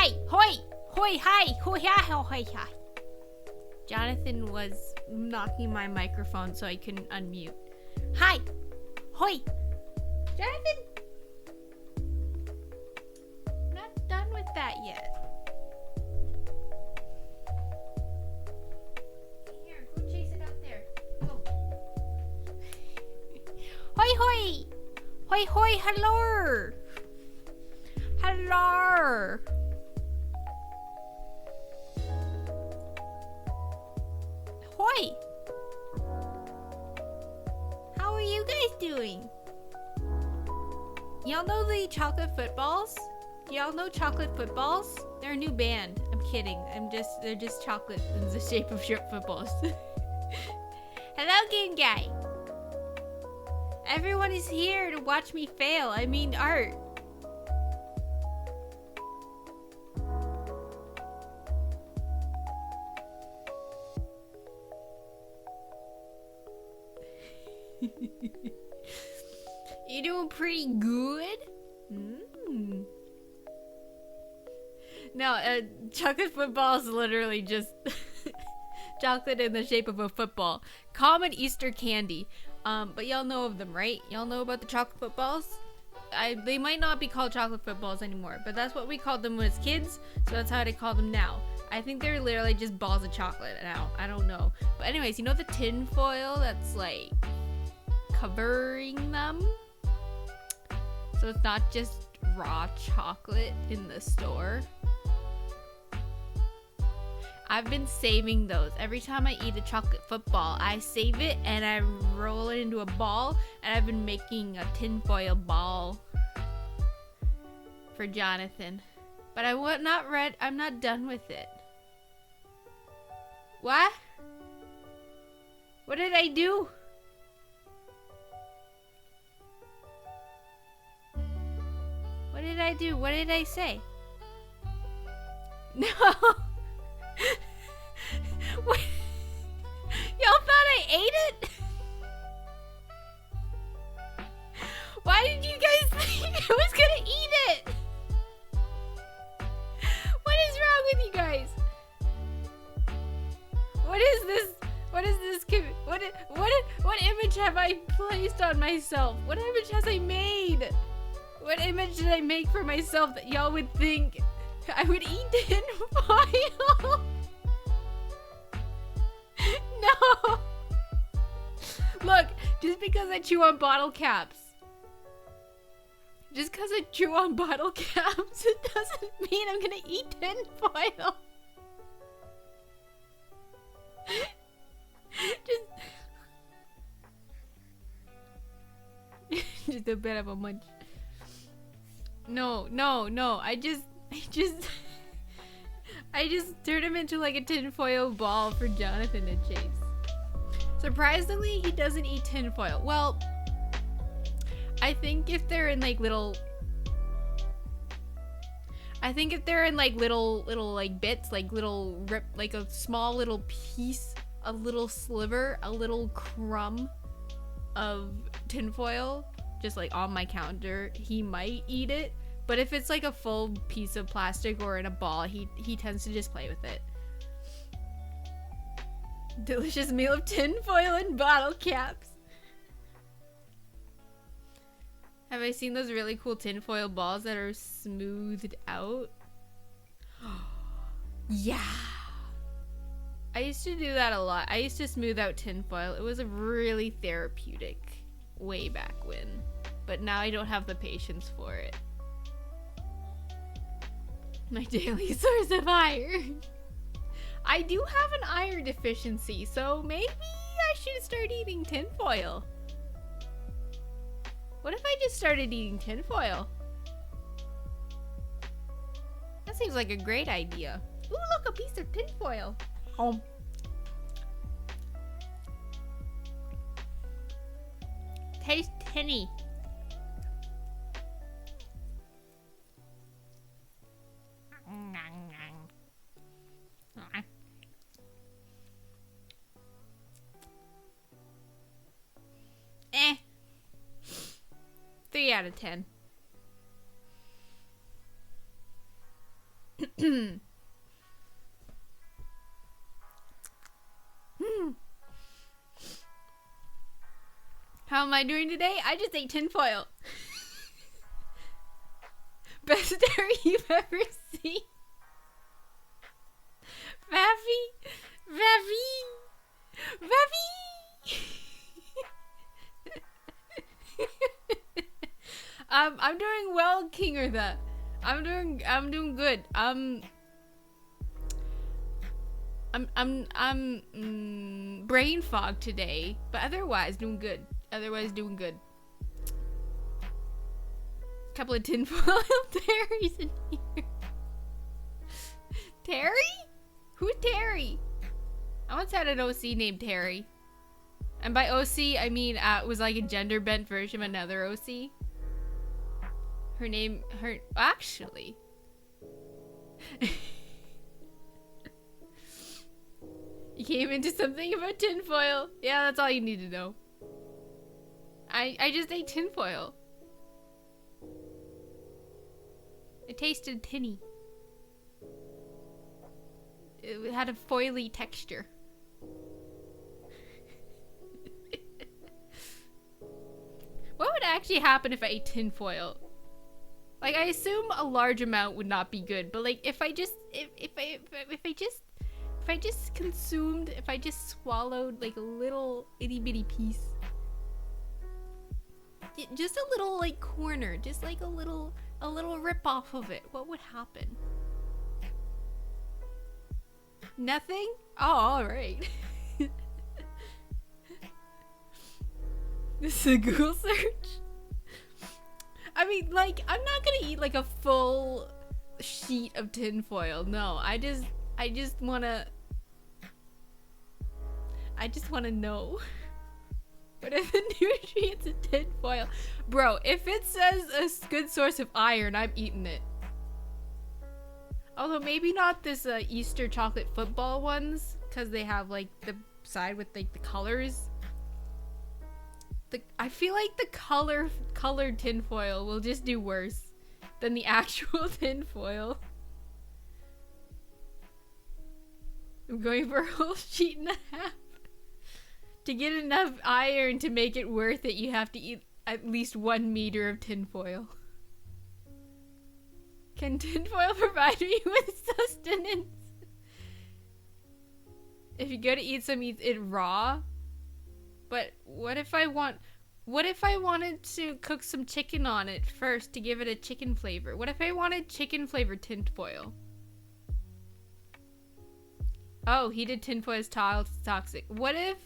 Hi! Hoi! Hoi! Hi! Hoi! Hi! Hoi! Hi! Jonathan was knocking my microphone so I couldn't unmute. Hi! Hoi! Jonathan! Not done with that yet. Here, go chase it out there. Go. Hoi! Hoi! Hoi! Hoi! Hello! Hello! Hoi! How are you guys doing? Y'all know the chocolate footballs? Do y'all know chocolate footballs? They're a new band. I'm kidding. They're just chocolate in the shape of short footballs. Hello, game guy. Everyone is here to watch me fail. I mean, art. You doing pretty good? No, chocolate football is literally just chocolate in the shape of a football. Common Easter candy. But y'all know of them, right? Y'all know about the chocolate footballs? They might not be called chocolate footballs anymore, but that's what we called them as kids, so that's how they call them now. I think they're literally just balls of chocolate now. I don't know. But anyways, you know the tin foil that's like covering them? So it's not just raw chocolate in the store. I've been saving those. Every time I eat a chocolate football, I save it and I roll it into a ball, and I've been making a tinfoil ball for Jonathan. But I'm not done with it. What? What did I do? What did I do? What did I say? No. Wait. Y'all thought I ate it? Why did you guys think I was gonna eat it? What is wrong with you guys? What is this? What is this? What image have I placed on myself? What image has I made? What image did I make for myself that y'all would think I would eat tin foil? No! Look, just because I chew on bottle caps. Just because I chew on bottle caps, it doesn't mean I'm gonna eat tin foil. Just a bit of a munch. No. I just turned him into like a tinfoil ball for Jonathan to chase. Surprisingly, he doesn't eat tinfoil. Well, I think if they're in like little like bits, like little rip, like a small little piece, a little sliver, a little crumb of tinfoil, just like on my counter, he might eat it. But if it's like a full piece of plastic or in a ball, he tends to just play with it. Delicious meal of tinfoil and bottle caps. Have I seen those really cool tinfoil balls that are smoothed out? Yeah. I used to do that a lot. I used to smooth out tinfoil. It was a really therapeutic way back when. But now I don't have the patience for it. My daily source of iron. I do have an iron deficiency, so maybe I should start eating tinfoil. What if I just started eating tinfoil? That seems like a great idea. Ooh, look, a piece of tinfoil. Home. Taste tinny. Eh. 3 out of 10. How am I doing today? I just ate tinfoil. Best dairy you've ever seen. Vaffy. I'm doing well, King or the. I'm doing good. I'm brain fog today, but otherwise doing good. Couple of tinfoil Terrys in here. Terry? Who's Terry? I once had an OC named Terry. And by OC, I mean it was like a gender bent version of another OC. Actually. You came into something about tinfoil. Yeah, that's all you need to know. I just ate tinfoil. It tasted tinny. It had a foily texture. What would actually happen if I ate tinfoil? Like, I assume a large amount would not be good, but like if I just swallowed like a little itty bitty piece, just a little like corner, just like a little rip off of it, what would happen? Nothing? Oh, all right. This is a Google search. I mean, like, I'm not gonna eat like a full sheet of tinfoil. No, I just wanna know. What are the nutrients in tinfoil? Bro, if it says a good source of iron, I'm eating it. Although maybe not this Easter chocolate football ones, because they have like the side with like the colors. I feel like the colored tinfoil will just do worse than the actual tinfoil. I'm going for a whole sheet and a half. To get enough iron to make it worth it, you have to eat at least 1 meter of tinfoil. Can tinfoil provide me with sustenance? If you go to eat some, eat it raw. But what if I wanted to cook some chicken on it first to give it a chicken flavor? What if I wanted chicken flavored tinfoil? Oh, heated tinfoil is toxic. What if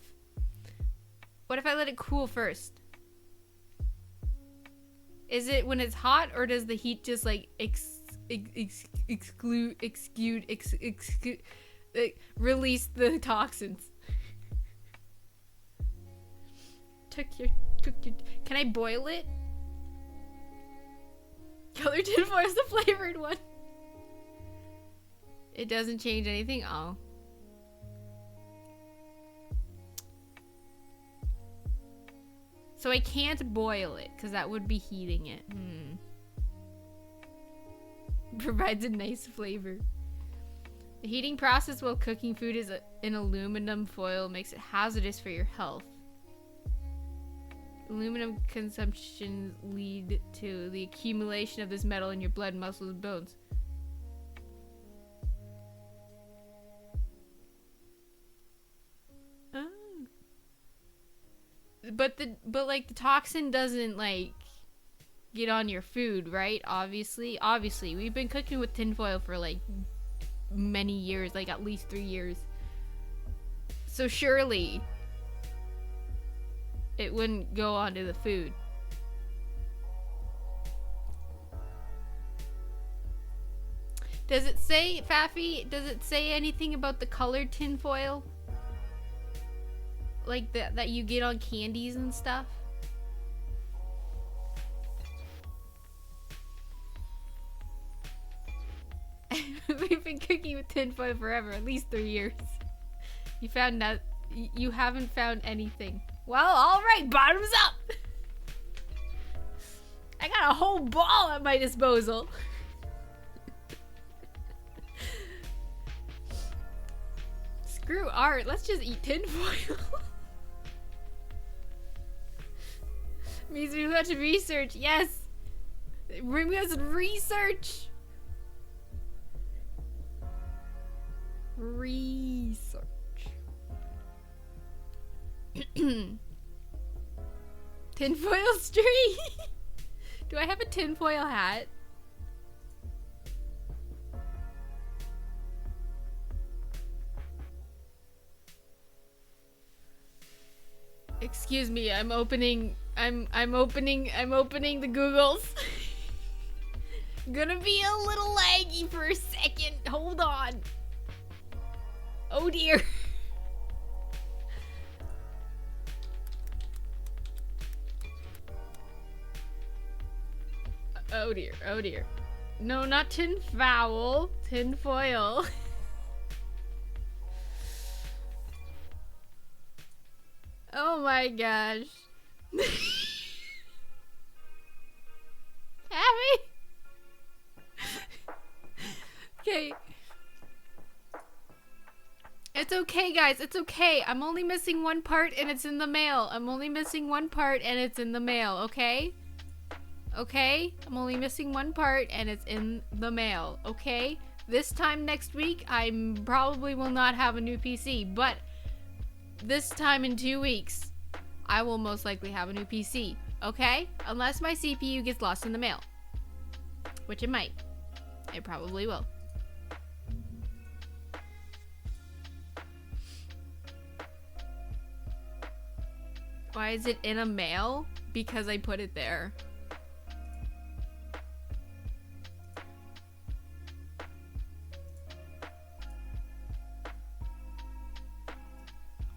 I let it cool first? Is it when it's hot, or does the heat just like release the toxins? Can I boil it? Colored tinfoil is the flavored one. It doesn't change anything? Oh. So I can't boil it, because that would be heating it. Provides a nice flavor. The heating process while cooking food is in aluminum foil makes it hazardous for your health. Aluminum consumption lead to the accumulation of this metal in your blood, muscles, and bones. Oh. But the toxin doesn't like get on your food, right? Obviously, we've been cooking with tinfoil for like many years, like at least 3 years. So surely it wouldn't go onto the food. Does it say, Faffy, does it say anything about the colored tinfoil? Like that you get on candies and stuff? We've been cooking with tinfoil forever, at least 3 years. You haven't found anything. Well, alright, bottoms up! I got a whole ball at my disposal. Screw art. Let's just eat tinfoil. Means we have to research. Yes. We must research. Research. Tinfoil street. Do I have a tinfoil hat? Excuse me, I'm opening the Googles. Gonna be a little laggy for a second. Hold on. Oh dear. Oh dear, oh dear. No, not tinfoil. Tinfoil. Oh my gosh. Happy? Okay. It's okay, guys. It's okay. I'm only missing one part and it's in the mail. I'm only missing one part and it's in the mail, okay? Okay? I'm only missing one part and it's in the mail, okay? This time next week, I probably will not have a new PC, but this time in 2 weeks, I will most likely have a new PC, okay? Unless my CPU gets lost in the mail. Which it might. It probably will. Why is it in a mail? Because I put it there.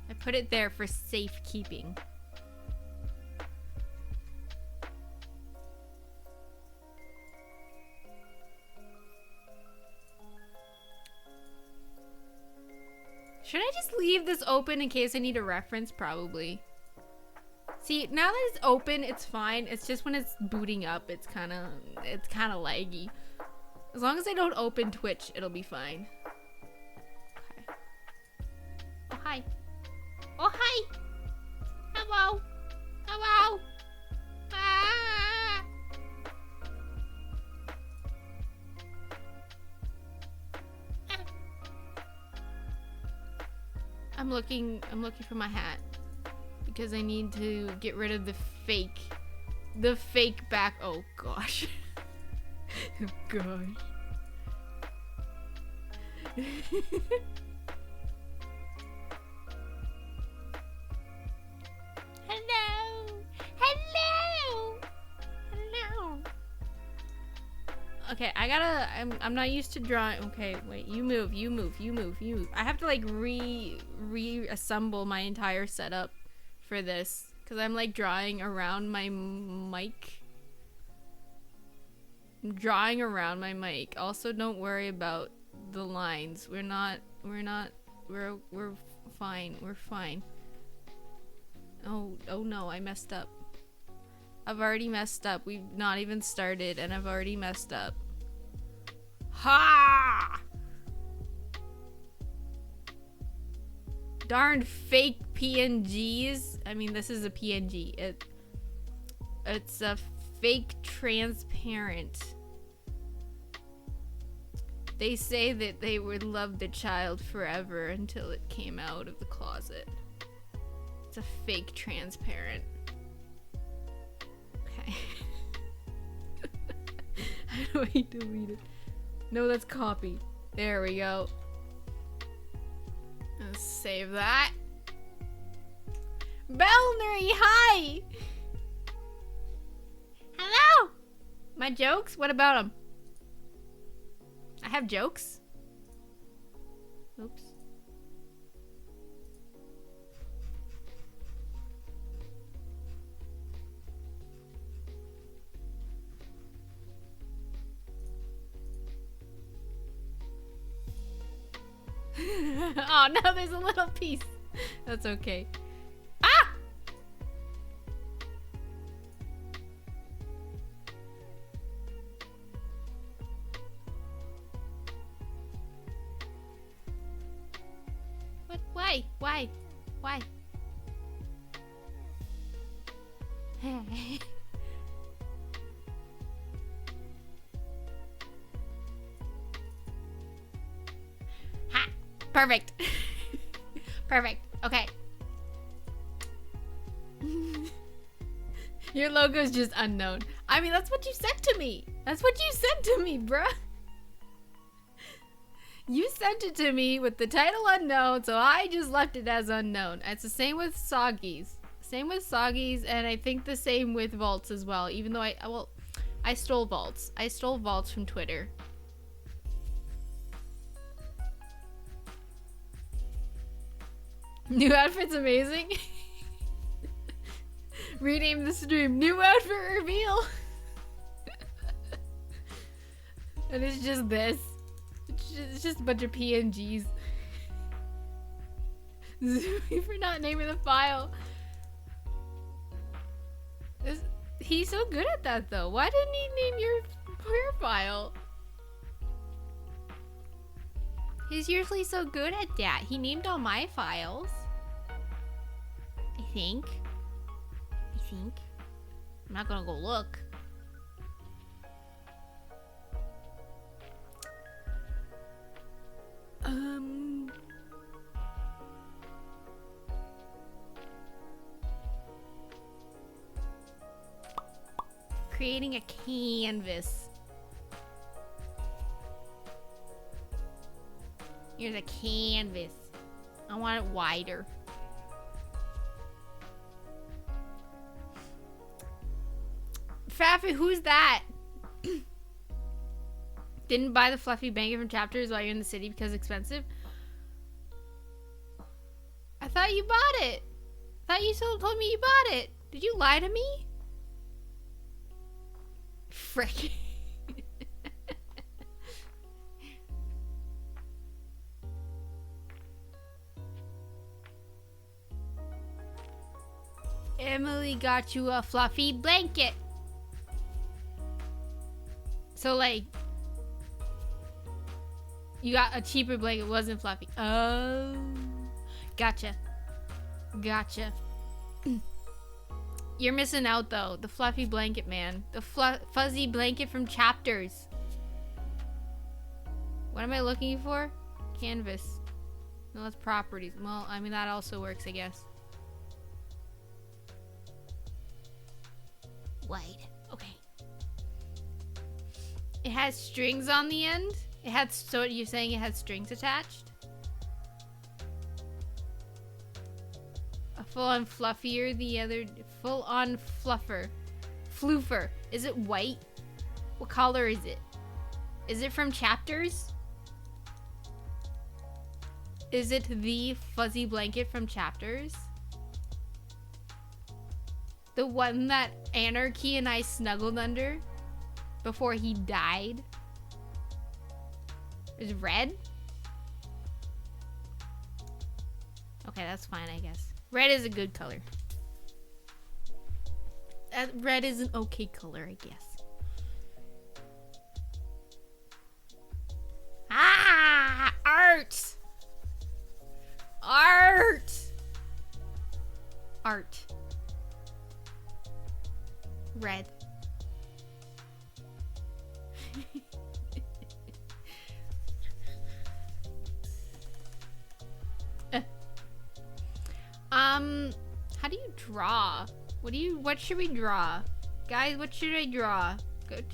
I put it there for safekeeping. Should I just leave this open in case I need a reference? Probably. See, now that it's open, it's fine. It's just when it's booting up, it's kind of laggy. As long as I don't open Twitch, it'll be fine. Okay. Oh, hi. Oh, hi. Hello. Hello. Ah. I'm looking for my hat because I need to get rid of the fake back. Oh gosh. Oh gosh. Hello. Hello. Hello. Okay, I'm not used to drawing. Okay, wait, you move. I have to like reassemble my entire setup for this because I'm like drawing around my mic. I'm drawing around my mic. Also, don't worry about the lines. We're fine. We're fine. Oh no, I messed up. I've already messed up. We've not even started and I've already messed up. Ha! Darn fake PNGs. I mean, this is a PNG. It's a fake transparent. They say that they would love the child forever until it came out of the closet. It's a fake transparent. Okay. How do I delete it? No, that's copy. There we go. Let's save that. Belnery, hi! Hello! My jokes? What about them? I have jokes? Oops. Oh no, there's a little piece. That's okay. Ah! What Why? Why? Why? Ha! Perfect. Perfect. Okay. Your logo is just unknown. I mean, that's what you sent to me. That's what you sent to me, bruh. You sent it to me with the title unknown, so I just left it as unknown. It's the same with Soggies. Same with Soggies, and I think the same with Vaults as well. Even though I stole Vaults. I stole Vaults from Twitter. New outfit's amazing. Rename the stream. New outfit reveal. And it's just this. It's just a bunch of PNGs. Zooey for not naming the file. He's so good at that though. Why didn't he name your file? He's usually so good at that. He named all my files. I think. I'm not gonna go look. Creating a canvas. Here's a canvas. I want it wider. Faffy, who's that? Didn't buy the fluffy blanket from Chapters while you're in the city because it's expensive? I thought you bought it. I thought you told me you bought it. Did you lie to me? Frick. Emily got you a fluffy blanket. So like, you got a cheaper blanket, it wasn't fluffy. Oh, gotcha. Gotcha. You're missing out though. The fluffy blanket, man. The fuzzy blanket from Chapters. What am I looking for? Canvas. No, that's properties. Well, I mean, that also works, I guess. Wide. Okay. It has strings on the end? It had, so you're saying it had strings attached? A full-on fluffier, the other full-on fluffer. Floofer. Is it white? What color is it? Is it from Chapters? Is it the fuzzy blanket from Chapters? The one that Anarchy and I snuggled under before he died? Is red? Okay, that's fine, I guess. Red is a good color. Red is an okay color, I guess. Ah! Art! Art! Art. Red. How do you draw? What should we draw? Guys, what should I draw?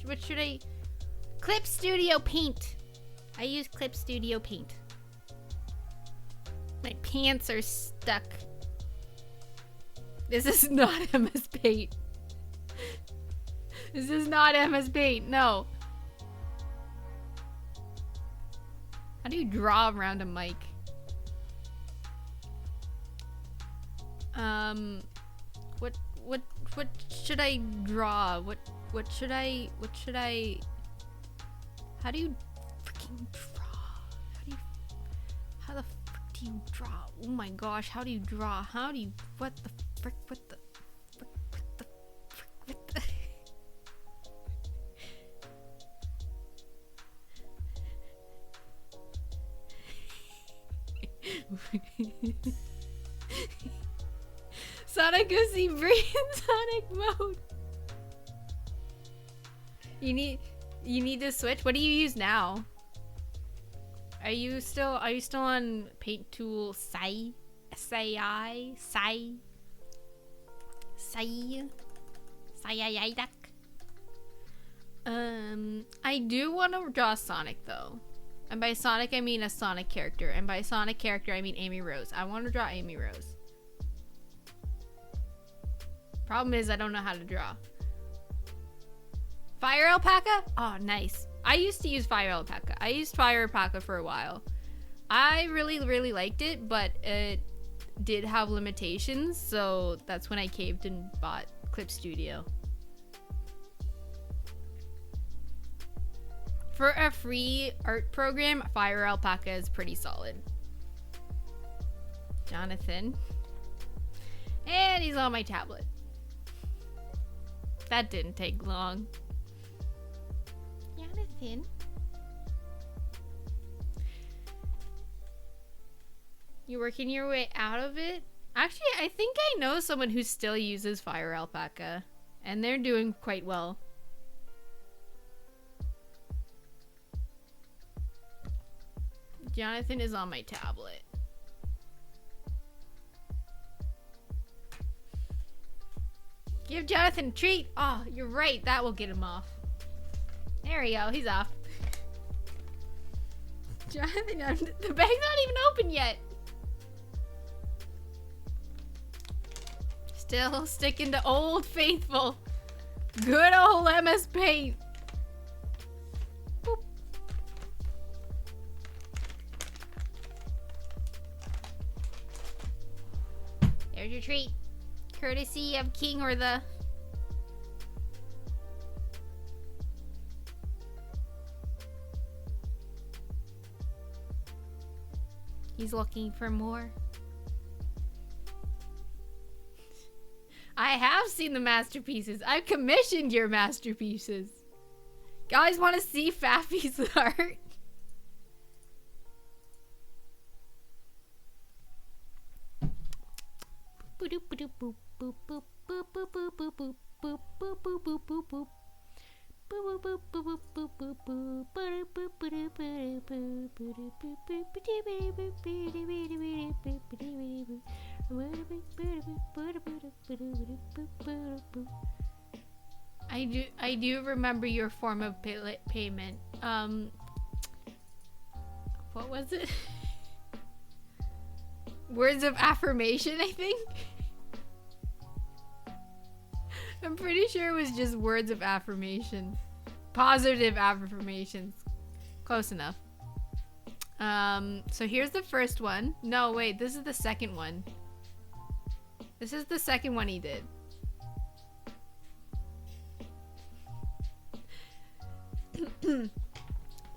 What should I... Clip Studio Paint. I use Clip Studio Paint. My pants are stuck. This is not MS Paint. This is not MS Paint, no. How do you draw around a mic? What should I draw? What should I, how do you freaking draw? How the frick do you draw? Oh my gosh, how do you draw? What the frick, what the Sonic Goosey Bree in Sonic mode. You need to switch. What do you use now? Are you still on Paint Tool Sai? I do want to draw Sonic though. And by Sonic I mean a Sonic character. And by Sonic character I mean Amy Rose. I want to draw Amy Rose. Problem is I don't know how to draw. Fire Alpaca? Oh, nice. I used to use Fire Alpaca. I used Fire Alpaca for a while. I really, really liked it, but it did have limitations, so that's when I caved and bought Clip Studio. For a free art program, Fire Alpaca is pretty solid. Jonathan. And he's on my tablet. That didn't take long. Jonathan. You're working your way out of it? Actually, I think I know someone who still uses Fire Alpaca, and they're doing quite well. Jonathan is on my tablet. Give Jonathan a treat. Oh, you're right. That will get him off. There we go. He's off. Jonathan, the bag's not even open yet. Still sticking to Old Faithful. Good old MS Paint. Boop. There's your treat. Courtesy of King or the... He's looking for more. I have seen the masterpieces. I've commissioned your masterpieces. Guys want to see Faffy's art? I do remember your form of payment. What was it? Words of affirmation, I think. I'm pretty sure it was just words of affirmation. Positive affirmations. Close enough. So here's the first one. No, wait, this is the second one. This is the second one he did.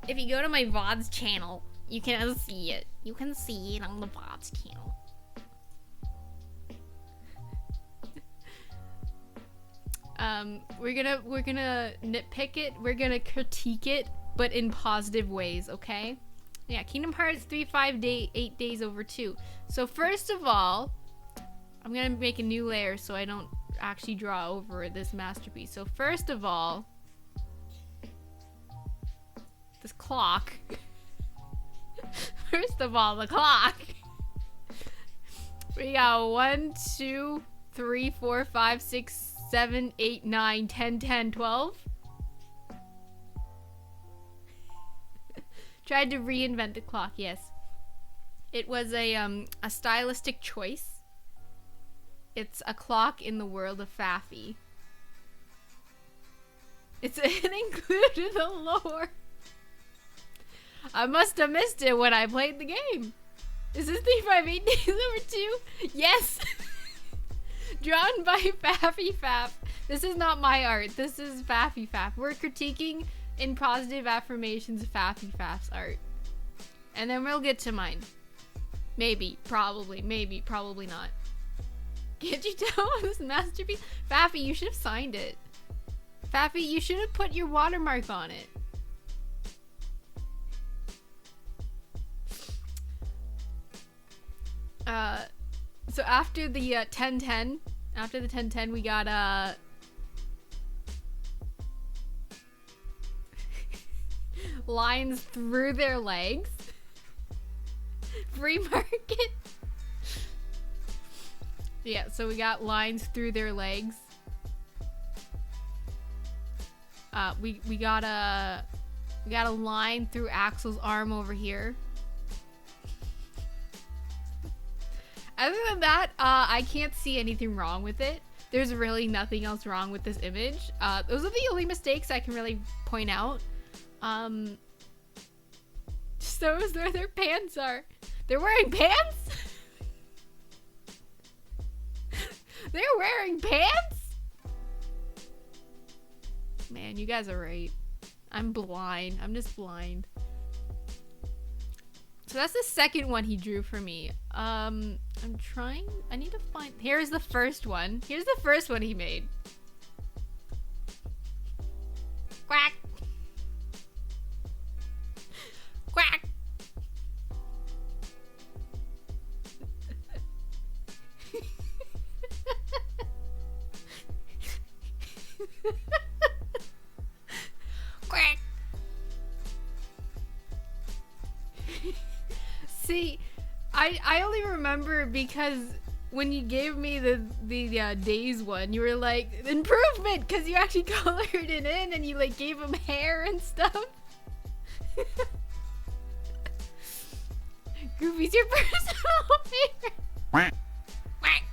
If you go to my VOD's channel, you can see it. You can see it on the VOD's channel. We're gonna nitpick it. We're gonna critique it, but in positive ways, okay? Yeah, Kingdom Hearts 3, 5, 8 days over 2. So first of all, I'm gonna make a new layer so I don't actually draw over this masterpiece. So first of all, this clock. First of all, the clock. We got 1, 2, 3, 4, 5, 6, 7, 8, 9, 10, 10, 12. Tried to reinvent the clock, yes. It was a stylistic choice. It's a clock in the world of Faffy. It included the lore. I must have missed it when I played the game. Is this 358 days over 2? Yes! Drawn by Faffy Faff. This is not my art. This is Faffy Faff. We're critiquing in positive affirmations Faffy Faff's art. And then we'll get to mine. Maybe, probably not. Can't you tell this masterpiece? Faffy, you should have signed it. Faffy, you should have put your watermark on it. So after the 1010, after the 1010, we got lines through their legs. Free market. Yeah, so we got lines through their legs. We got a line through Axel's arm over here. Other than that, I can't see anything wrong with it. There's really nothing else wrong with this image. Those are the only mistakes I can really point out. So is where their pants are. They're wearing pants? They're wearing pants? Man, you guys are right. I'm blind. I'm just blind. So that's the second one he drew for me. I'm trying. I need to find. Here's the first one. Here's the first one he made. Quack. Quack. Quack. See, I only remember because when you gave me the days one, you were like, improvement, because you actually colored it in and you like gave him hair and stuff. Goofy's your personal favorite. Quack.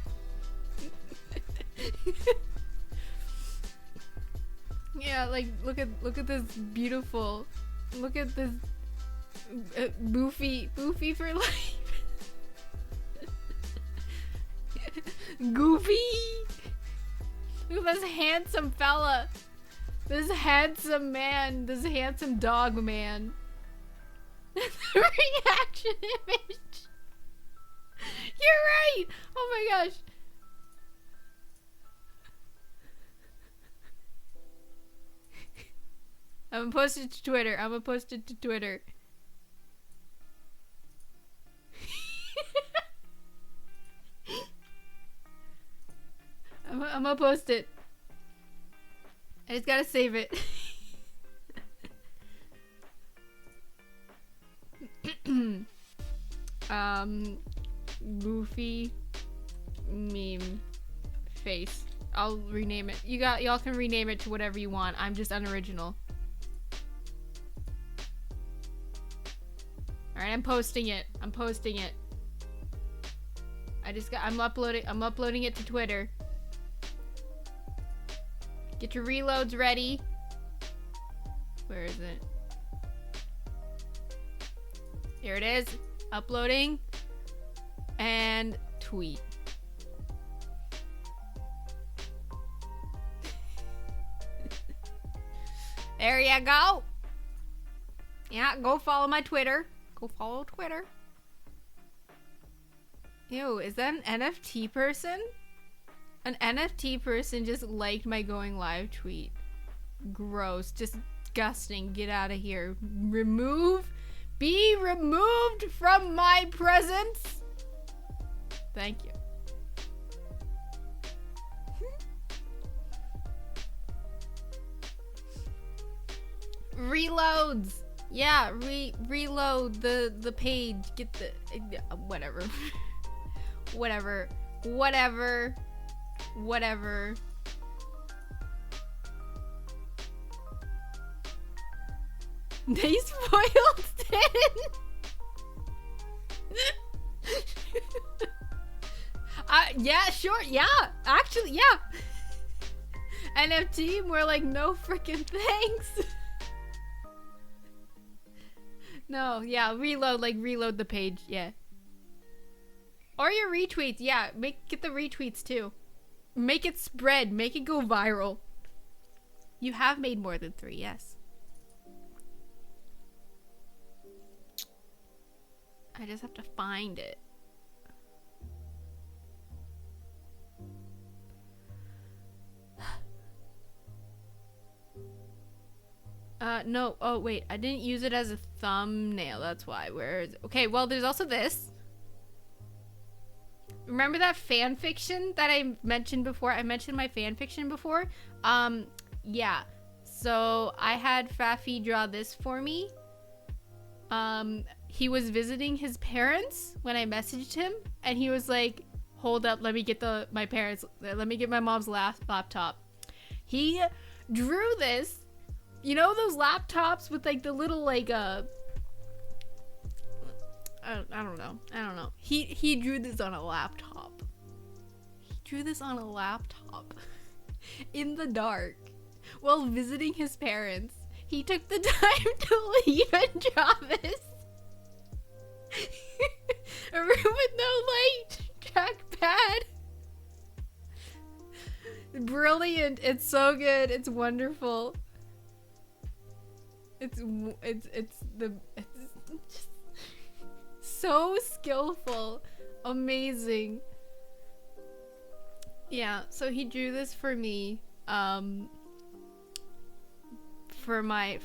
Yeah, like look at this beautiful. Look at this Boofy for life. Goofy. Look at this handsome fella. This handsome man. This handsome dog man. Reaction image. You're right. Oh my gosh. I'm gonna post it to Twitter. I'm gonna post it to Twitter. I'm gonna post it. I just gotta save it. Goofy meme face. I'll rename it. Y'all can rename it to whatever you want. I'm just unoriginal. Alright, I'm posting it. I'm posting it. I'm uploading it to Twitter. Get your reloads ready. Where is it? Here it is. Uploading. And tweet. There you go. Yeah, go follow my Twitter. Go follow Twitter. Ew, is that an NFT person? An NFT person just liked my going live tweet. Gross. Disgusting. Get out of here. Be removed from my presence. Thank you. Reloads. Yeah, reload the page. Get the whatever. Whatever. They spoiled it. Yeah, sure. Yeah, actually, yeah. NFT, more like no freaking thanks. No, yeah, reload the page, yeah. Or your retweets, yeah, get the retweets too. Make it spread, make it go viral. You have made more than 3, yes. I just have to find it. No. Oh, wait. I didn't use it as a thumbnail. That's why. Where is it? Okay, well, there's also this. remember that fan fiction that I mentioned before? I mentioned my fan fiction before. Yeah. So I had Fafi draw this for me. He was visiting his parents when I messaged him, and he was like, hold up, let me get my mom's laptop. He drew this, you know those laptops with like the little like I don't know. He drew this on a laptop. In the dark while visiting his parents. He took the time to leave and draw this. A room with no light, trackpad. Brilliant. It's so good. It's wonderful. It's just so skillful. Amazing. Yeah, so he drew this for me. For my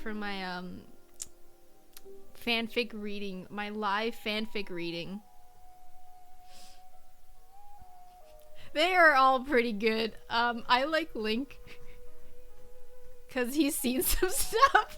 fanfic reading, my live fanfic reading. They are all pretty good. I like Link because he's seen some stuff.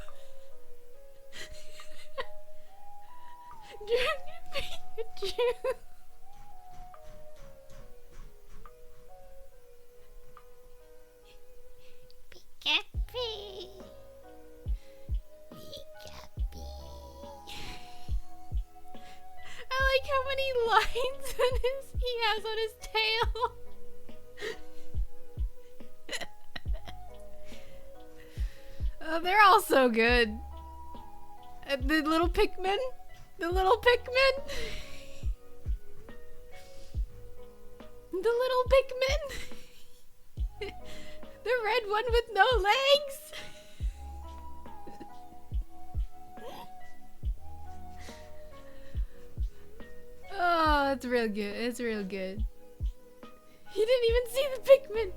I like how many lines he has on his tail. Oh, they're all so good. The little Pikmin. The little Pikmin. The little Pikmin. The red one with no legs. Oh, it's real good. It's real good. He didn't even see the Pikmin.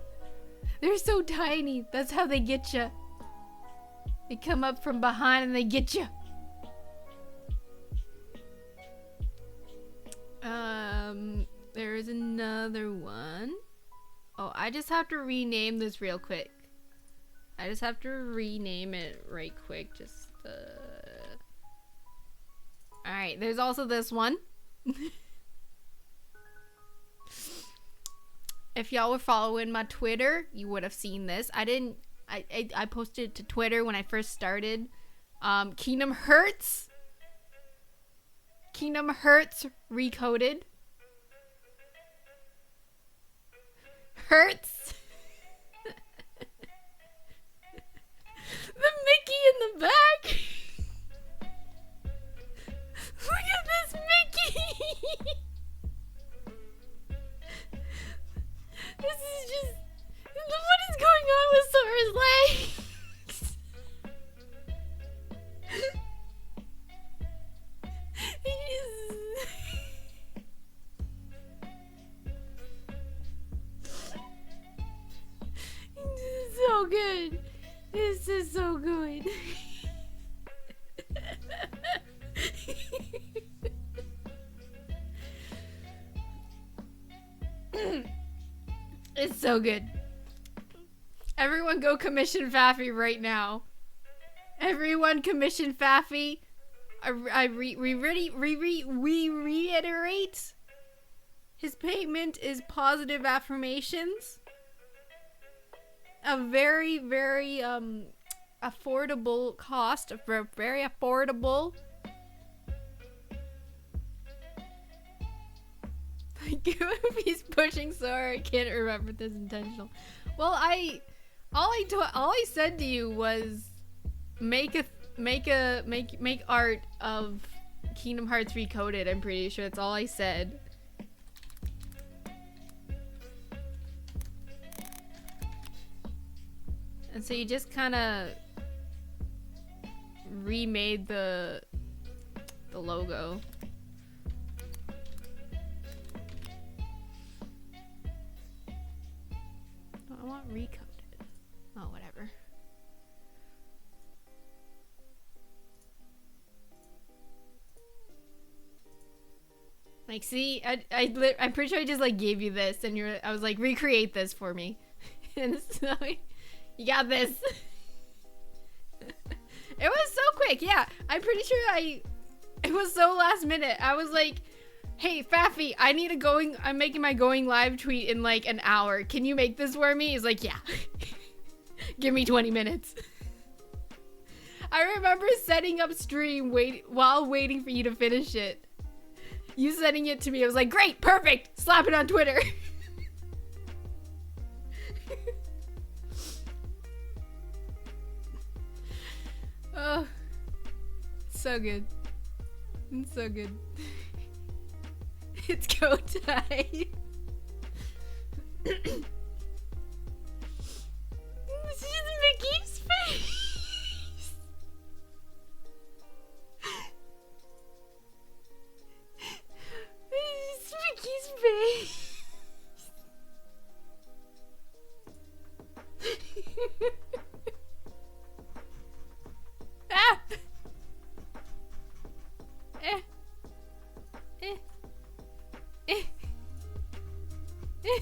They're so tiny. That's how they get you. They come up from behind and they get you. There's another one. Oh, I just have to rename this real quick. I just have to rename it right quick. Just, Alright, there's also this one. If y'all were following my Twitter, you would have seen this. I posted it to Twitter when I first started. Kingdom Hearts recoded. Hurts. The Mickey in the back. Look at this Mickey. This is just... What is going on with Sora's legs? This is so good. This is so good. It's so good. Everyone go commission Fafi right now. Everyone commission Fafi. We reiterate. His payment is positive affirmations. A very, very affordable cost. Very affordable. If he's pushing Sora, I can't remember if this is intentional. Well, all I said to you was make art of Kingdom Hearts Recoded. I'm pretty sure that's all I said. And so you just kind of remade the logo. I want recoded. Oh, whatever. Like, see, I'm pretty sure I just like gave you this, and I was like, recreate this for me, and so you got this. It was so quick, yeah. I'm pretty sure it was so last minute. I was like, hey, Faffy, I'm making my going live tweet in like an hour. Can you make this for me? He's like, yeah. Give me 20 minutes. I remember setting up stream while waiting for you to finish it. You sending it to me, I was like, great, perfect, slap it on Twitter. Oh, so good. It's so good. It's go time. This is Mickey's face. This is Mickey's face. Ah! Eh. Eh. Eh. Eh.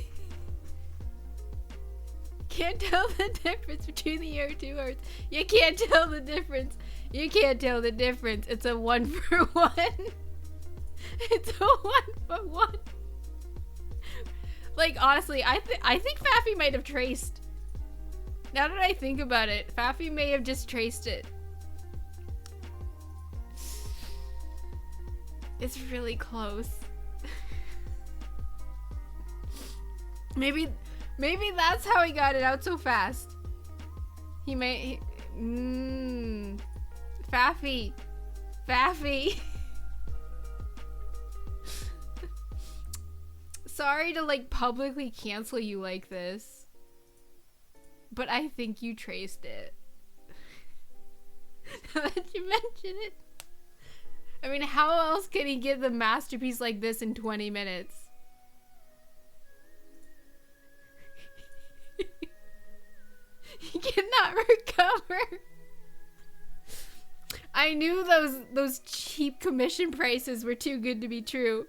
Can't tell the difference between the two hearts. You can't tell the difference. You can't tell the difference. It's a 1-for-1. It's a 1-for-1. Like, honestly, I think Faffy might have traced. Now that I think about it, Faffy may have just traced it. It's really close. Maybe that's how he got it out so fast. Faffy. Sorry to like publicly cancel you like this, but I think you traced it. Now that you mention it. I mean, how else can he get the masterpiece like this in 20 minutes? He cannot recover. I knew those cheap commission prices were too good to be true.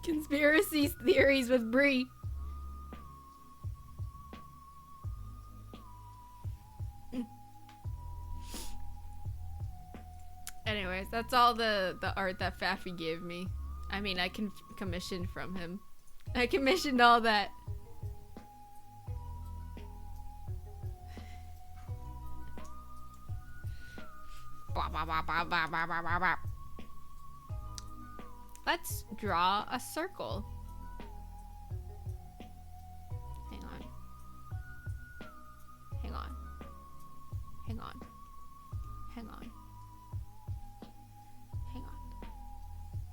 Conspiracy theories with Brie. Anyways, that's all the art that Faffy gave me. I mean, I can commission from him. I commissioned all that. Let's draw a circle. Hang on. Hang on. Hang on. Hang on. Hang on.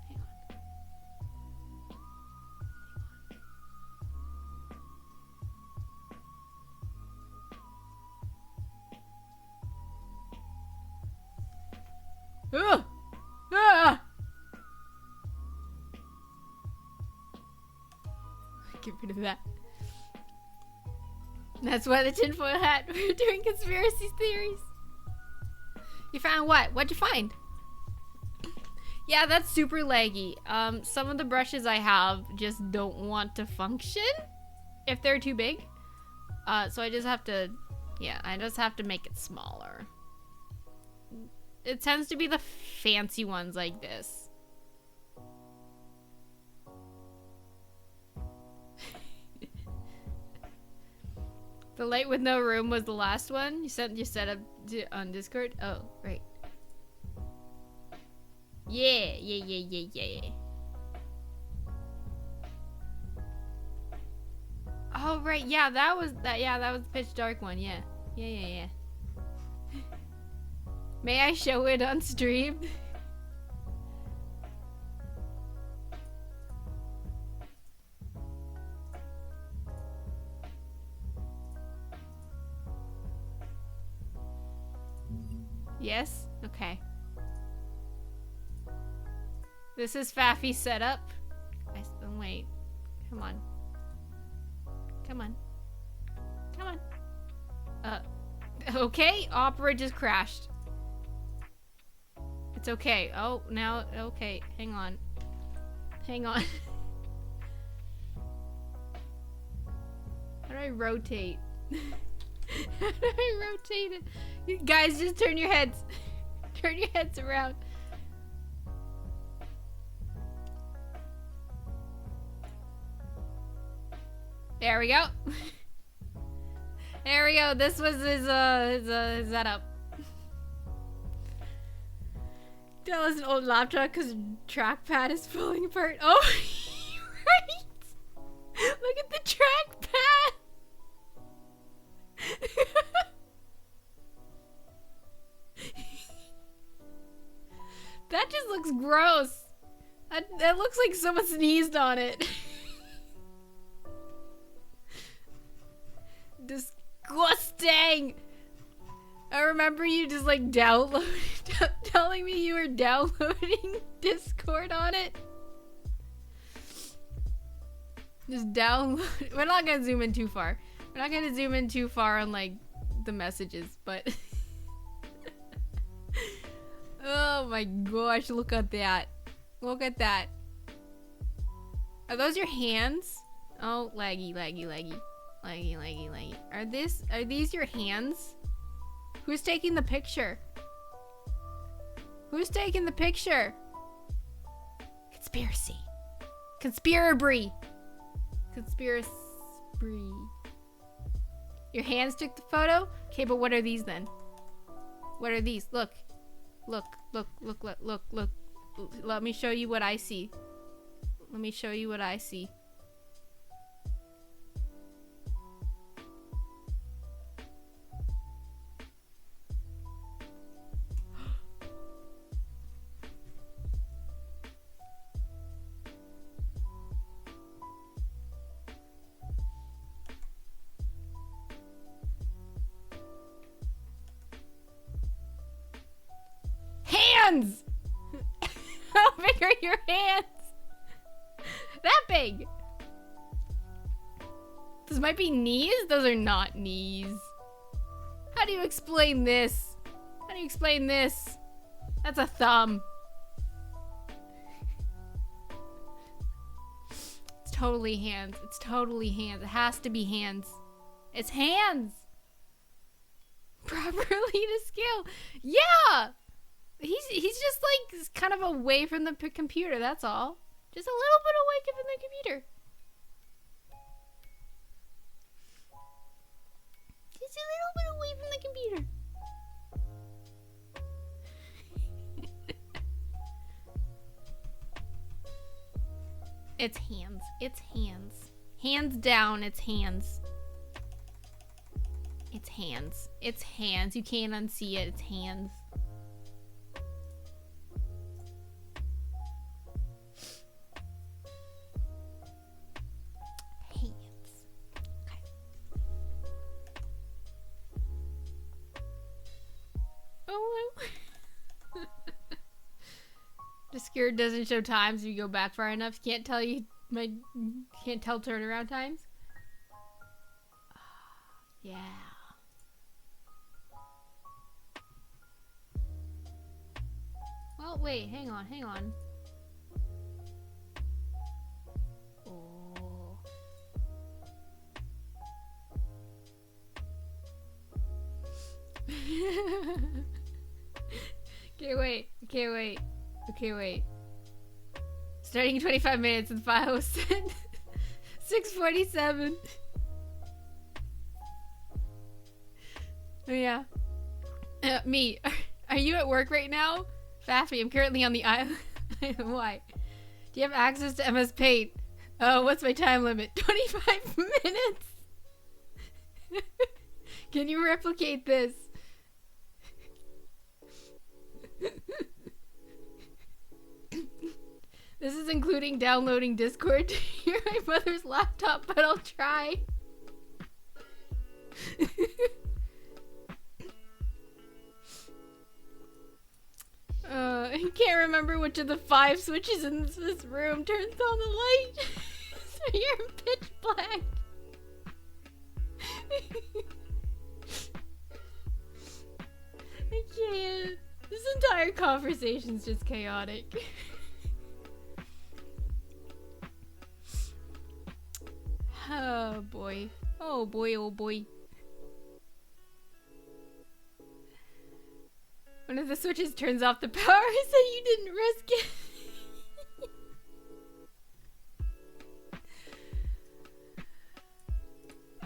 Hang on. Ugh! Ah! Get rid of that. That's why the tinfoil hat. We're doing conspiracy theories. You found what? What'd you find? Yeah, that's super laggy. Some of the brushes I have just don't want to function if they're too big. So I just have to, I just have to make it smaller. It tends to be the fancy ones like this. The light with no room was the last one you set up on Discord. Oh, right. Yeah. Oh, right. Yeah, that was the pitch dark one. Yeah. May I show it on stream? Yes? Okay. This is Faffy's setup. Wait. Come on. Okay, opera just crashed. It's okay. Oh, now, okay, hang on. Hang on. How do I rotate? How do I rotate it? You guys, just turn your heads. Turn your heads around. There we go. There we go. This was his setup. That was an old laptop because trackpad is falling apart. Oh, right. Look at the trackpad. That just looks gross. That looks like someone sneezed on it. Disgusting. I remember you just like telling me you were downloading Discord on it. Just download. We're not gonna zoom in too far. We're not gonna zoom in too far on like the messages, but oh my gosh, look at that. Look at that. Are those your hands? Oh, laggy, laggy, laggy. Laggy, laggy, laggy. Are these your hands? Who's taking the picture? Who's taking the picture? Conspiracy. Conspirabry. Conspiracy. Your hands took the photo? Okay, but what are these then? What are these? Look. Look, look, look, look, look, look. Let me show you what I see. Let me show you what I see. Hands! How big are your hands? That big! Those might be knees? Those are not knees. How do you explain this? How do you explain this? That's a thumb. It's totally hands. It's totally hands. It has to be hands. It's hands! Properly to scale. Yeah! He's just like kind of away from the computer, that's all. Just a little bit away from the computer. Just a little bit away from the computer. It's hands. It's hands. Hands down, it's hands. It's hands. It's hands. You can't unsee it. It's hands. Discord doesn't show times if you go back far enough. Can't tell turnaround times. Yeah. Well, wait, hang on. Oh. Okay, wait. Starting in 25 minutes and the file was sent 6:47. Oh yeah. Me. Are you at work right now? Faffy, I'm currently on the island. Why? Do you have access to MS Paint? Oh, what's my time limit? 25 minutes? Can you replicate this? This is including downloading Discord to my mother's laptop, but I'll try. I can't remember which of the 5 switches in this room turns on the light. So you're in pitch black. entire conversation's just chaotic. Oh boy. Oh boy, oh boy. One of the switches turns off the power so you didn't risk it.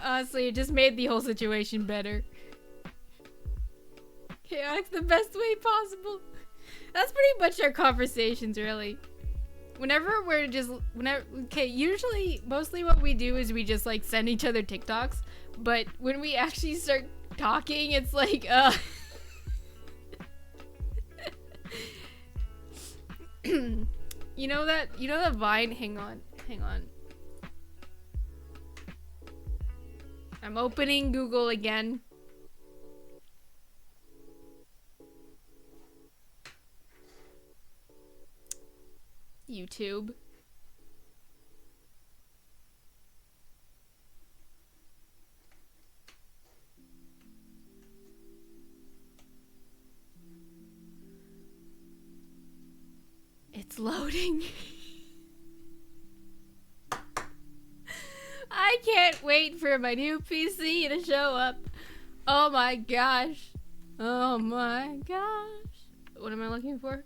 Honestly, it just made the whole situation better. Chaotic's the best way possible. That's pretty much our conversations, really. Usually, mostly what we do is we just like send each other TikToks, but when we actually start talking, it's like, you know that Vine? Hang on. I'm opening Google again. YouTube. It's loading. I can't wait for my new PC to show up. Oh my gosh. Oh my gosh. What am I looking for?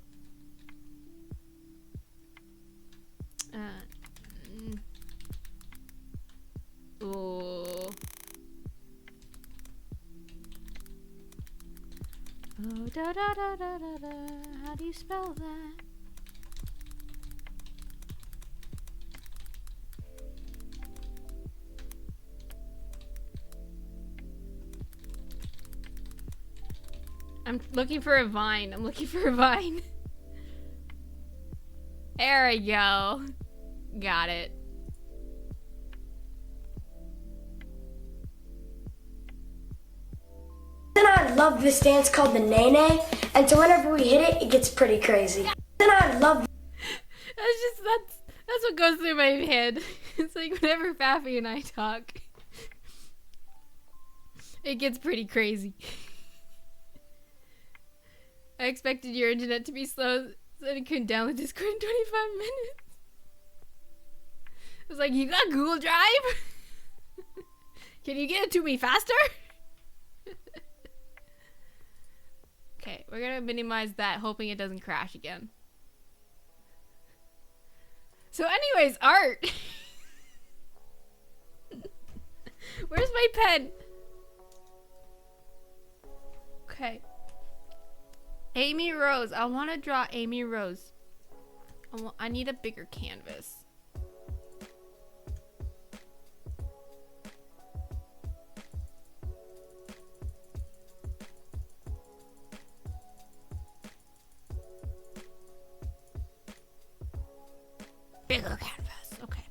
Oh, da da da da da da. How do you spell that? I'm looking for a Vine. There we go. Got it. And I love this dance called the Nene, and so whenever we hit it, it gets pretty crazy. And I love. That's what goes through my head. It's like whenever Faffy and I talk, it gets pretty crazy. I expected your internet to be slow so that I couldn't download Discord in 25 minutes. I was like, you got Google Drive? Can you get it to me faster? Okay, we're gonna minimize that, hoping it doesn't crash again. So anyways, art. Where's my pen? Okay. Amy Rose. I want to draw Amy Rose. I need a bigger canvas. Bigger canvas. Okay.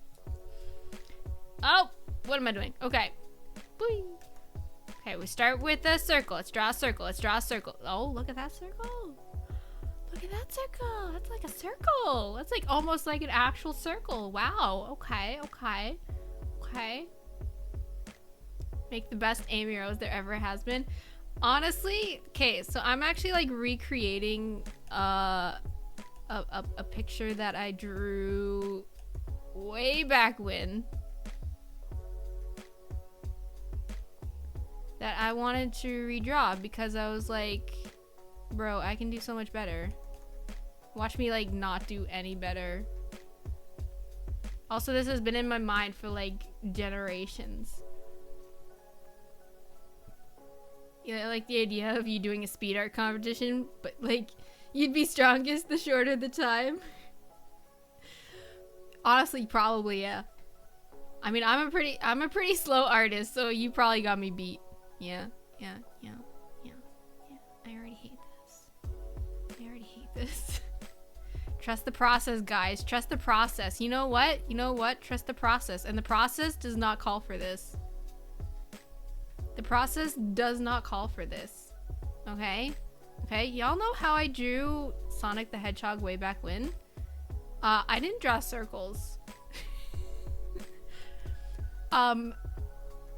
Oh, what am I doing? Okay. Boing. Okay, we start with a circle. Let's draw a circle. Oh, look at that circle. Look at that circle. That's like a circle. That's like almost like an actual circle. Wow. Okay. Make the best Amy Rose there ever has been. Honestly, okay, so I'm actually like recreating a picture that I drew way back when that I wanted to redraw because I was like, bro, I can do so much better. Watch me like not do any better. Also, this has been in my mind for like generations. Yeah, I like the idea of you doing a speed art competition, but like you'd be strongest the shorter the time. Honestly, probably, yeah. I mean, I'm a pretty slow artist, so you probably got me beat. Yeah. I already hate this. Trust the process, guys. Trust the process. You know what? Trust the process. And the process does not call for this. The process does not call for this. Okay? Okay, y'all know how I drew Sonic the Hedgehog way back when? I didn't draw circles.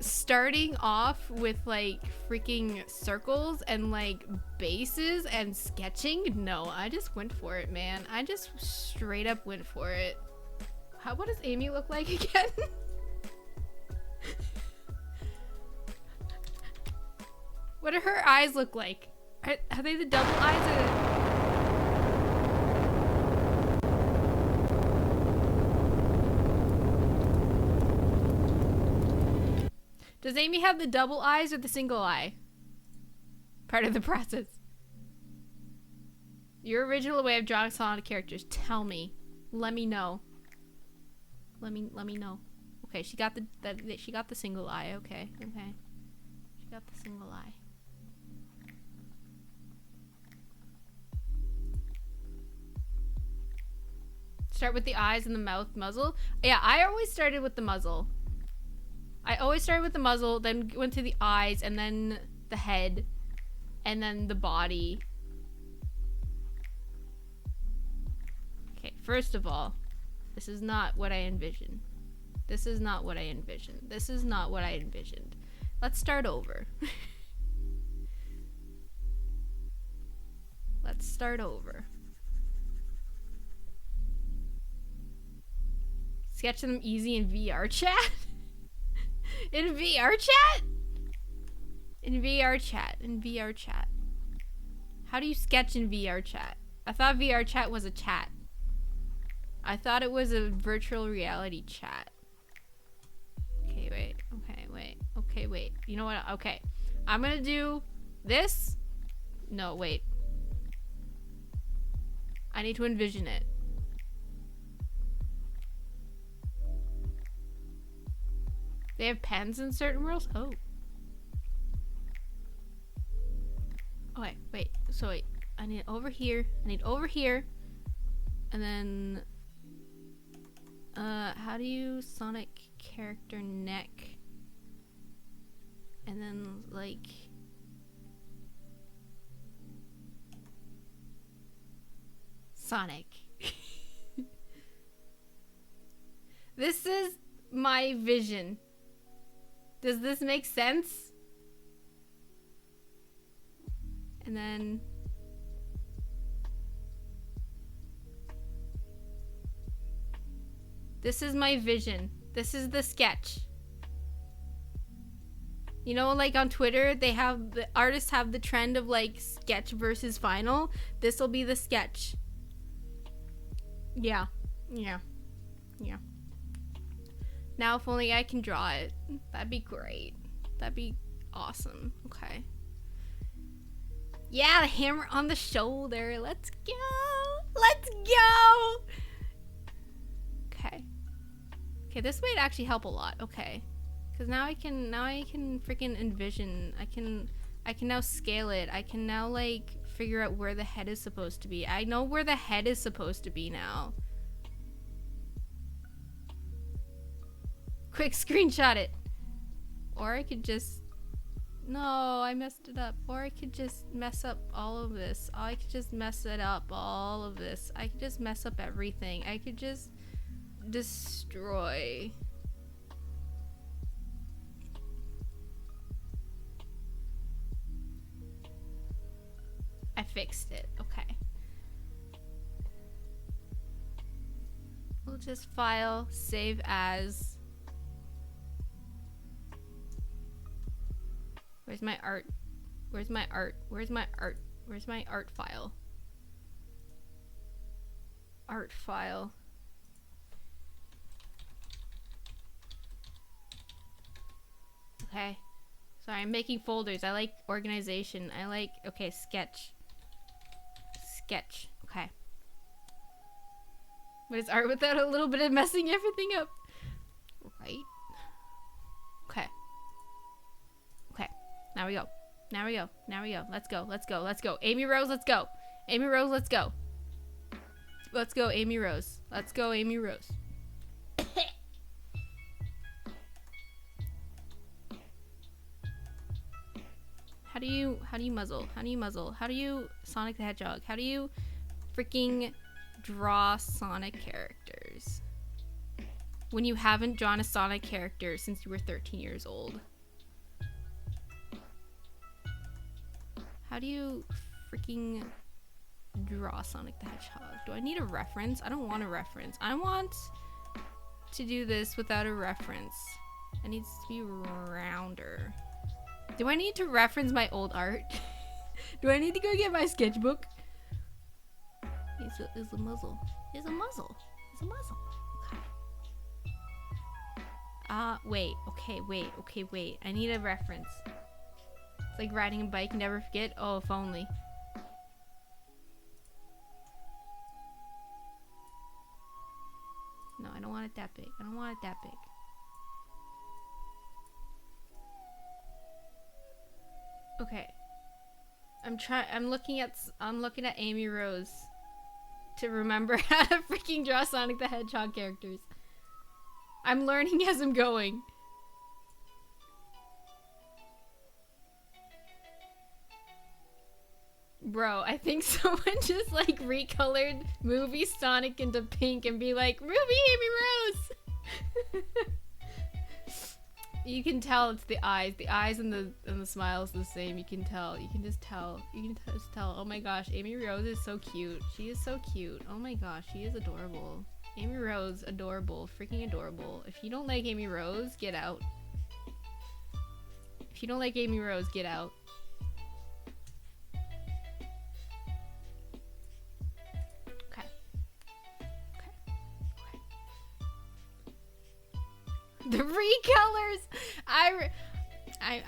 starting off with like freaking circles and like bases and sketching, no, I just went for it, man. I just straight up went for it. What does Amy look like again? What do her eyes look like? Are they the double eyes or Does Amy have the double eyes or the single eye? Part of the process. Your original way of drawing Sonic characters. Tell me. Let me know. Let me know. Okay, she got the single eye. Okay. She got the single eye. Start with the eyes and the mouth, muzzle. Yeah, I always started with the muzzle. I always started with the muzzle, then went to the eyes, and then the head, and then the body. Okay, first of all, this is not what I envisioned. This is not what I envisioned. This is not what I envisioned. Let's start over. Let's start over. Sketch them easy in VR chat? In VR chat? In VR chat. In VR chat. How do you sketch in VR chat? I thought VR chat was a chat. I thought it was a virtual reality chat. Okay, wait. Okay, wait. Okay, wait. You know what? Okay. I'm gonna do this. No, wait. I need to envision it. They have pens in certain worlds? Oh. Oh, wait. So wait. I need over here. I need over here. And then... how do you Sonic character neck? And then, like... Sonic. This is my vision. Does this make sense? And then... This is my vision. This is the sketch. You know, like on Twitter, they have, the artists have the trend of like sketch versus final. This will be the sketch. Yeah. Now if only I can draw it. That'd be great. That'd be awesome. Okay. Yeah, the hammer on the shoulder. Let's go. Let's go. Okay. Okay, this might actually help a lot. Okay. Cuz now I can freaking envision. I can now scale it. I can now like figure out where the head is supposed to be. I know where the head is supposed to be now. Quick screenshot it. Or I could just... No, I messed it up. Or I could just mess up all of this. I could just mess it up, all of this. I could just mess up everything. I could just destroy. I fixed it. Okay. We'll just file, save as... Where's my art? Where's my art? Where's my art? Where's my art file? Art file. Okay. Sorry, I'm making folders. I like organization. I like... Okay, sketch. Sketch. Okay. What is art without a little bit of messing everything up? Right? Okay. Okay. Now we go. Now we go. Now we go. Let's go. Let's go. Let's go. Amy Rose, let's go. Amy Rose, let's go. Let's go, Amy Rose. Let's go, Amy Rose. How do you muzzle? How do you muzzle? How do you Sonic the Hedgehog? How do you freaking draw Sonic characters when you haven't drawn a Sonic character since you were 13 years old? How do you freaking draw Sonic the Hedgehog? Do I need a reference? I don't want a reference. I want to do this without a reference. It needs to be rounder. Do I need to reference my old art? Do I need to go get my sketchbook? It's a muzzle. It's a muzzle. It's a muzzle. Okay. Wait. Okay, wait. I need a reference. It's like riding a bike, never forget. Oh, if only. No, I don't want it that big. I don't want it that big. Okay. I'm looking at Amy Rose to remember how to freaking draw Sonic the Hedgehog characters. I'm learning as I'm going. Bro, I think someone just like recolored movie Sonic into pink and be like, Ruby Amy Rose! You can tell it's the eyes. The eyes and the smile is the same. You can tell. You can just tell. You can just tell. Oh my gosh, Amy Rose is so cute. She is so cute. Oh my gosh, she is adorable. Amy Rose, adorable. Freaking adorable. If you don't like Amy Rose, get out. If you don't like Amy Rose, get out. Okay. The recolors! I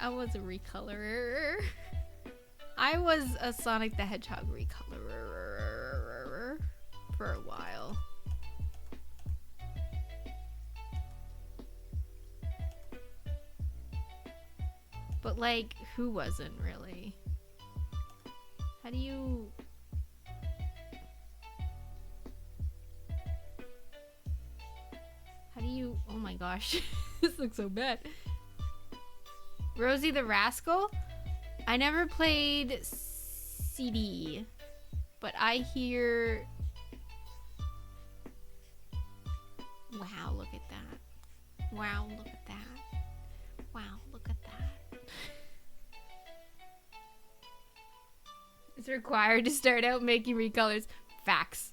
was a recolorer. I was a Sonic the Hedgehog recolorer for a while. But like, who wasn't really? How do you... Oh my gosh. This looks so bad. Rosie the Rascal? I never played CD, but I hear... Wow, look at that. Wow, look at that. Wow, look at that. It's required to start out making recolors. Facts.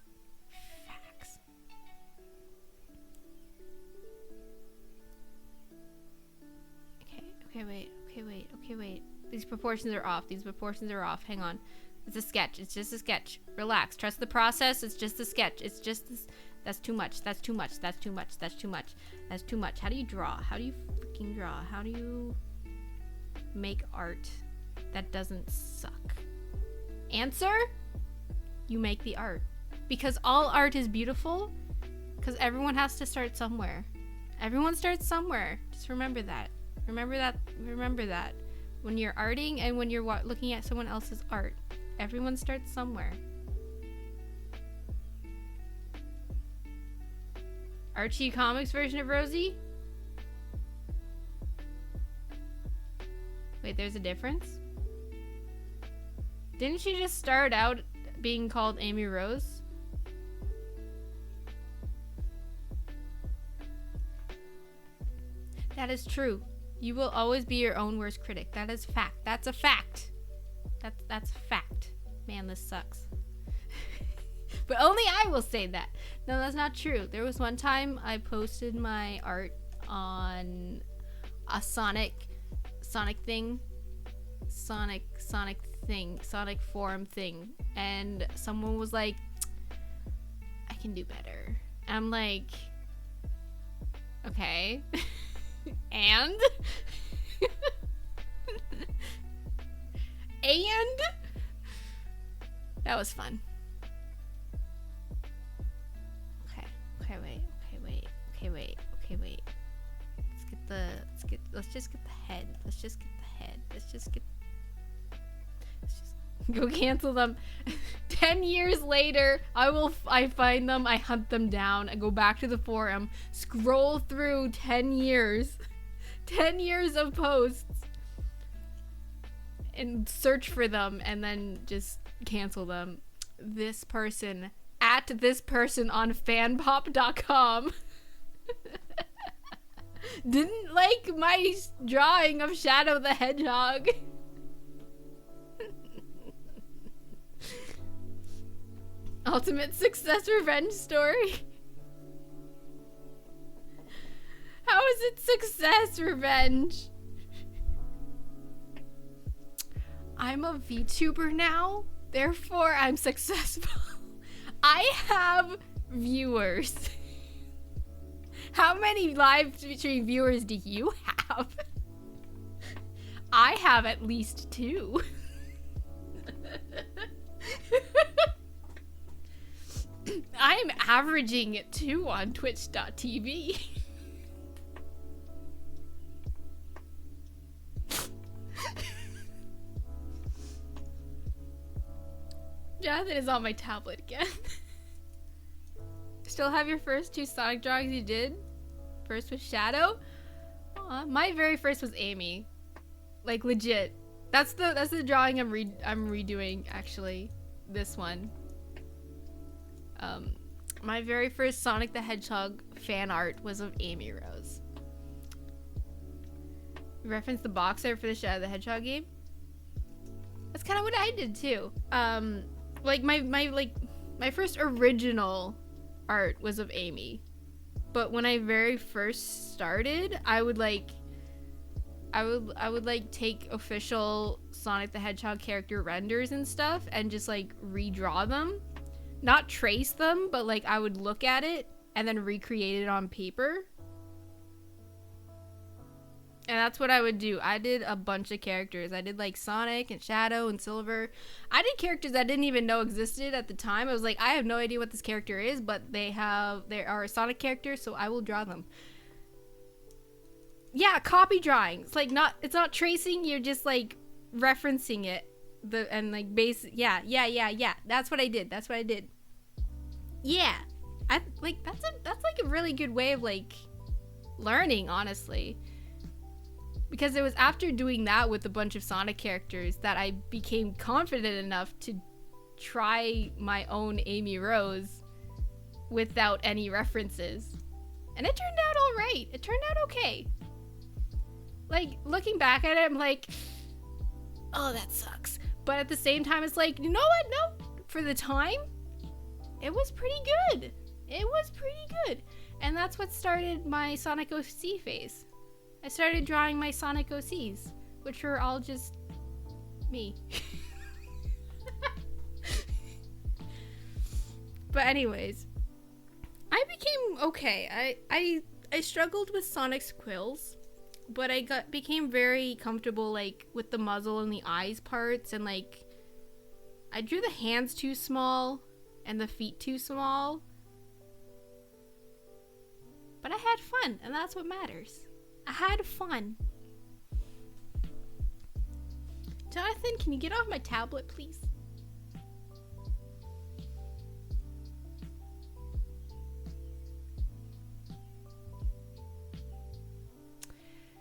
Okay, wait. These proportions are off. Hang on. It's a sketch. It's just a sketch. Relax. Trust the process. It's just a sketch. It's just this. That's too much. That's too much. How do you draw? How do you freaking draw? How do you make art that doesn't suck? Answer? You make the art. Because all art is beautiful. Because everyone has to start somewhere. Everyone starts somewhere. Just remember that. Remember that. When you're arting and when you're looking at someone else's art, everyone starts somewhere. Archie Comics version of Rosie? Wait, there's a difference? Didn't she just start out being called Amy Rose? That is true. You will always be your own worst critic. That is fact. That's a fact. That's a fact. Man, this sucks. But only I will say that. No, that's not true. There was one time I posted my art on a Sonic forum thing, and someone was like, I can do better. I'm like, okay. And that was fun. Okay, wait. Let's just get the head. Let's just go cancel them. 10 years later, I find them, I hunt them down, I go back to the forum, scroll through 10 years of posts, and search for them, and then just cancel them. This person on fanpop.com didn't like my drawing of Shadow the Hedgehog. Ultimate success revenge story. How is it success revenge? I'm a VTuber now, therefore I'm successful. I have viewers. How many live stream viewers do you have? I have at least 2. I'm averaging 2 on twitch.tv. Jonathan is on my tablet again. Still have your first 2 Sonic drawings you did? First was Shadow? My very first was Amy. Like legit. That's the drawing I'm redoing actually. This one. My very first Sonic the Hedgehog fan art was of Amy Rose. Reference the box art for the Shadow the Hedgehog game. That's kind of what I did too. Like my first original art was of Amy, but when I very first started, I would take official Sonic the Hedgehog character renders and stuff and just like redraw them, not trace them, but like I would look at it and then recreate it on paper. And that's what I would do. I did a bunch of characters. I did like Sonic and Shadow and Silver. I did characters I didn't even know existed at the time. I was like, I have no idea what this character is, but they are a Sonic character, so I will draw them. Yeah, copy drawing. It's not tracing, you're just like referencing it. Yeah. That's what I did. Yeah. That's like a really good way of like learning, honestly. Because it was after doing that with a bunch of Sonic characters that I became confident enough to try my own Amy Rose without any references. And it turned out alright. It turned out okay. Like, looking back at it, I'm like, oh, that sucks. But at the same time, it's like, you know what? No, for the time, it was pretty good. And that's what started my Sonic OC phase. I started drawing my Sonic OCs, which were all just me. But anyways, I became okay. I struggled with Sonic's quills, but I became very comfortable like with the muzzle and the eyes parts, and like I drew the hands too small and the feet too small. But I had fun, and that's what matters. I had fun. Jonathan, can you get off my tablet, please?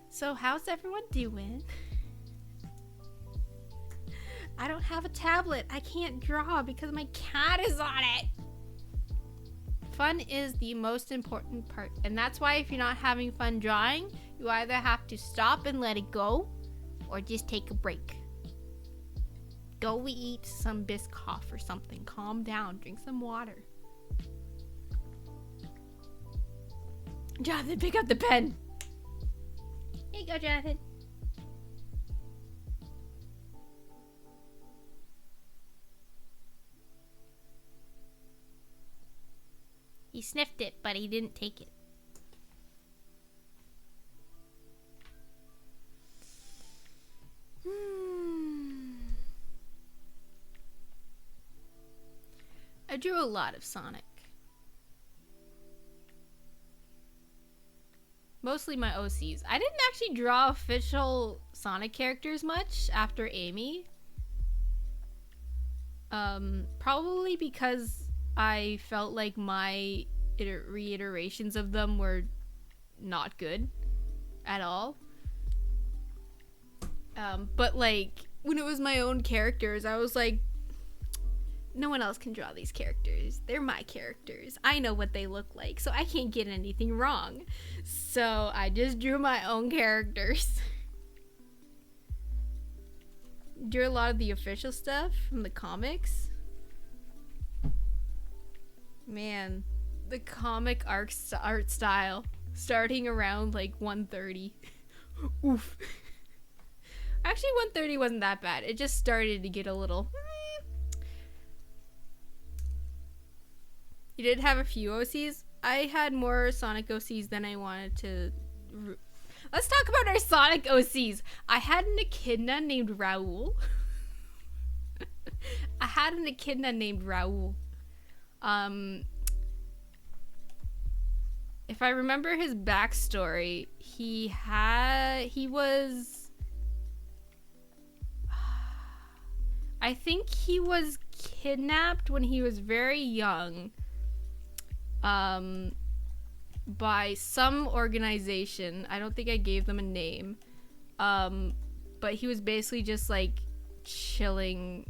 So, how's everyone doing? I don't have a tablet. I can't draw because my cat is on it. Fun is the most important part, and that's why if you're not having fun drawing, you either have to stop and let it go, or just take a break. Go eat some Biscoff or something. Calm down. Drink some water. Jonathan, pick up the pen. Here you go, Jonathan. He sniffed it, but he didn't take it. I drew a lot of Sonic. Mostly my OCs. I didn't actually draw official Sonic characters much after Amy. Probably because I felt like my reiterations of them were not good at all. But like when it was my own characters, I was like, no one else can draw these characters. They're my characters. I know what they look like, so I can't get anything wrong. So I just drew my own characters. Drew a lot of the official stuff from the comics. Man, the comic art style starting around like 130. Oof. Actually, 130 wasn't that bad. It just started to get a little. You did have a few OCs. I had more Sonic OCs than I wanted to. Let's talk about our Sonic OCs. I had an echidna named Raoul. If I remember his backstory, he was, I think he was kidnapped when he was very young, by some organization. I don't think I gave them a name, but he was basically just like chilling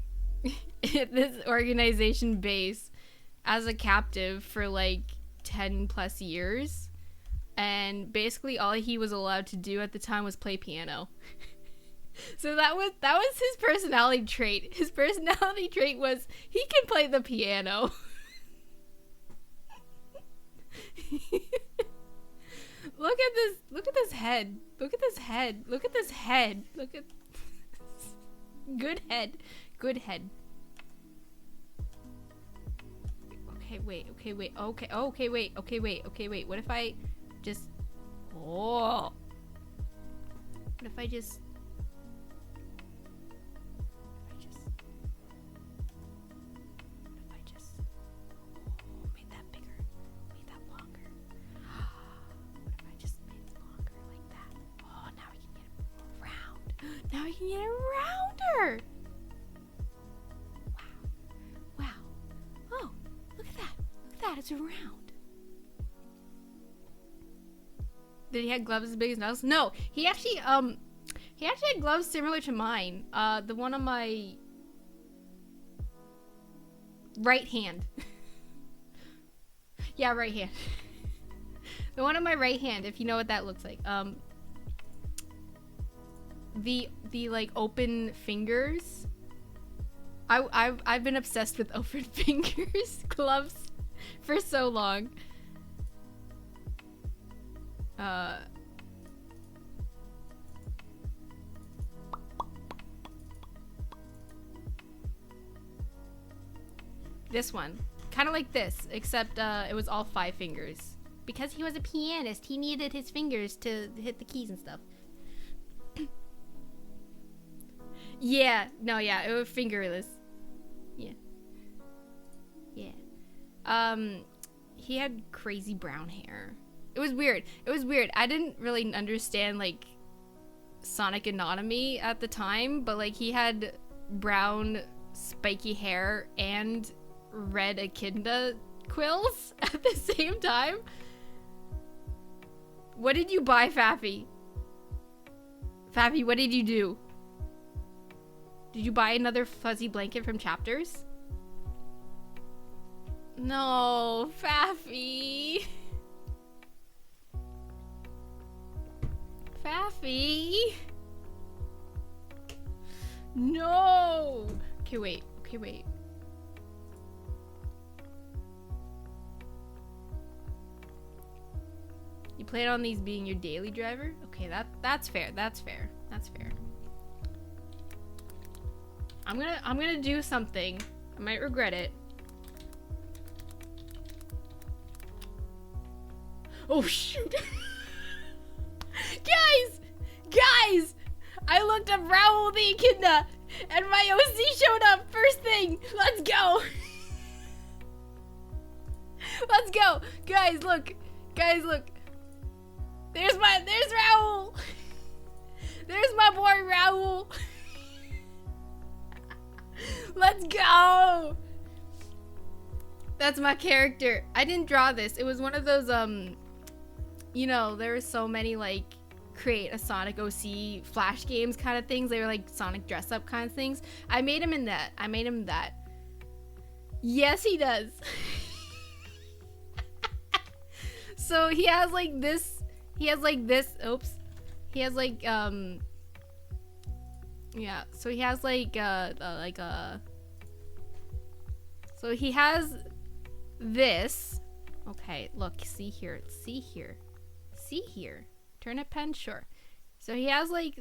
at this organization base as a captive for like 10 plus years, and basically all he was allowed to do at the time was play piano. So that was his personality trait. His personality trait was he can play the piano. Look at this head. Look at this head. Good head. Okay, wait. What if I just... Oh. What if I just... made that bigger? Made that longer? What if I just made it longer like that? Oh, now we can get it round. Now we can get it rounder! Wow. Oh, look at that. It's round. Did he have gloves as big as nails? No, he actually had gloves similar to mine. The one on my right hand. Yeah, right hand. The one on my right hand, if you know what that looks like. The like open fingers. I've been obsessed with open fingers gloves for so long. This one, kind of like this, except it was all 5 fingers. Because he was a pianist, he needed his fingers to hit the keys and stuff. Yeah, it was fingerless. Yeah. He had crazy brown hair. It was weird. I didn't really understand like Sonic anatomy at the time, but like he had brown spiky hair and red echidna quills at the same time. What did you buy, Faffy? Faffy, what did you do? Did you buy another fuzzy blanket from Chapters? No, Faffy. Faffy. No. Okay, wait. You plan on these being your daily driver? Okay, that's fair. I'm gonna do something. I might regret it. Oh shoot! Guys! I looked up Raoul the Echidna, and my OC showed up first thing. Let's go. Guys, look. There's Raoul. There's my boy Raoul. Let's go. That's my character. I didn't draw this. It was one of those you know, there were so many like create a Sonic OC flash games kind of things. They were like Sonic dress up kind of things. I made him in that. Yes, he does. So he has like this. Oops. He has like yeah. So he has like so he has this. Okay, look, see here, see here, see here. Turnip pen, sure. So he has like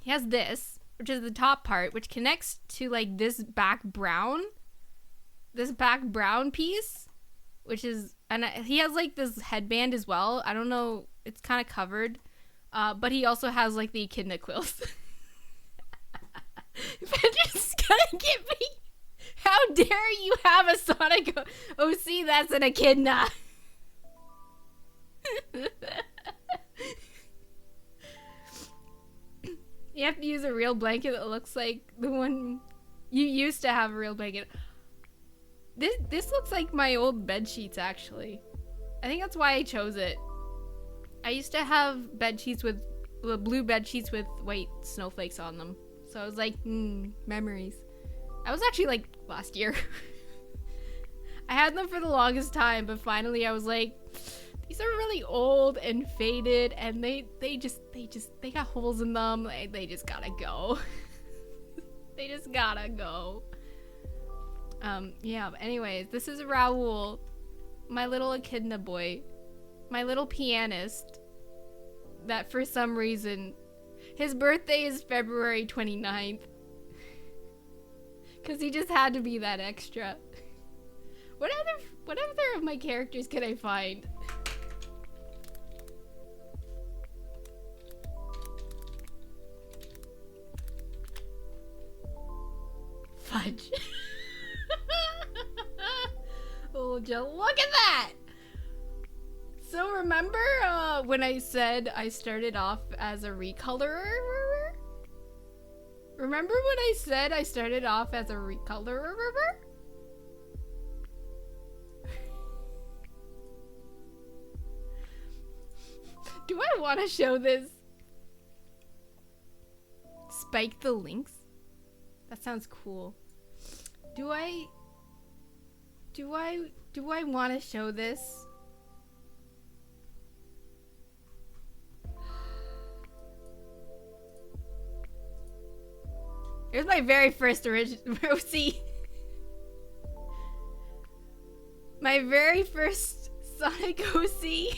he has this, which is the top part, which connects to like this back brown piece, which is, and he has like this headband as well. I don't know, it's kind of covered, but he also has like the echidna quills. Benji's gonna get me. How dare you have a Sonic OC that's an echidna? You have to use a real blanket that looks like the one you used to have. A real blanket. This looks like my old bed sheets, actually. I think that's why I chose it. I used to have bed sheets with blue bed sheets with white snowflakes on them. So I was like, memories. I was actually like last year. I had them for the longest time, but finally I was like, these are really old and faded, and they got holes in them. They just gotta go. They just gotta go. Yeah, but anyways, this is Raoul, my little echidna boy, my little pianist, that for some reason, his birthday is February 29th. Because he just had to be that extra. What other of my characters can I find? Fudge. Oh, Jill, look at that! So remember when I said I started off as a recolorer? Remember when I said I started off as a recolorer? Do I want to show this? Spike the links? That sounds cool. Do I want to show this? Here's my very first OC. My very first Sonic OC.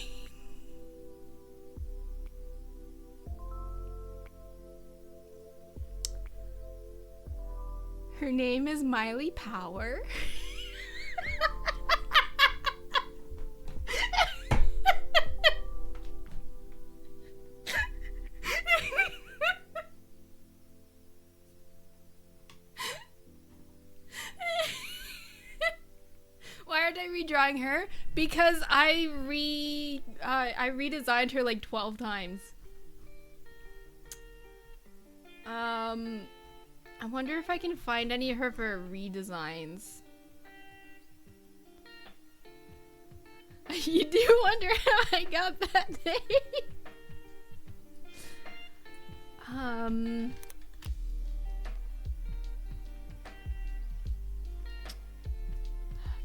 Her name is Miley Power. Why aren't I redrawing her? Because I redesigned her like 12 times. I wonder if I can find any of her for redesigns. You do wonder how I got that name?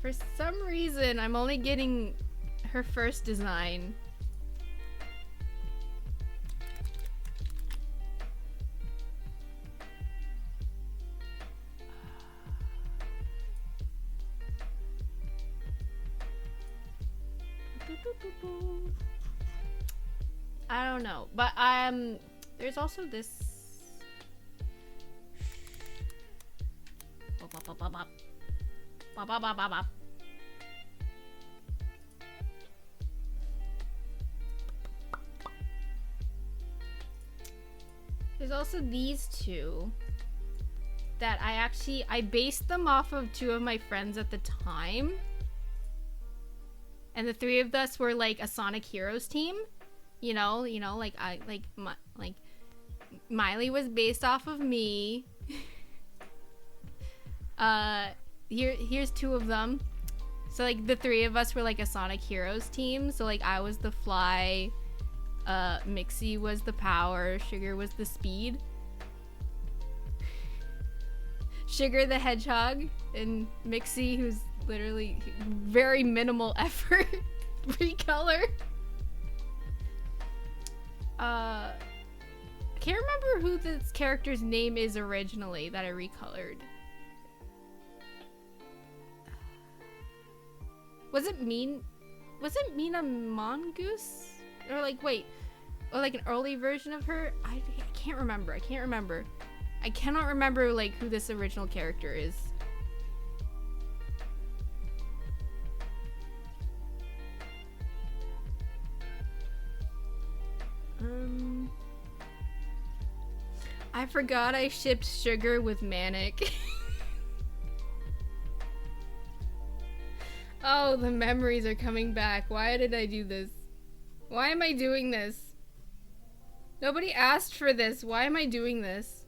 For some reason, I'm only getting her first design. I don't know, but there's also this. There's also these two that I based them off of two of my friends at the time. And the three of us were like a Sonic Heroes team. You know, like Miley was based off of me. Here's two of them. So like the three of us were like a Sonic Heroes team. So like I was the Fly, Mixie was the Power, Sugar was the Speed. Sugar the Hedgehog, and Mixie, who's literally very minimal effort recolor. I can't remember who this character's name is originally that I recolored. Was it mean? Was it Mina Mongoose? Or like, wait, or like an early version of her? I can't remember. I can't remember. I cannot remember like who this original character is. I forgot I shipped Sugar with Manic. Oh, the memories are coming back. Why did I do this? Why am I doing this? Nobody asked for this. Why am I doing this?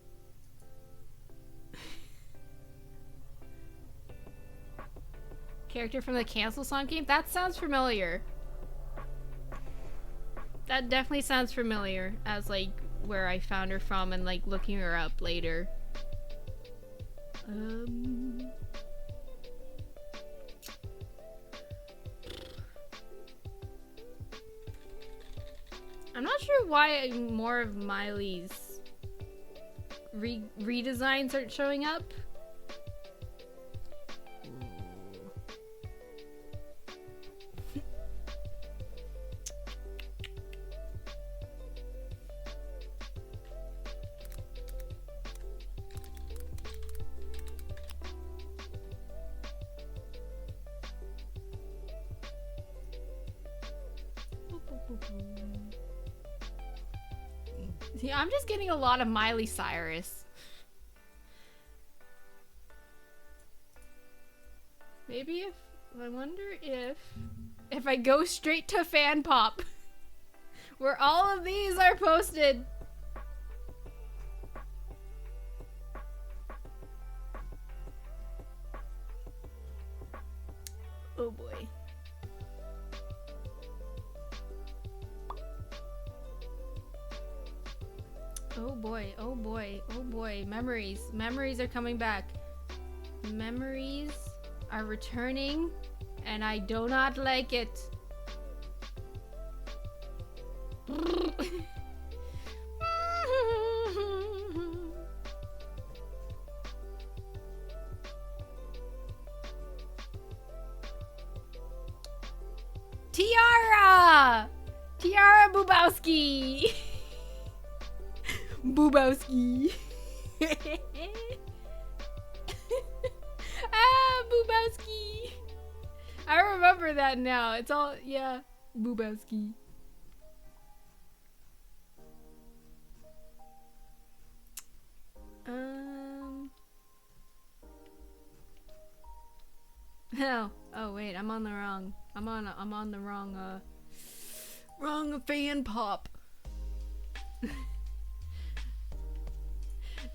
Character from the Cancel Song game? That sounds familiar. That definitely sounds familiar as like where I found her from and like looking her up later. I'm not sure why more of Miley's redesigns aren't showing up. See, I'm just getting a lot of Miley Cyrus. Maybe if I wonder if I go straight to Fan Pop, where all of these are posted. Oh boy. Oh boy, oh boy, oh boy. Memories. Memories are coming back. Memories are returning, and I do not like it. Tiara! Tiara Bubowski! Bubowski. Ah, Bubowski. I remember that now. It's all, yeah, Bubowski. No. Oh wait, I'm on the wrong. I'm on the wrong wrong Fan Pop.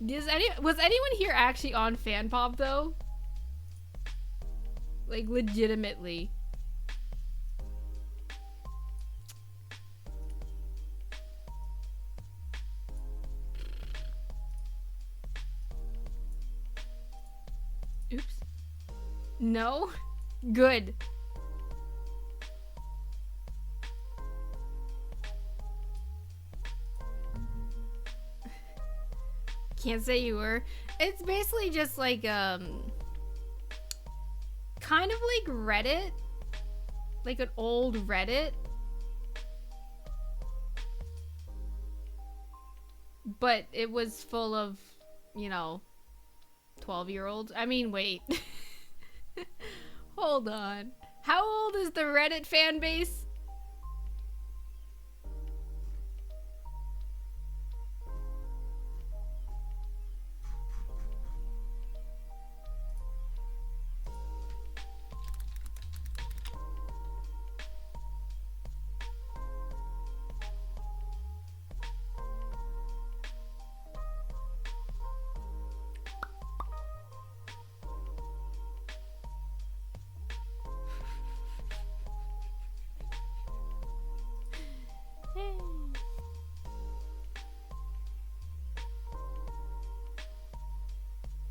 Was anyone here actually on Fan Pop though? Like legitimately. Oops. No? Good. Can't say you were. It's basically just like kind of like Reddit, like an old Reddit, but it was full of, you know, 12-year-olds. I mean, wait. Hold on. How old is the Reddit fan base?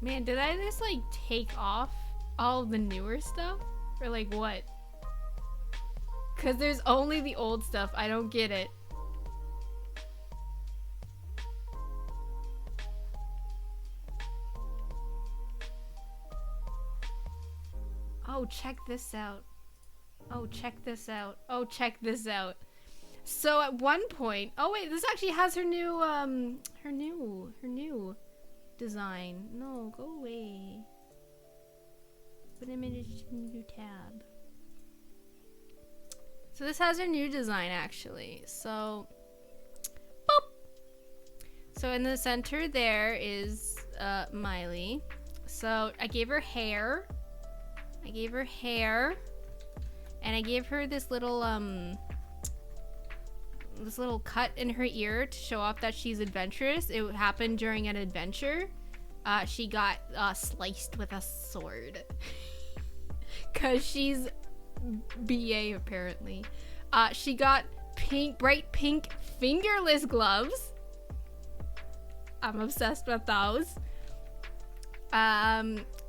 Man, did I just like take off all of the newer stuff? Or like what? Cause there's only the old stuff. I don't get it. Oh, check this out. Oh, check this out. Oh, check this out. So at one point, oh wait, this actually has her new design. No, go away. Put image to new tab. So this has her new design actually. So, boop. So in the center there is Miley. So I gave her hair. And I gave her this little cut in her ear to show off that she's adventurous. It happened during an adventure. She got sliced with a sword. Cause she's BA apparently. She got bright pink fingerless gloves. I'm obsessed with those.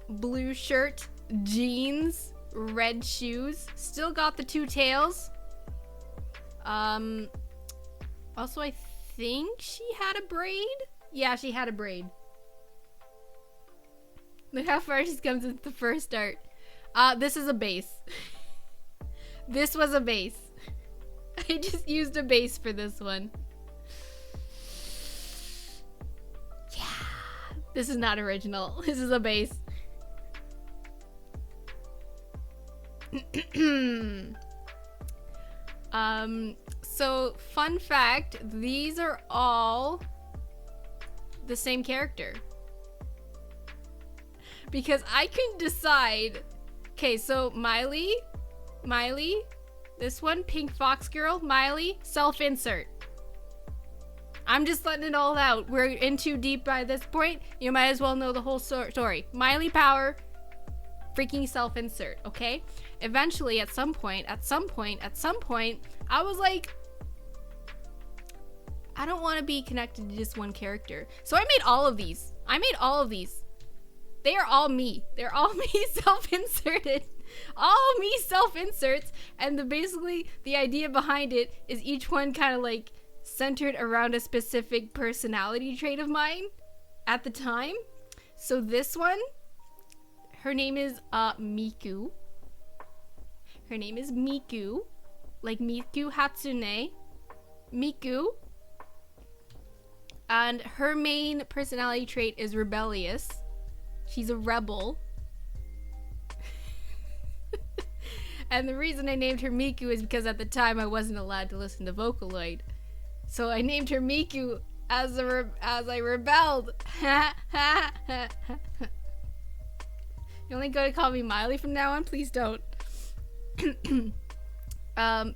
Blue shirt, jeans, red shoes. Still got the two tails. Also, I think she had a braid. Yeah, she had a braid. Look how far she's come since the first art. This is a base. This was a base. I just used a base for this one. Yeah. This is not original. This is a base. So fun fact, these are all the same character. Because I can decide. Okay, so Miley, this one, Pink Fox Girl, Miley, self-insert. I'm just letting it all out. We're in too deep by this point. You might as well know the whole story. Miley Power, freaking self-insert, okay? Eventually, at some point, I was like, I don't want to be connected to just one character. So I made all of these. They are all me. They're all me self-inserted. All me self-inserts. And basically, the idea behind it is each one kind of like centered around a specific personality trait of mine at the time. So this one, her name is Miku. Her name is Miku. Like Miku Hatsune. Miku. And her main personality trait is rebellious. She's a rebel. And the reason I named her Miku is because at the time I wasn't allowed to listen to Vocaloid. So I named her Miku as I rebelled. You only go to call me Miley from now on? Please don't.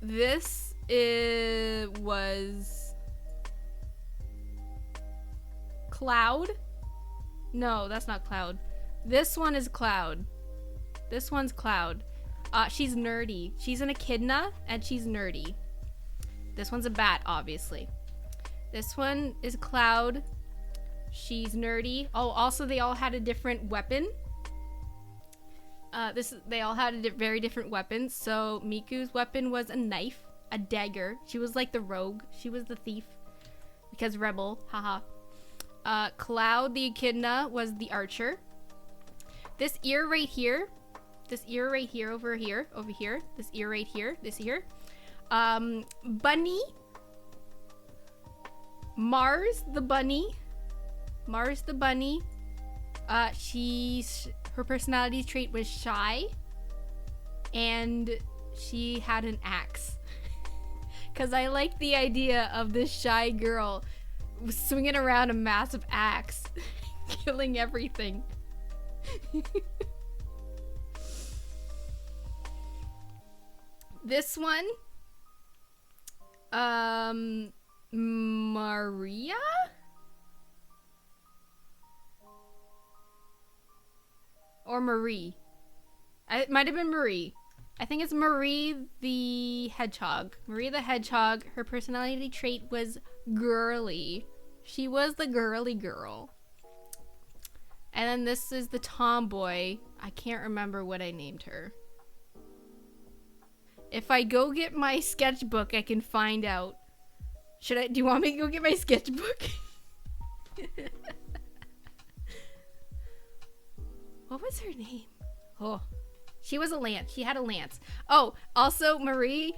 This was Cloud. No, that's not Cloud. This one is Cloud. This one's Cloud. She's nerdy. She's an echidna, and she's nerdy. This one's a bat, obviously. This one is Cloud. She's nerdy. Oh, also they all had a different weapon. They all had very different weapons. So Miku's weapon was a knife, a dagger. She was like the rogue. She was the thief. Because rebel, haha. Cloud the echidna was the archer. This ear right here, this ear over here, this ear right here, this ear. Bunny. Mars the bunny. Her personality trait was shy, and she had an axe. Cause I like the idea of this shy girl swinging around a massive axe, killing everything. This one, Maria? Or Marie. It might have been Marie. I think it's Marie the Hedgehog. Marie the Hedgehog, her personality trait was girly. She was the girly girl. And then this is the tomboy. I can't remember what I named her. If I go get my sketchbook, I can find out. Do you want me to go get my sketchbook? What was her name? Oh, She was a lance. She had a lance. Oh, also Marie.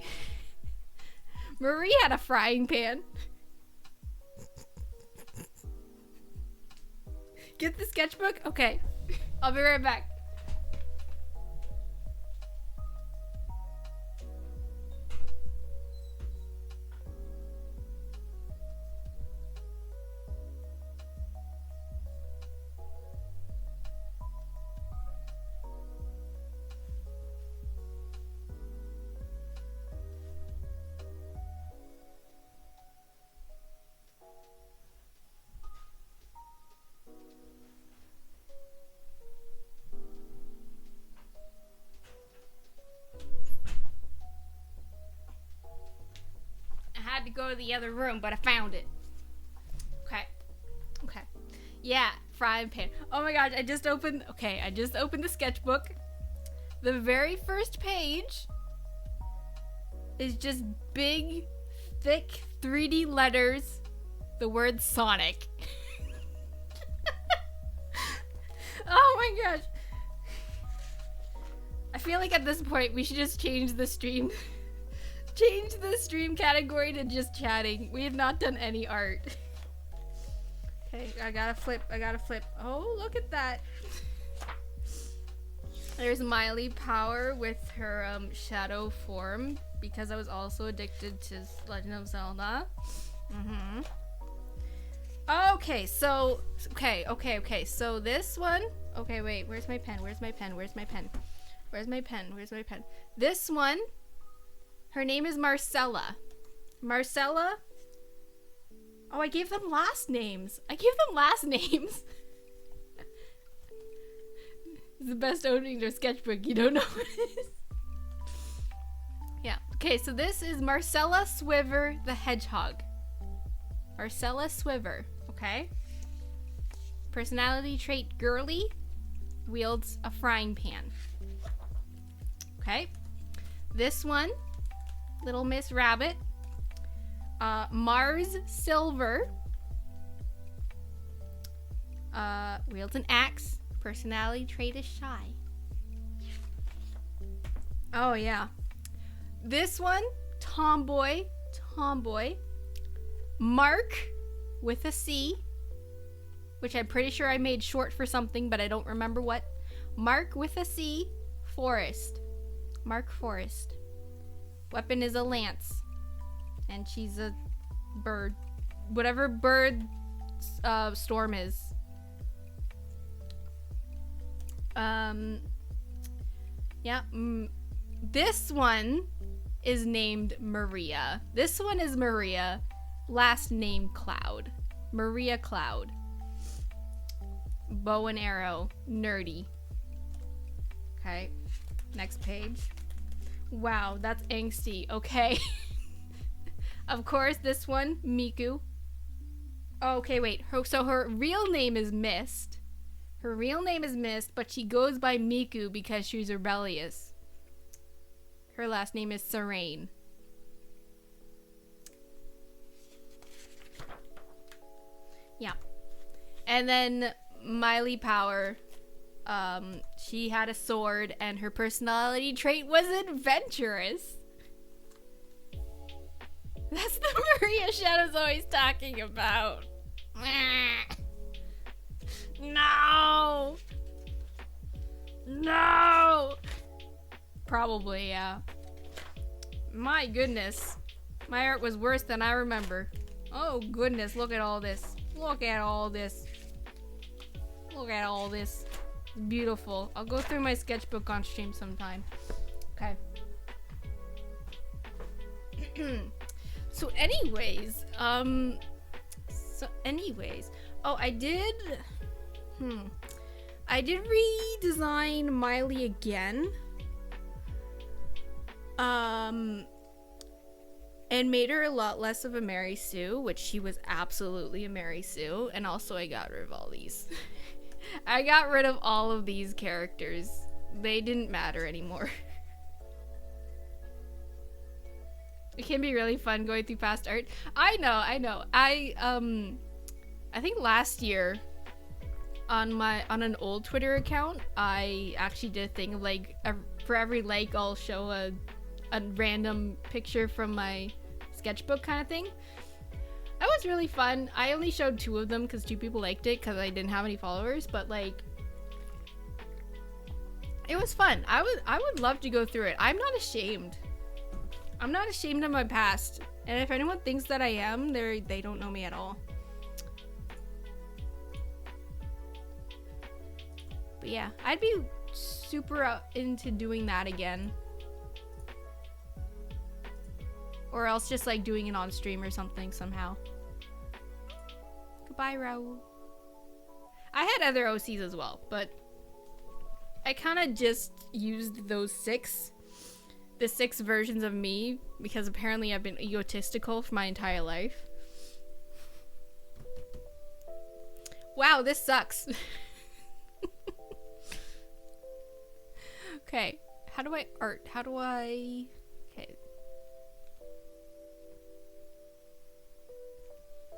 Marie had a frying pan. Get the sketchbook? Okay. I'll be right back. I had to go to the other room, but I found it. Okay. Okay. Yeah, frying pan. Oh my gosh, I just opened the sketchbook. The very first page is just big, thick 3D letters, the word Sonic. Oh my gosh. I feel like at this point we should just change the stream. Change the stream category to just chatting. We have not done any art. Okay, I gotta flip. Oh, look at that. There's Miley Power with her shadow form, because I was also addicted to Legend of Zelda. Okay, so so this one. Okay, wait, where's my pen? This one, her name is Marcella. Oh, I gave them last names. It's the best opening to a sketchbook. You don't know what it is. Yeah. Okay, so this is Marcella Swiver the Hedgehog. Marcella Swiver. Okay. Personality trait girly. Wields a frying pan. Okay. This one, Little Miss Rabbit. Mars Silver. Wields an axe. Personality trait is shy. Oh yeah. This one, Tomboy. Mark with a C, which I'm pretty sure I made short for something, but I don't remember what. Mark with a C, Forest. Mark Forest. Weapon is a lance. And she's a bird. Whatever bird Storm is. Yeah. This one is named Maria. Last name Cloud. Maria Cloud. Bow and arrow. Nerdy. Okay. Next page. Wow, that's angsty. Okay. Of course, this one, Miku. Okay, wait. So her real name is Mist. But she goes by Miku because she's rebellious. Her last name is Serene. Yeah. And then Miley Power. She had a sword and her personality trait was adventurous. That's the Maria Shadow's always talking about. No! Probably, yeah. My goodness. My art was worse than I remember. Oh goodness, look at all this. Beautiful. I'll go through my sketchbook on stream sometime. Okay. So anyways, oh, I did redesign Miley again. And made her a lot less of a Mary Sue, which she was absolutely a Mary Sue. And also I got rid of all these. I got rid of all of these characters. They didn't matter anymore. It can be really fun going through past art. I know. I think last year on an old Twitter account, I actually did a thing of like for every like I'll show a random picture from my sketchbook kind of thing. That was really fun. I only showed 2 of them because 2 people liked it because I didn't have any followers, but like it was fun. I would love to go through it. I'm not ashamed. I'm not ashamed of my past. And if anyone thinks that I am, they don't know me at all. But yeah, I'd be super into doing that again. Or else just like doing it on stream or something somehow. Goodbye, Raul. I had other OCs as well, but I kind of just used those 6. The 6 versions of me because apparently I've been egotistical for my entire life. Wow, this sucks. Okay, how do I art? How do I... Okay.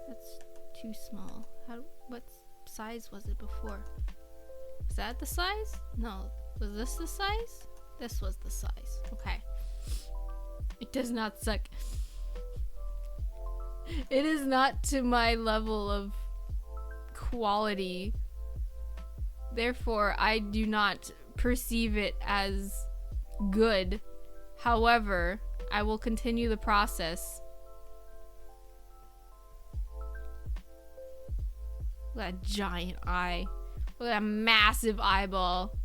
That's too small. What size was it before? Was that the size? No. Was this the size? This was the size. Okay. It does not suck. It is not to my level of quality. Therefore, I do not perceive it as good. However, I will continue the process. Look at that giant eye. Look at that massive eyeball.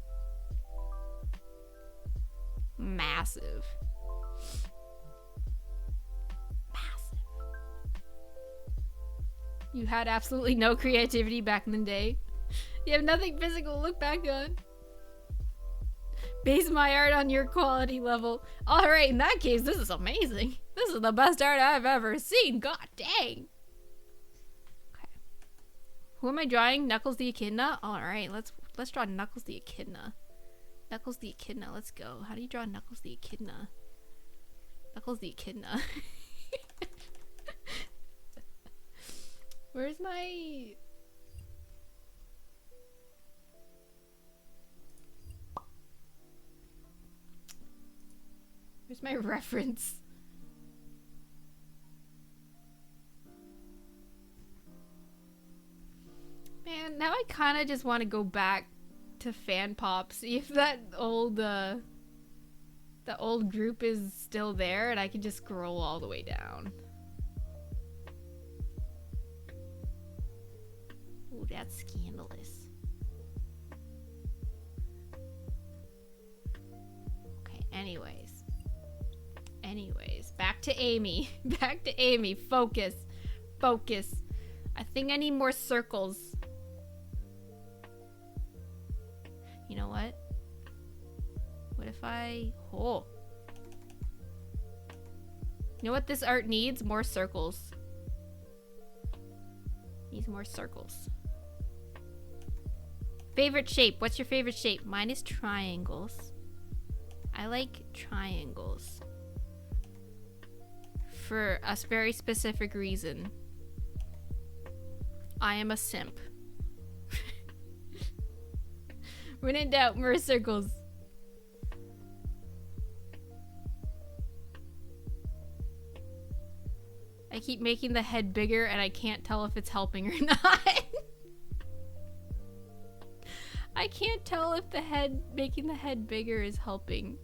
Massive. Massive. You had absolutely no creativity back in the day. You have nothing physical to look back on. Base my art on your quality level. Alright, in that case, this is amazing. This is the best art I've ever seen. God dang. Okay. Who am I drawing? Knuckles the Echidna? Alright, let's draw Knuckles the Echidna. Knuckles the Echidna, let's go. How do you draw Knuckles the Echidna? Knuckles the Echidna. Where's my... Where's my reference? Man, now I kind of just want to go back to Fan Pop, see if that old the old group is still there, and I can just scroll all the way down. Oh, that's scandalous. Okay, anyways, back to Amy. Back to Amy. Focus. I think I need more circles. You know what? What if I... Oh. You know what this art needs? More circles. Needs more circles. Favorite shape. What's your favorite shape? Mine is triangles. I like triangles. For a very specific reason. I am a simp. When in doubt, more circles. I keep making the head bigger and I can't tell if it's helping or not. I can't tell if making the head bigger is helping.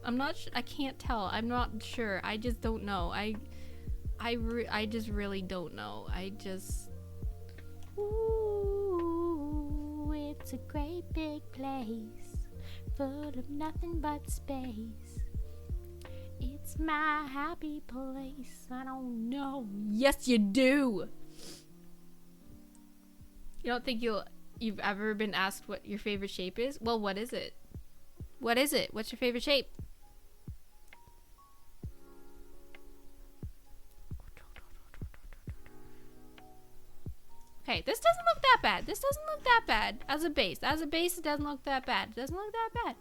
I'm not I can't tell. I'm not sure. I just don't know. I just really don't know. Ooh, it's a great big place full of nothing but space. It's my happy place. I don't know. Yes, you do. You don't think you've ever been asked what your favorite shape is? Well, what is it? What is it? What's your favorite shape? Okay, this doesn't look that bad. This doesn't look that bad as a base. As a base, it doesn't look that bad. It doesn't look that bad.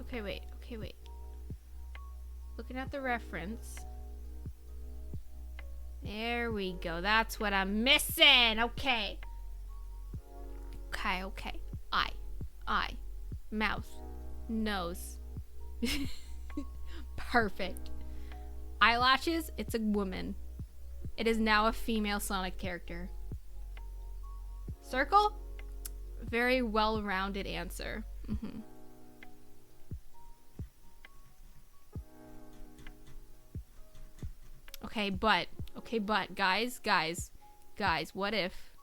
Okay, wait. Looking at the reference. There we go. That's what I'm missing. Okay. Okay. Eye. Mouth. Nose. Perfect. Eyelashes, it's a woman. It is now a female Sonic character. Circle? Very well-rounded answer. Okay, but guys, what if?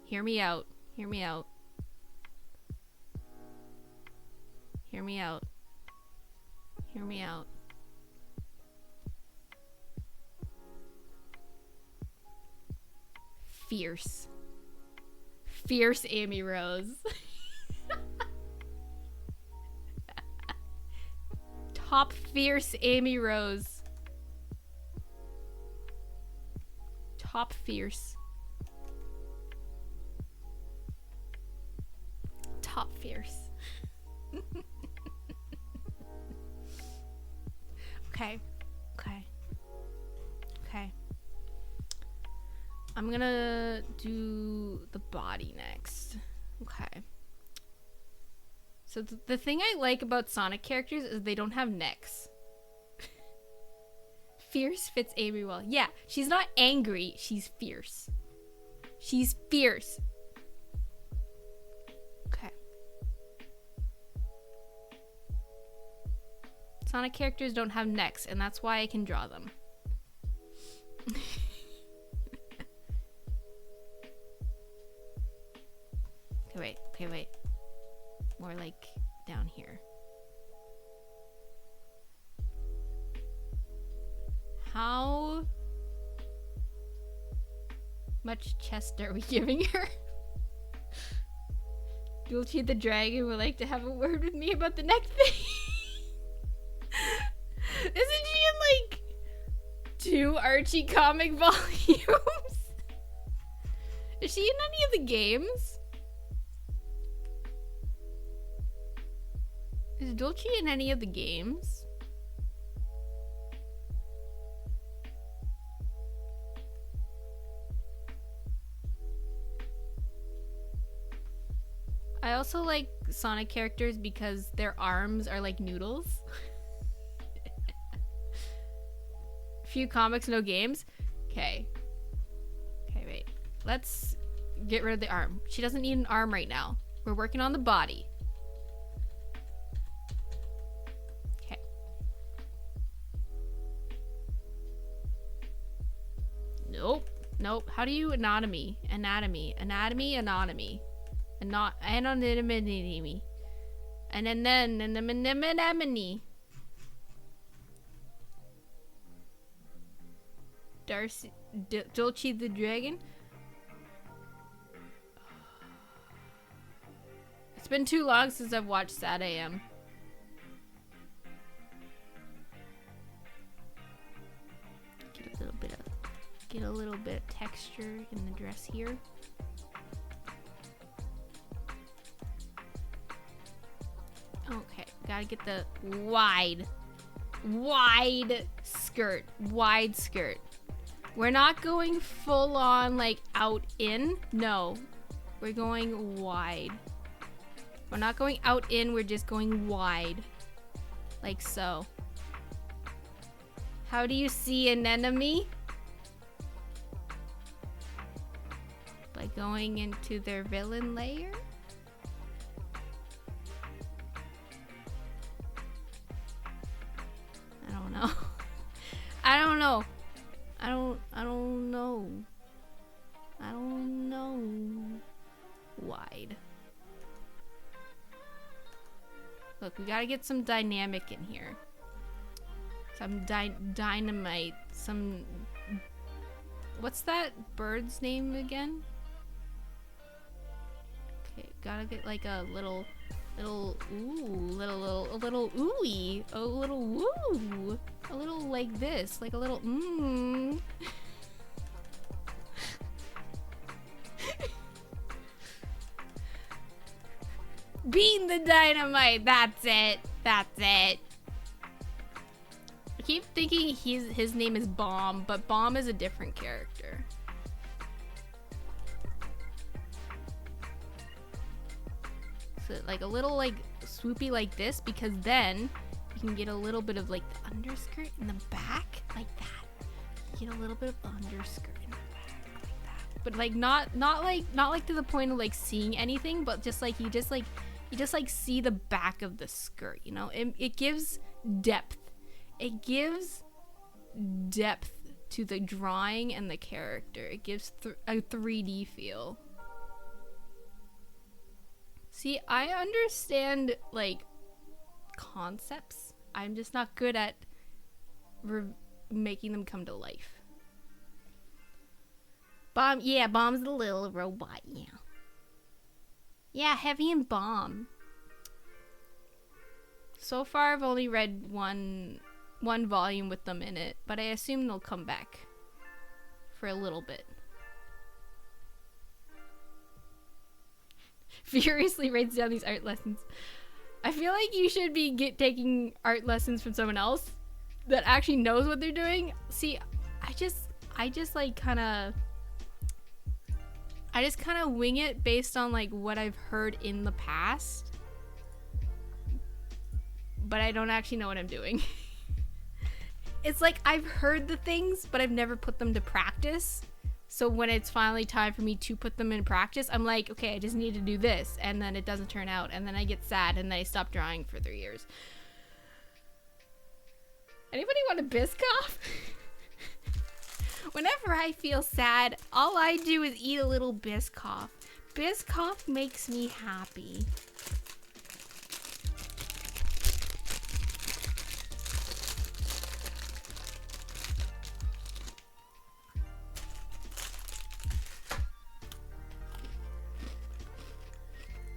Hear me out. Fierce Amy Rose. Top fierce Amy Rose. Top fierce. Okay. I'm gonna do the body next. Okay. So the thing I like about Sonic characters is they don't have necks. Fierce fits Amy well. Yeah, she's not angry, she's fierce. Okay. Sonic characters don't have necks, and that's why I can draw them. Okay, wait. More like down here. How much chest are we giving her? Dulce the dragon would like to have a word with me about the neck thing. Isn't she in like 2 Archie comic volumes? Is she in any of the games? Is Dulce in any of the games? I also like Sonic characters because their arms are like noodles. Few comics, no games. Okay, wait. Let's get rid of the arm. She doesn't need an arm right now. We're working on the body. Okay. Nope. How do you anatomy? Anatomy. Anatomy. And not anonymity. And then Dulce the dragon. It's been too long since I've watched Sad AM. Get a little bit of texture in the dress here. Okay, gotta get the wide skirt. We're not going full on like out in. No, we're going wide. We're not going out in, we're just going wide. Like so. How do you see an enemy? By going into their villain layer? I don't know. Wide. Look, we gotta get some dynamic in here. Some dynamite. Some... What's that bird's name again? Okay, gotta get like a little ooey. A little woo. A little like this. Like a little Being the dynamite. That's it. keep thinking his name is Bomb, but Bomb is a different character. So like a little like swoopy like this, because then you can get a little bit of like the underskirt in the back like that. You get a little bit of underskirt in the back like that. But like not like to the point of like seeing anything, but just like you just see the back of the skirt, you know? It gives depth. It gives depth to the drawing and the character. It gives a 3D feel. See, I understand like concepts. I'm just not good at making them come to life. Bomb, yeah, Bomb's the little robot, yeah. Yeah, Heavy and Bomb. So far, I've only read one volume with them in it, but I assume they'll come back for a little bit. Furiously writes down these art lessons. I feel like you should be taking art lessons from someone else that actually knows what they're doing. See, I just like kind of wing it based on like what I've heard in the past, but I don't actually know what I'm doing. It's like I've heard the things, but I've never put them to practice. So when it's finally time for me to put them in practice, I'm like, okay, I just need to do this, and then it doesn't turn out, and then I get sad, and then I stop drawing for 3 years. Anybody want a Biscoff? Whenever I feel sad, all I do is eat a little Biscoff. Biscoff makes me happy.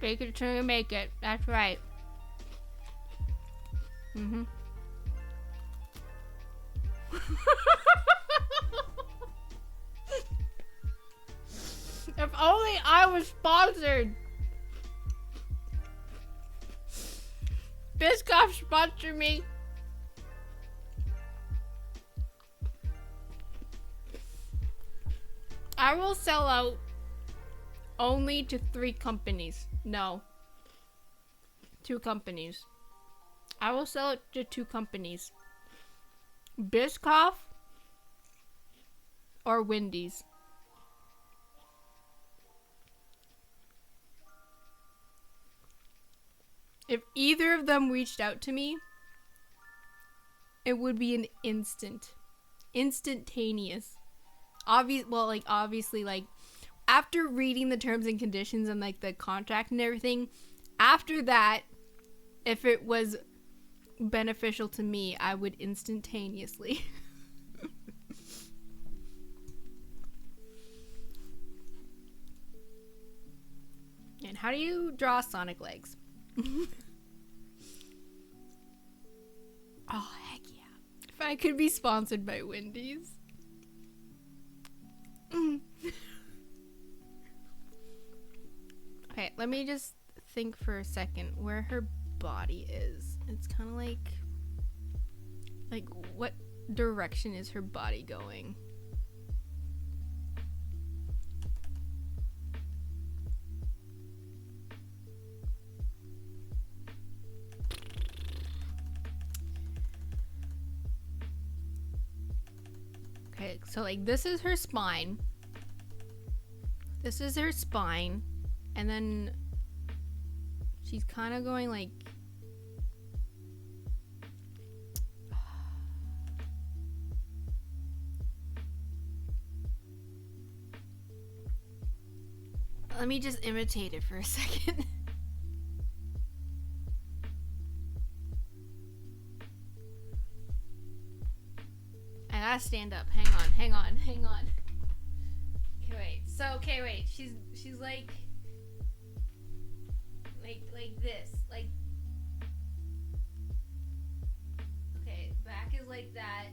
Fake it till you make it. That's right. If only I was sponsored. Biscoff sponsor me. I will sell out only to 3 companies. No. 2 companies. I will sell it to 2 companies. Biscoff or Wendy's. If either of them reached out to me, it would be an instantaneous. Obviously, like, after reading the terms and conditions and like the contract and everything, after that, if it was beneficial to me, I would instantaneously. And how do you draw Sonic legs? Oh, heck yeah. If I could be sponsored by Wendy's. Okay, let me just think for a second where her body is. It's kind of like what direction is her body going? Okay, so like this is her spine. This is her spine. And then she's kind of going like... Let me just imitate it for a second. I gotta stand up. Hang on. Okay, wait. She's like this. Like, okay, back is like that.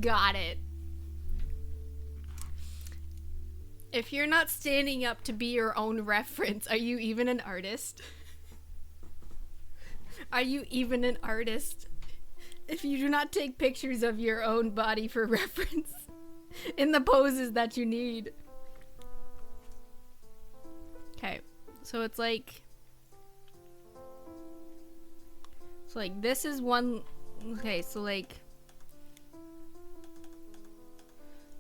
Got it. If you're not standing up to be your own reference, are you even an artist? Are you even an artist if you do not take pictures of your own body for reference in the poses that you need? Okay, so it's like... So like this is one... Okay, so like...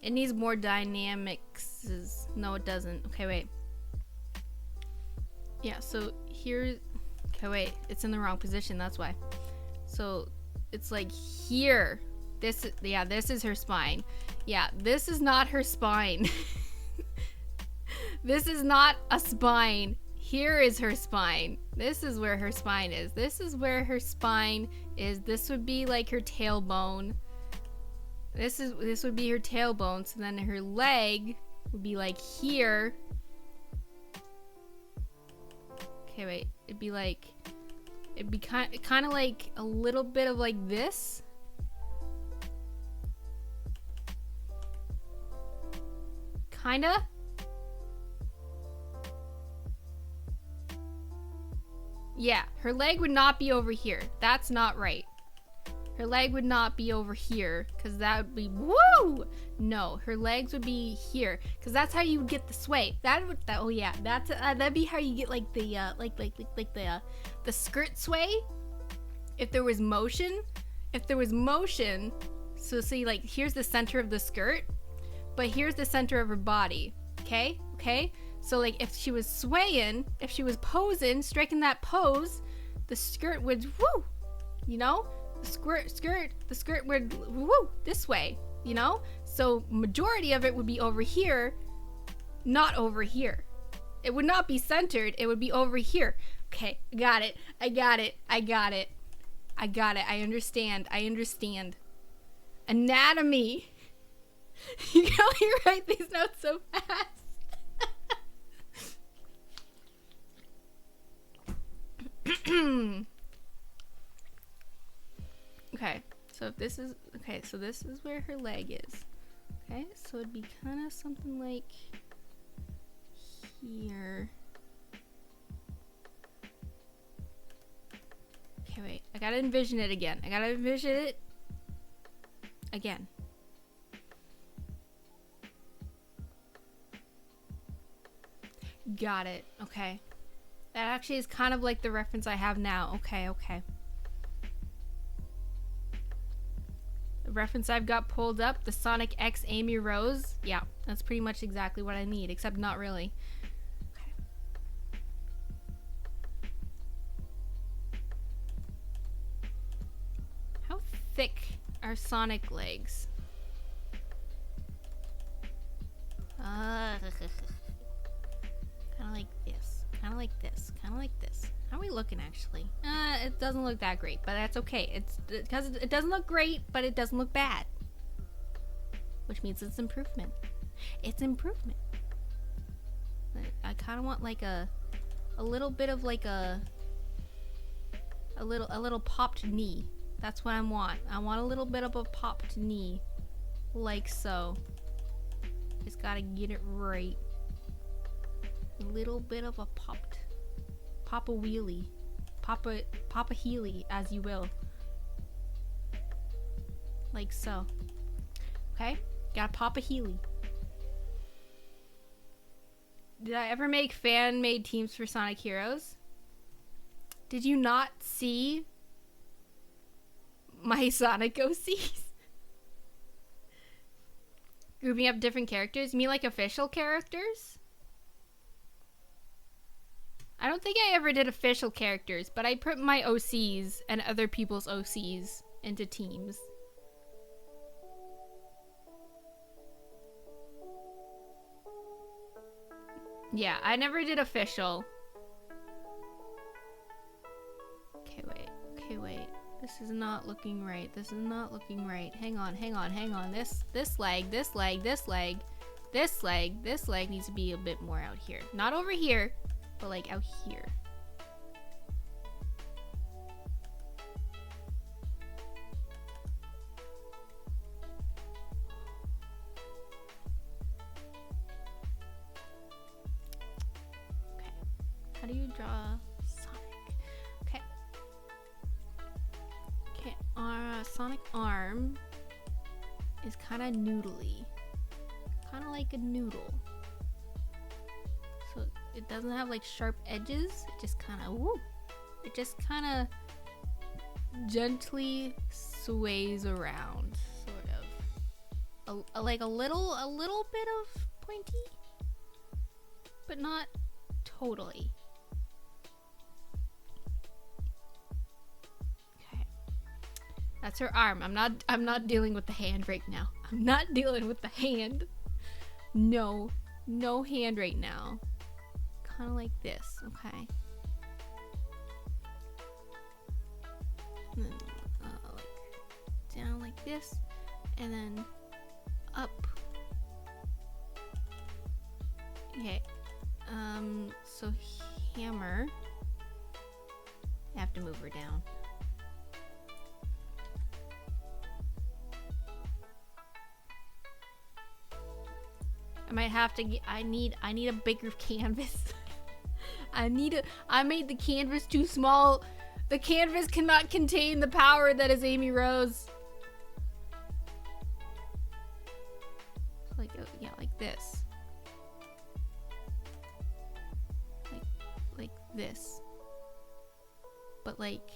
It needs more dynamics. No, it doesn't. Okay, wait. Yeah, so here... Okay, wait. It's in the wrong position, that's why. So it's like here. This is her spine. Yeah, this is not her spine. This is not a spine. Here is her spine. This is where her spine is. This is where her spine is. This would be like her tailbone. This would be her tailbone. So then her leg would be like here. Okay, wait. It'd be kind of like a little bit of like this. Kinda. Yeah, her leg would not be over here. That's not right. Her leg would not be over here, because that would be, woo! No, her legs would be here, because that's how you would get the sway. Oh yeah, that'd be how you get like the the skirt sway. If there was motion, so see, like here's the center of the skirt, but here's the center of her body. Okay. So like if she was swaying, if she was posing, striking that pose, the skirt would woo, you know. The skirt would woo this way, you know? So majority of it would be over here, not over here. It would not be centered, it would be over here. Okay, I got it. I understand. Anatomy. You can only write these notes so fast. Okay, so if this is, okay, so this is where her leg is. Okay, so it'd be kind of something like here. Okay, wait, I gotta envision it again. Got it, okay. That actually is kind of like the reference I have now. Okay. The reference I've got pulled up, the Sonic X Amy Rose. Yeah, that's pretty much exactly what I need, except not really. Okay. How thick are Sonic legs? Kind of like this. Kind of like this. How are we looking actually? It doesn't look that great, but that's okay. It's because it doesn't look great, but it doesn't look bad. Which means it's improvement. It's improvement. I kind of want like a little bit of like a little popped knee. That's what I want. I want a little bit of a popped knee. Like so. Just gotta get it right. A little bit of a Papa wheelie. Papa heelie, as you will. Like so. Okay? Gotta pop a heelie. Did I ever make fan-made teams for Sonic Heroes? Did you not see my Sonic OCs? Grouping up different characters? You mean like official characters? I don't think I ever did official characters, but I put my OCs and other people's OCs into teams. Yeah, I never did official. Okay, wait. This is not looking right. Hang on. This leg needs to be a bit more out here. Not over here, but like out here. Okay. How do you draw Sonic? Okay. Sonic arm is kind of noodly. Kind of like a noodle. So it doesn't have like sharp edges. It just kind of, woo. It just kind of gently sways around, sort of. Like a little bit of pointy, but not totally. Okay. That's her arm. I'm not dealing with the hand right now. I'm not dealing with the hand. No hand right now. Kind of like this, okay. And then, like down like this, and then up. Okay. So hammer. I have to move her down. I might have to get, I need a bigger canvas. I made the canvas too small. The canvas cannot contain the power that is Amy Rose. Like, yeah, like this. Like this. But like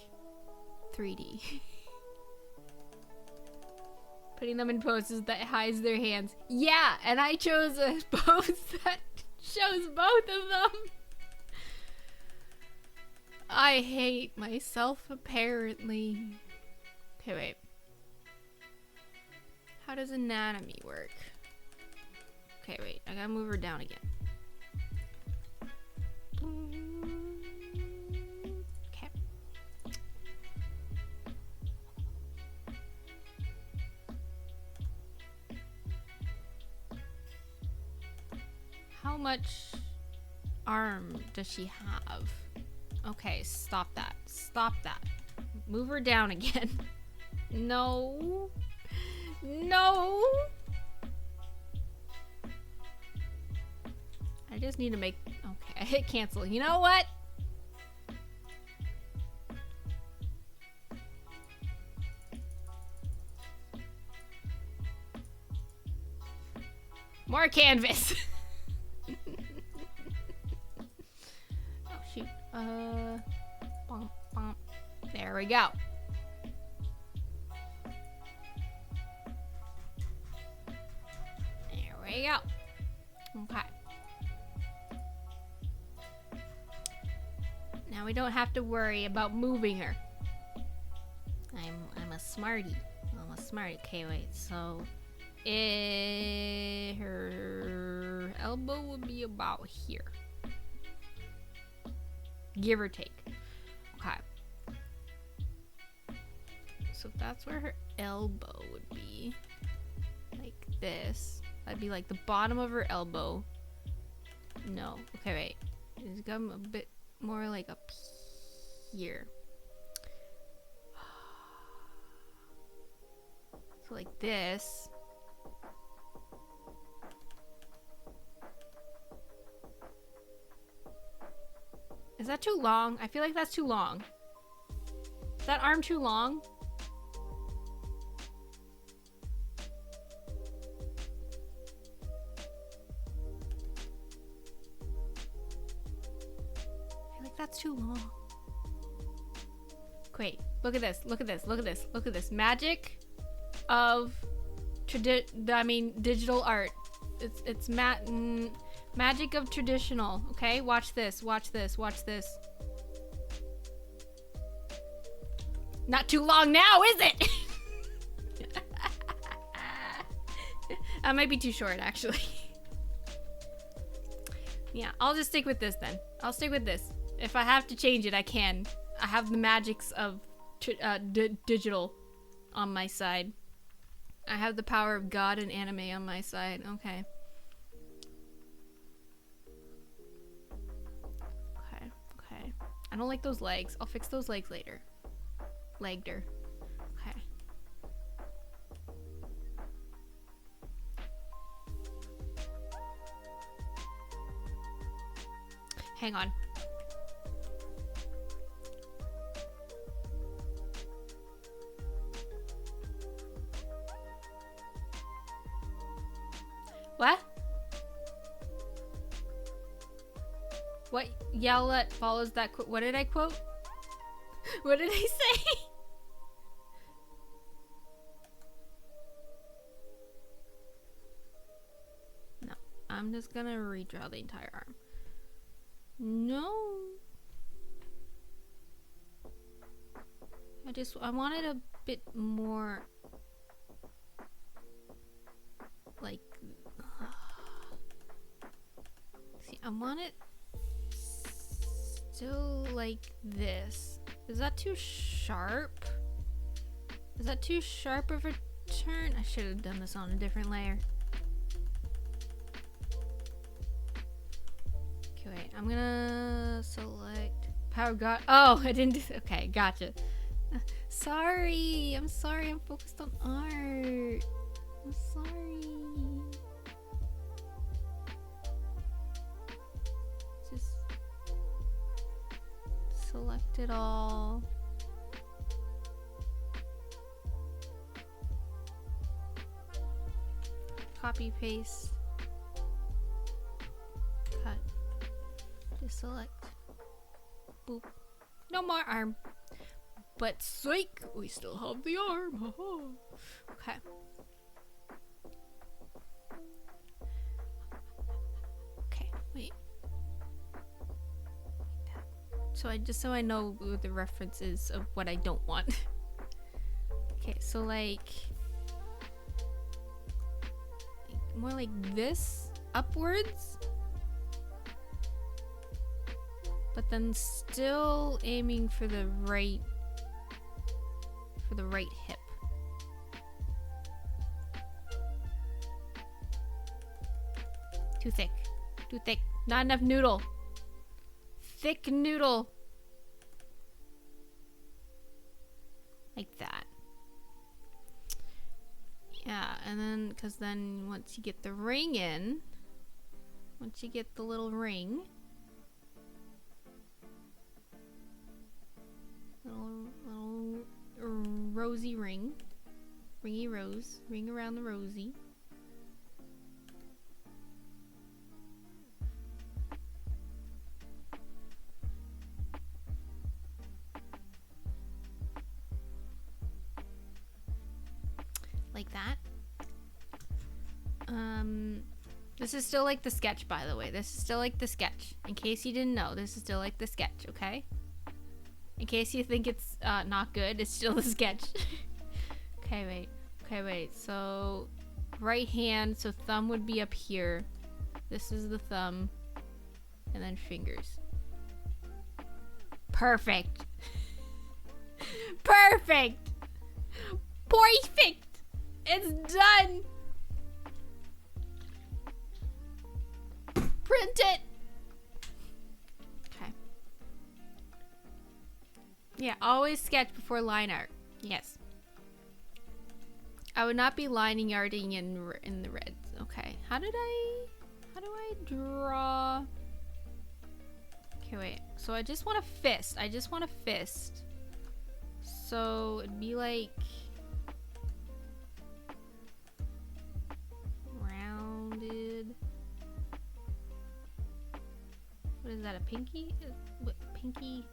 3D. Putting them in poses that hides their hands. Yeah, and I chose a pose that shows both of them. I hate myself, apparently. Okay, wait. How does anatomy work? Okay, wait. I gotta move her down again. Okay. How much arm does she have? Okay, stop that. Stop that. Move her down again. No. No. I just need to make... Okay, I hit cancel. You know what? More canvas. Oh, shoot. Bump, bump. There we go. There we go. Okay. Now we don't have to worry about moving her. I'm a smarty. I'm a smarty. Okay, wait. So, her elbow would be about here, give or take. Okay. So if that's where her elbow would be, like this, that'd be like the bottom of her elbow. No. Okay, wait. It's come a bit more like up here. So like this. Is that too long? I feel like that's too long. Is that arm too long? I feel like that's too long. Wait, look at this, look at this, look at this, look at this. Magic of digital art. It's magic of traditional. Okay, watch this, watch this, watch this. Not too long now, is it? That might be too short, actually. Yeah, I'll just stick with this then. I'll stick with this. If I have to change it, I can. I have the magics of digital on my side. I have the power of God and anime on my side. Okay. Okay. I don't like those legs. I'll fix those legs later. Legged her. Okay. Hang on. What? What yell follows that quote? What did I quote? What did I say? No, I'm just gonna redraw the entire arm. No. I wanted a bit more like see, I want it still like this. Is that too sharp? Is that too sharp of a turn? I should have done this on a different layer. Okay, wait. I'm gonna select power god. Oh, I didn't do. Okay, gotcha. Sorry. I'm sorry. I'm focused on art. I'm sorry. Just select it all. Copy, paste, cut, just select, boop, no more arm, but psych, we still have the arm, okay. Okay, wait. So I know the references of what I don't want. Okay, so like more like this upwards, but then still aiming for the right hip. Too thick, not enough noodle. Thick noodle, like that. Yeah, and then, because then once you get the ring in, once you get the little ring, little rosy ring, ringy rose, ring around the rosy. Like that. This is still like the sketch, by the way. This is still like the sketch. In case you didn't know, this is still like the sketch, okay? In case you think it's not good, it's still the sketch. Okay, wait. So, right hand, so thumb would be up here. This is the thumb. And then fingers. Perfect. Perfect. Perfect. It's done. Print it. Okay. Yeah, always sketch before line art. Yes. I would not be lining arting in the reds. Okay. How do I draw? Okay, wait. So I just want a fist. So it'd be like rounded. What is that, a pinky? What, pinky?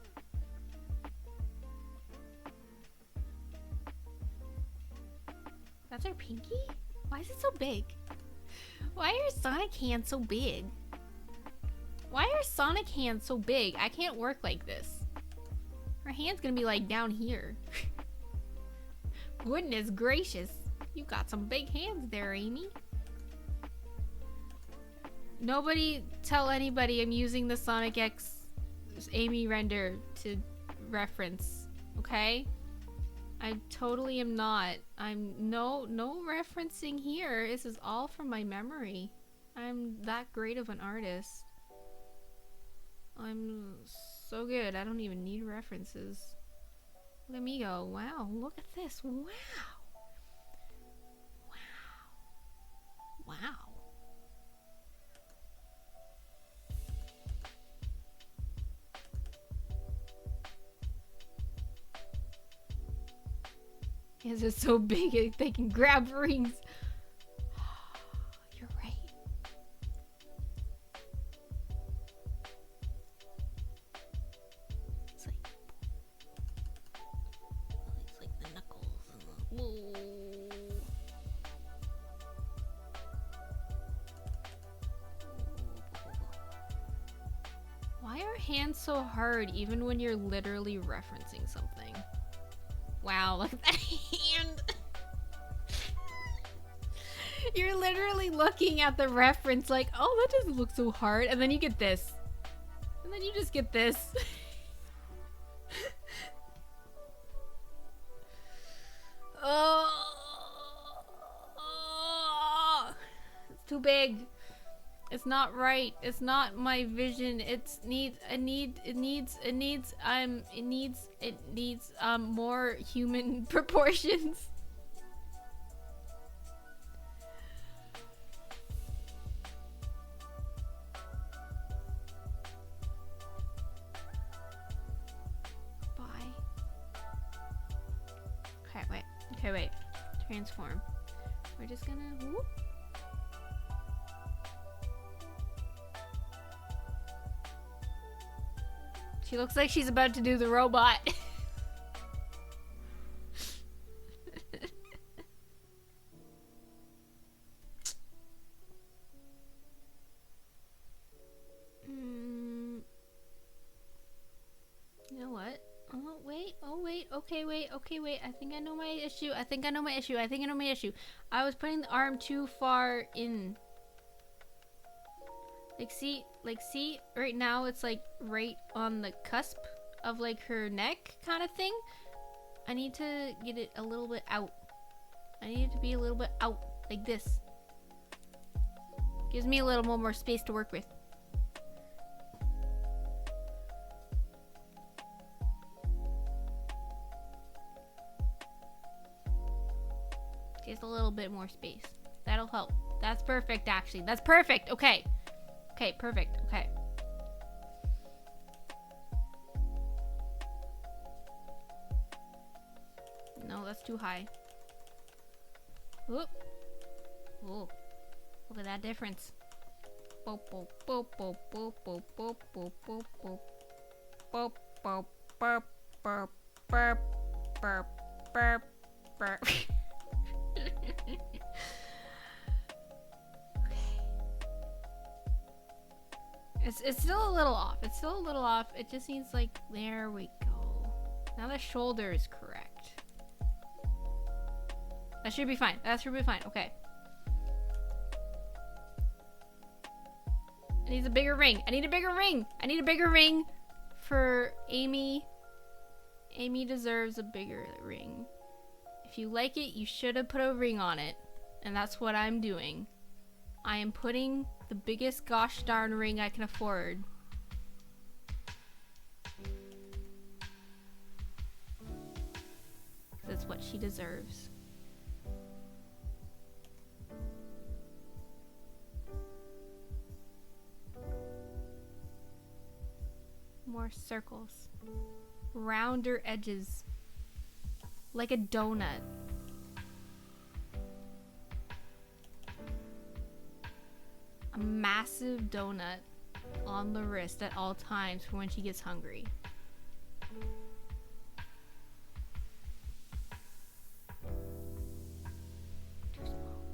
That's our pinky? Why is it so big? Why are Sonic hands so big? Why are Sonic hands so big? I can't work like this. Her hand's gonna be like down here. Goodness gracious. You got some big hands there, Amy. Nobody tell anybody I'm using the Sonic X Amy render to reference, okay? I totally am not. I'm no referencing here. This is all from my memory. I'm that great of an artist. I'm so good. I don't even need references. Look at me go. Wow, look at this. Wow. Wow. Wow. Is it so big they can grab rings? You're right. Why are hands so hard even when you're literally referencing something? Wow, look at that hand. You're literally looking at the reference like, oh, that doesn't look so hard. And then you get this. And then you just get this. Oh, it's too big. It's not right. It's not my vision. It needs more human proportions. Okay, wait. Transform. We're just gonna whoop. She looks like she's about to do the robot. You know what? Okay, wait. I think I know my issue. I was putting the arm too far in. See, right now it's like right on the cusp of like her neck kind of thing. I need to get it a little bit out. I need it to be a little bit out, like this. Gives me a little more space to work with. Just a little bit more space. That'll help. That's perfect, actually. That's perfect. Okay. Okay, perfect. Okay. No, that's too high. Whoop. Oh, look at that difference. Boop, boop, boop, boop, boop, boop, boop, boop, boop, boop. Boop, boop, burp, burp, burp, burp, burp, burp. It's still a little off. It just needs like, there we go. Now the shoulder is correct. That should be fine. Okay. I need a bigger ring. I need a bigger ring for Amy. Amy deserves a bigger ring. If you like it, you should have put a ring on it. And that's what I'm doing. I am putting the biggest gosh darn ring I can afford. That's what she deserves. More circles. Rounder edges. Like a donut. A massive donut on the wrist at all times for when she gets hungry. Too small.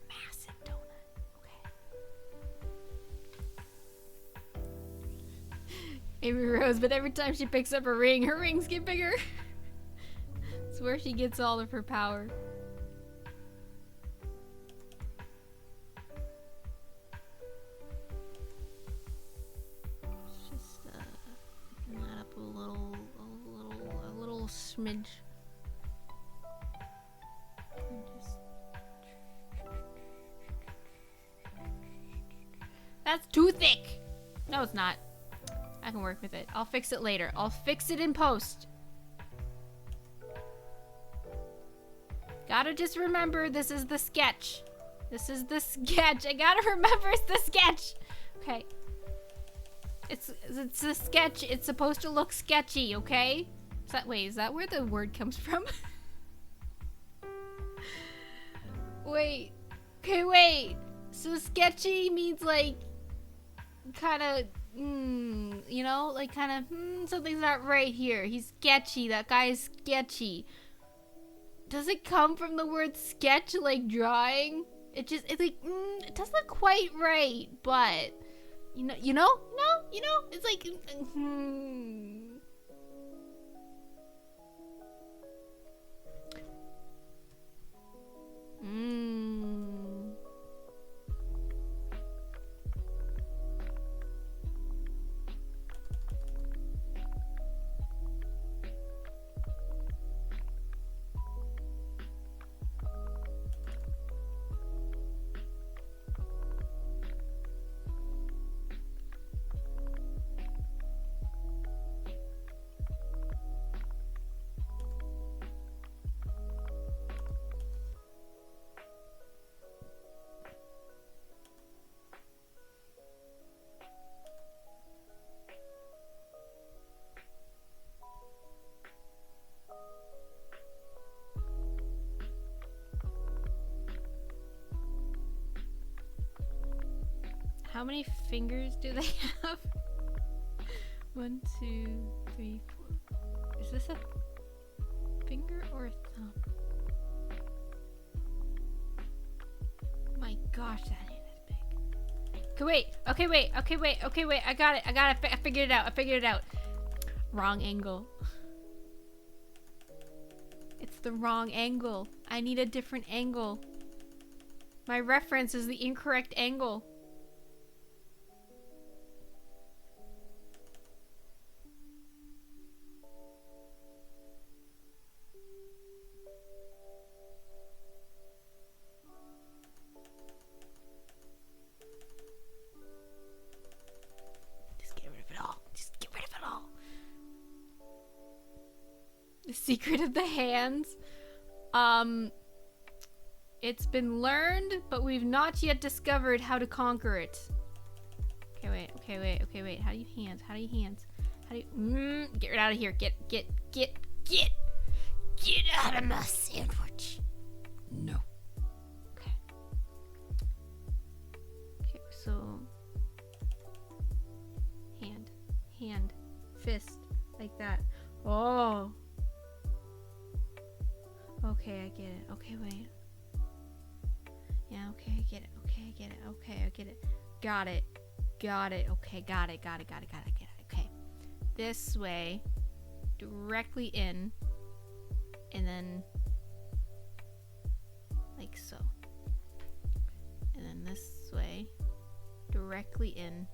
Massive donut. Okay. Amy Rose, but every time she picks up a ring, her rings get bigger. It's where she gets all of her power. It's just picking that up a little smidge. And just... That's too thick. No, it's not. I can work with it. I'll fix it later. I'll fix it in post. Gotta just remember this is the sketch. I gotta remember it's the sketch. Okay. It's a sketch. It's supposed to look sketchy, okay? Is that where the word comes from? Wait. Okay, wait. So sketchy means like kind of you know, like kind of, something's not right here. He's sketchy. That guy is sketchy. Does it come from the word sketch, like drawing? It's like, it doesn't look quite right, but, it's like, how many fingers do they have? 1, 2, 3, 4. Is this a finger or a thumb? My gosh, that hand is big. Okay, wait. I got it. I figured it out. Wrong angle. It's the wrong angle. I need a different angle. My reference is the incorrect angle. The secret of the hands. It's been learned, but we've not yet discovered how to conquer it. Okay, wait. How do you hands? How do you get right out of here. Get out of my sandwich. No. Okay, so hand, fist, like that. Oh. Okay, I get it. Okay, wait. Yeah, okay, I get it. Okay, I get it. Got it. Okay, got it. Okay. This way, directly in, and then like so. And then this way, directly in,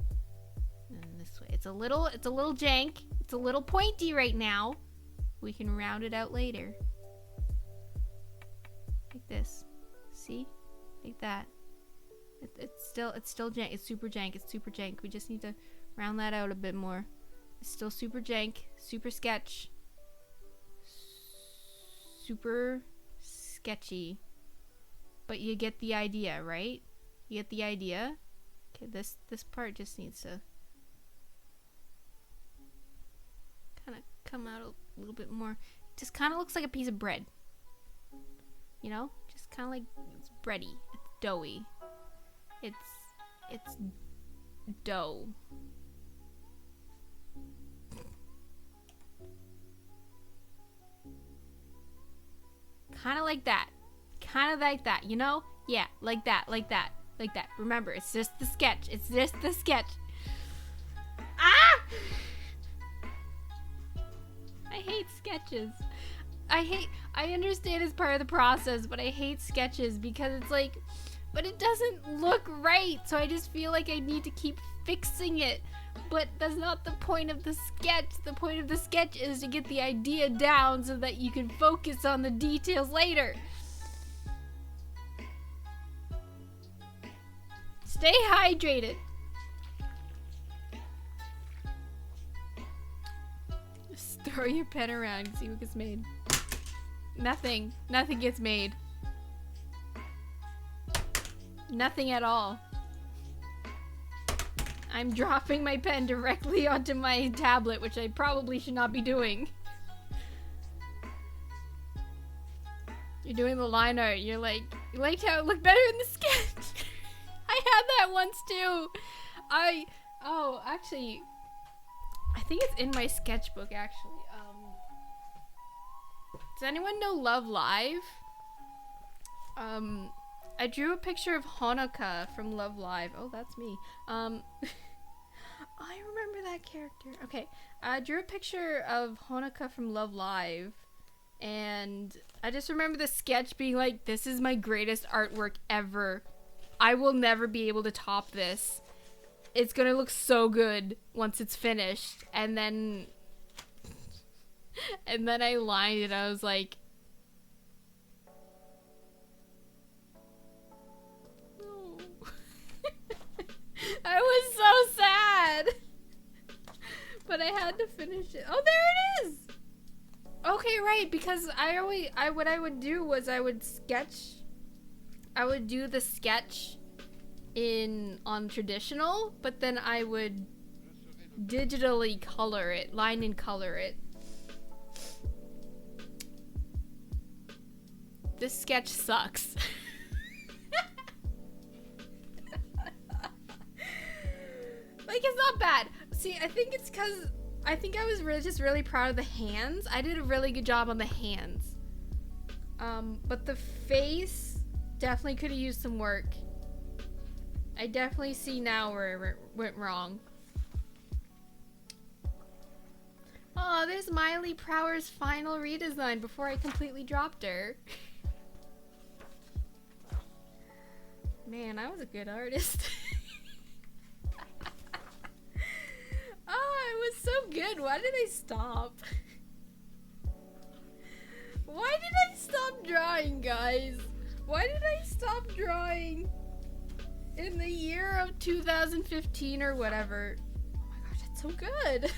and then this way. It's a little jank. It's a little pointy right now. We can round it out later. Like this. See? Like that. It's still jank. It's super jank. We just need to round that out a bit more. It's still super jank, super sketch, super sketchy. But you get the idea, right? You get the idea? Okay, this part just needs to kind of come out a little bit more. Just kind of looks like a piece of bread. You know? Just kind of like it's bready. It's doughy. It's dough. Kind of like that. You know? Yeah, like that. Remember, it's just the sketch. Ah! I hate sketches. I understand it's part of the process, but I hate sketches because it's like, but it doesn't look right, so I just feel like I need to keep fixing it. But that's not the point of the sketch. The point of the sketch is to get the idea down so that you can focus on the details later. Stay hydrated. Just throw your pen around and see what gets made. Nothing gets made. Nothing at all. I'm dropping my pen directly onto my tablet, which I probably should not be doing. You're doing the line art. You're like, you liked how it looked better in the sketch. I had that once too. I Oh, actually, I think it's in my sketchbook, actually. Does anyone know Love Live? I drew a picture of Honoka from Love Live. Oh, that's me. I remember that character. Okay, I drew a picture of Honoka from Love Live, and I just remember the sketch being like, this is my greatest artwork ever. I will never be able to top this. It's gonna look so good once it's finished. And then I lined it. I was like, no. I was so sad. But I had to finish it. Oh, there it is. Okay, right, because what I would do was I would do the sketch on traditional, but then I would digitally color it, line and color it. This sketch sucks. Like, it's not bad. See, I think it's because I think I was just really proud of the hands. I did a really good job on the hands. But the face definitely could have used some work. I definitely see now where it went wrong. Oh, there's Miley Prower's final redesign before I completely dropped her. Man, I was a good artist. Oh, it was so good. Why did I stop? Why did I stop drawing, guys? Why did I stop drawing in the year of 2015 or whatever? Oh my gosh, that's so good.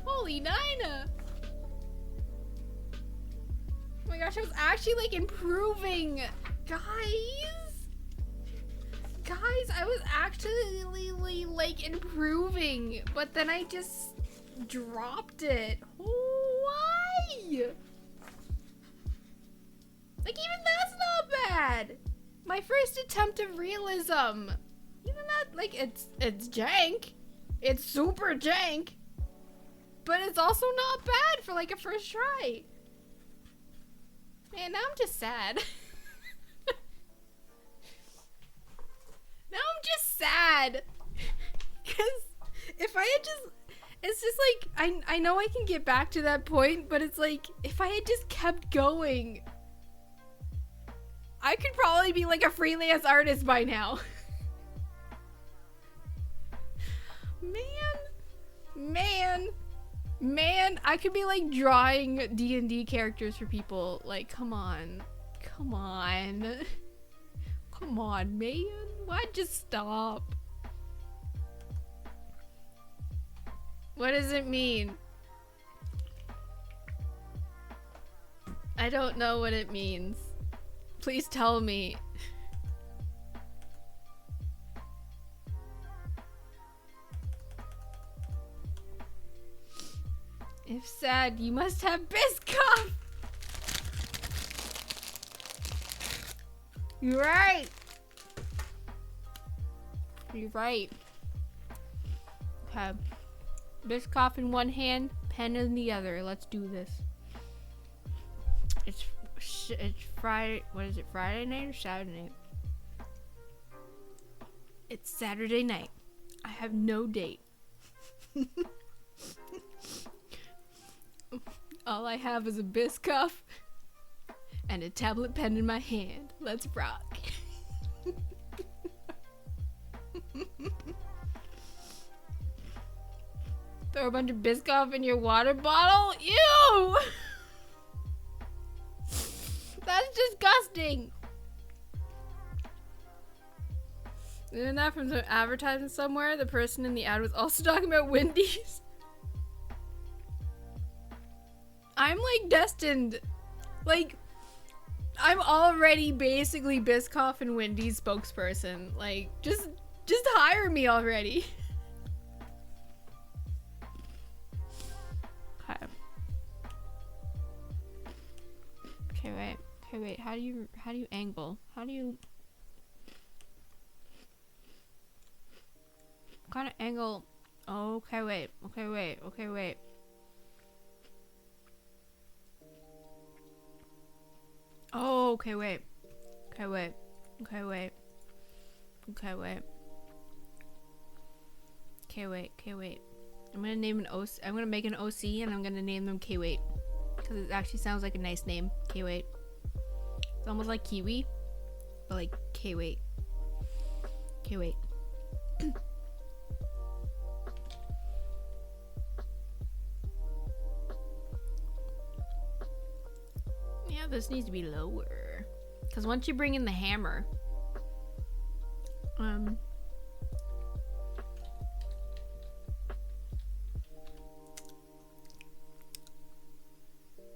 Holy Nina. Oh my gosh, I was actually like improving. Guys, I was actually like improving, but then I just dropped it. Why? Like, even that's not bad. My first attempt of realism. Even that, like, it's jank. It's super jank. But it's also not bad for like a first try. Man, now I'm just sad. Now I'm just sad. Because if I had just... It's just like, I know I can get back to that point, but it's like, if I had just kept going, I could probably be like a freelance artist by now. Man, I could be like drawing D&D characters for people. Like, come on, man. Why'd you stop? What does it mean? I don't know what it means. Please tell me. If sad, you must have Biscoff! You're right! You're right. Okay. Biscoff in one hand, pen in the other. Let's do this. It's Friday. What is it? Friday night or Saturday night? It's Saturday night. I have no date. All I have is a Biscoff and a tablet pen in my hand. Let's rock. Throw a bunch of Biscoff in your water bottle? Ew! That's disgusting. Isn't that from some advertisement somewhere? The person in the ad was also talking about Wendy's. I'm like destined. Like, I'm already basically Biscoff and Wendy's spokesperson. Like, just hire me already. Okay, wait. How do you angle? How do you... kind of angle? Oh, okay, wait. Okay, wait. Okay, wait. Oh, okay, wait. Okay, wait. Okay, wait. Okay, wait. Okay, wait. Okay, wait. I'm gonna name an OC. I'm gonna make an OC and I'm gonna name them K-Wait. Because it actually sounds like a nice name. K-Wait. It's almost like Kiwi, but like K-Wait. K-Wait. Yeah, this needs to be lower. Because once you bring in the hammer,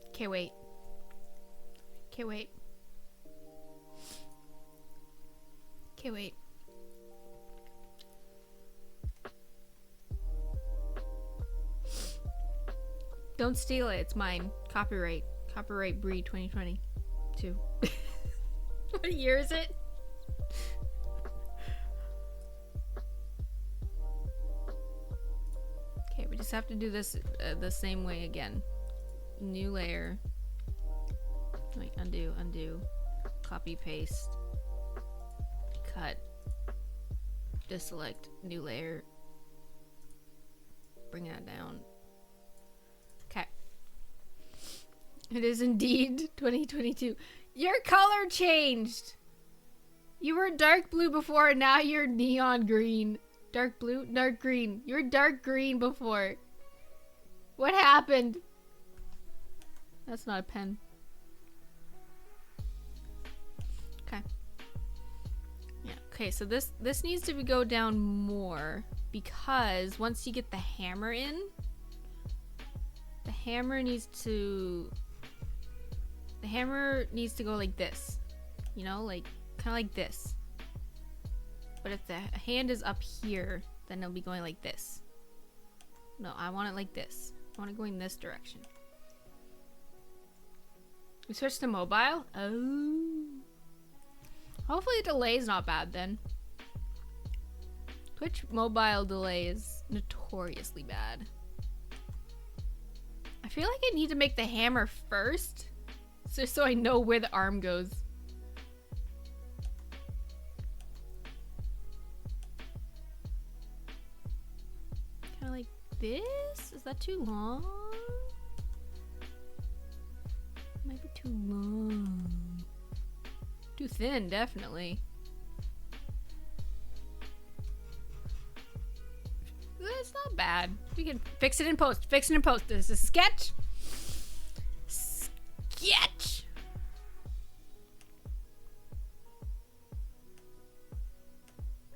okay, wait. Okay, wait. Okay, wait. Don't steal it. It's mine. Copyright. Copyright Bree 2022. What year is it? Okay, we just have to do this the same way again. New layer. Wait, undo, undo. Copy, paste. Cut. Deselect. New layer. Bring that down. Okay. It is indeed 2022. Your color changed! You were dark blue before, and now you're neon green. Dark blue? Dark green. You were dark green before. What happened? That's not a pen. Okay. Yeah, okay, so this needs to go down more, because once you get the hammer in, the hammer needs to go like this. You know, like kind of like this. But if the hand is up here, then it'll be going like this. No, I want it like this. I want it going this direction. We switched to mobile? Oh. Hopefully the delay is not bad then. Twitch mobile delay is notoriously bad. I feel like I need to make the hammer first, just so I know where the arm goes. Kind of like this? Is that too long? Might be too long. Too thin, definitely. It's not bad. We can fix it in post. Fix it in post. This is a sketch. Sketch.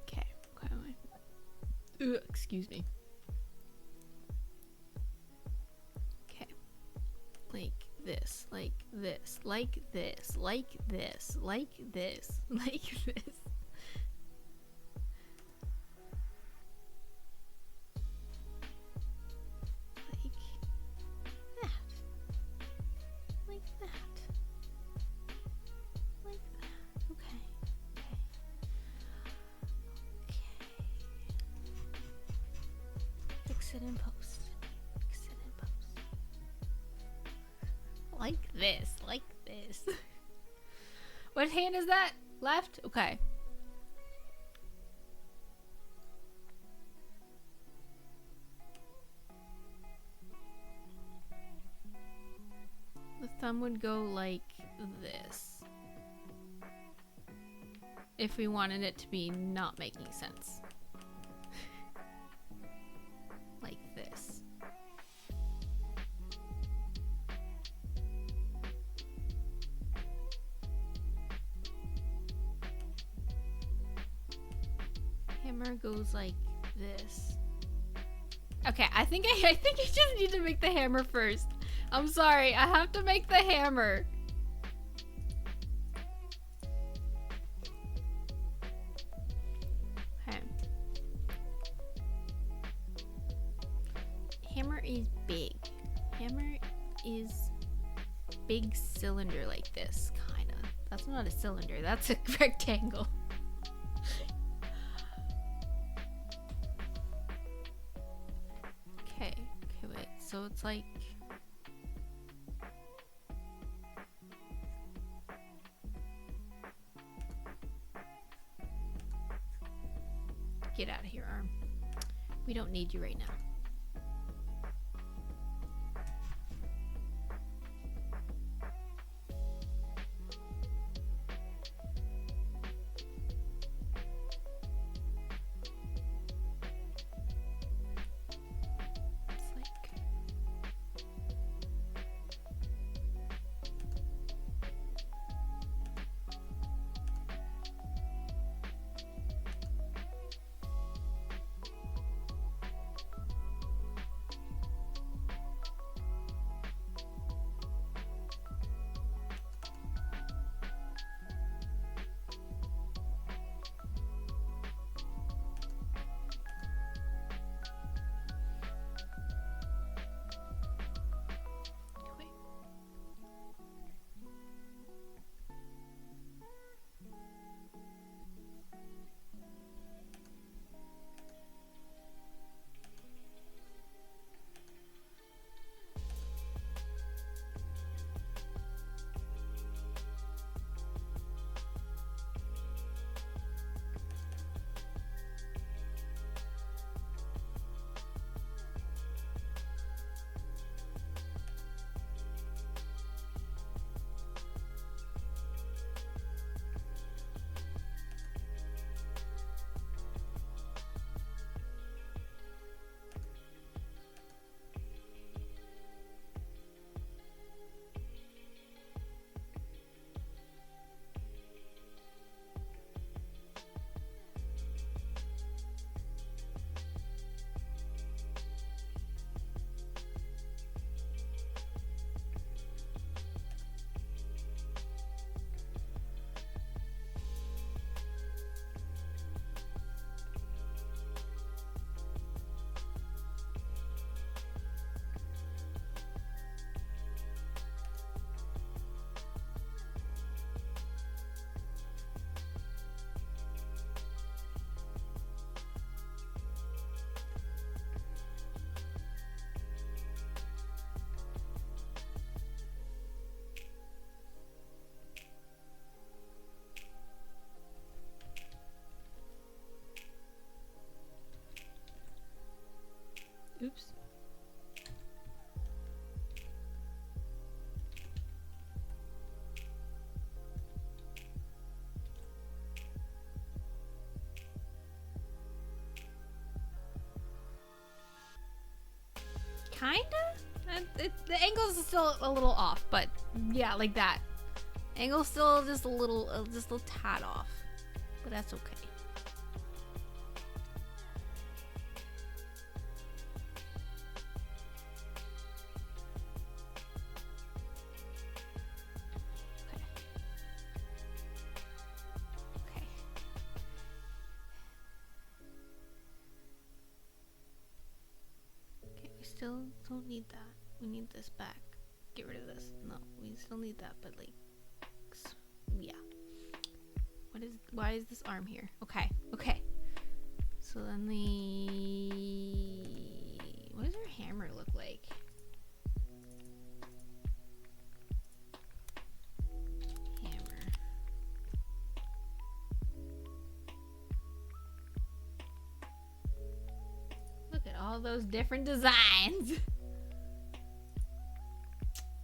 Okay. Excuse me. Okay. Like this. Like this. Like this. Like this. Like this. Like this. Fix it in post. Fix it in post. Like this. Like this. What hand is that? Left? Okay. The thumb would go like this. If we wanted it to be not making sense. Like this. Hammer goes like this. Okay, I think I just need to make the hammer first. I'm sorry, I have to make the hammer. Okay. Hammer is big. Hammer is big cylinder like this, kinda. That's not a cylinder, that's a rectangle. so it's like... Get out of here, arm. We don't need you right now. Oops. Kinda? The angle's still a little off, but yeah, like that. Angle's still just a little tad off, but that's okay. Still don't need that. We need this back. Get rid of this. No, we still need that, but like, yeah. Why is this arm here? Okay, okay. So then what does our hammer look like? Hammer. Look at all those different designs.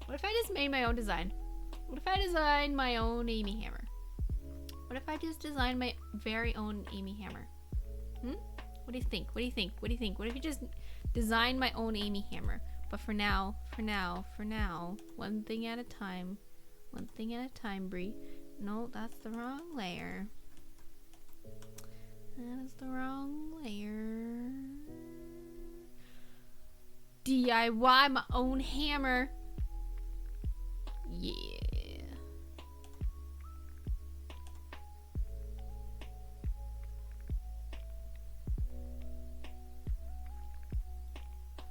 What if I just made my own design? What if I designed my own Amy hammer? What if I just designed my very own Amy hammer? What do you think? What do you think? What do you think? What if you just designed my own Amy hammer? But for now, one thing at a time. One thing at a time, Bree. No, that's the wrong layer. That is the wrong layer. DIY my own hammer. Yeah.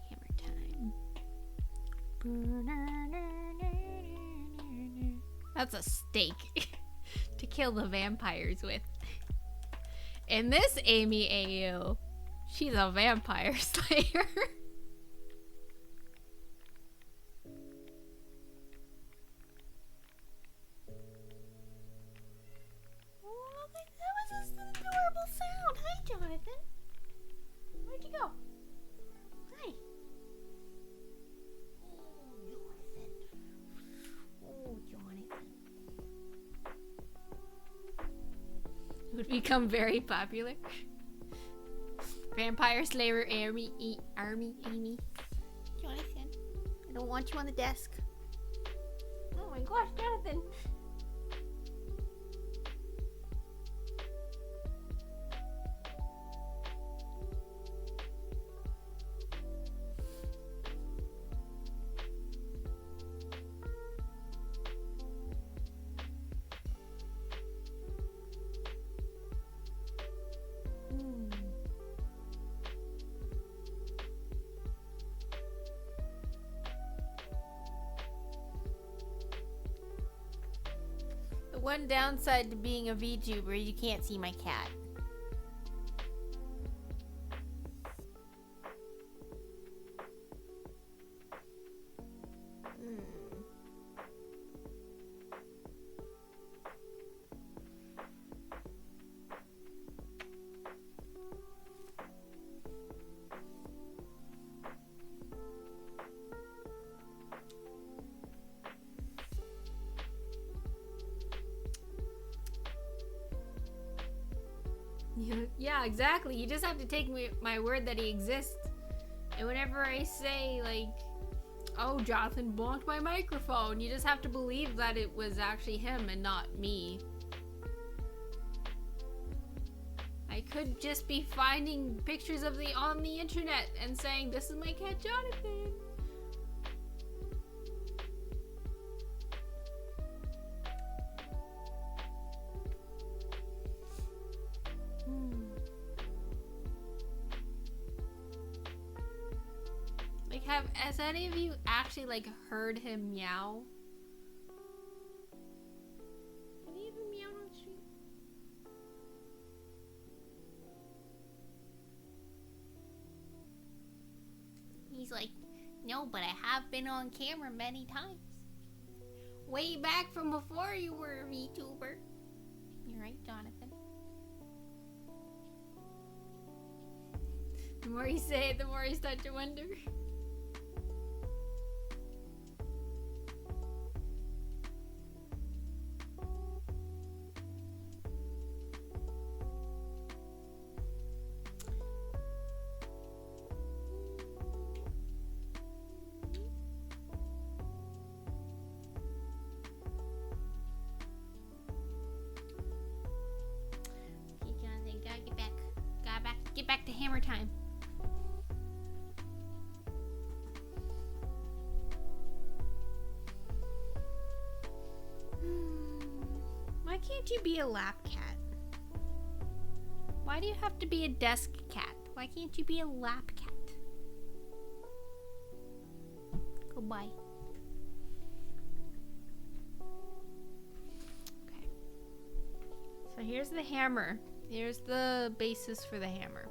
Hammer time. That's a stake to kill the vampires with. And this Amy AU, she's a vampire slayer. become very popular. Vampire Slayer Army Amy. Jonathan, I don't want you on the desk. Oh my gosh, Jonathan. One downside to being a VTuber, you can't see my cat. Yeah, exactly. You just have to take my word that he exists. And whenever I say, like, oh, Jonathan bonked my microphone, you just have to believe that it was actually him and not me. I could just be finding pictures of on the internet and saying, this is my cat, Jonathan. Has any of you actually, like, heard him meow? Have you ever meowed on the street? He's like, no, but I have been on camera many times. Way back from before you were a VTuber. You're right, Jonathan. The more you say it, the more you start to wonder. Get back to hammer time. Why can't you be a lap cat? Why do you have to be a desk cat? Why can't you be a lap cat? Goodbye. Okay. So here's the hammer. Here's the basis for the hammer.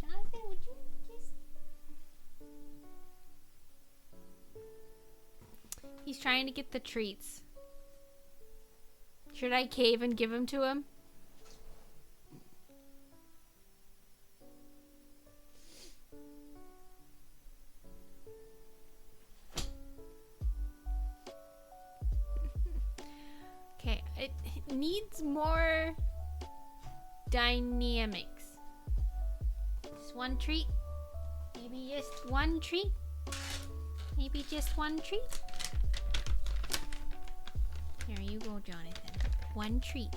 Jonathan, would you just... He's trying to get the treats. Should I cave and give them to him? Okay, it needs more dynamics. Just one treat. Maybe just one treat. Maybe just one treat. Here you go, Jonathan. One treat.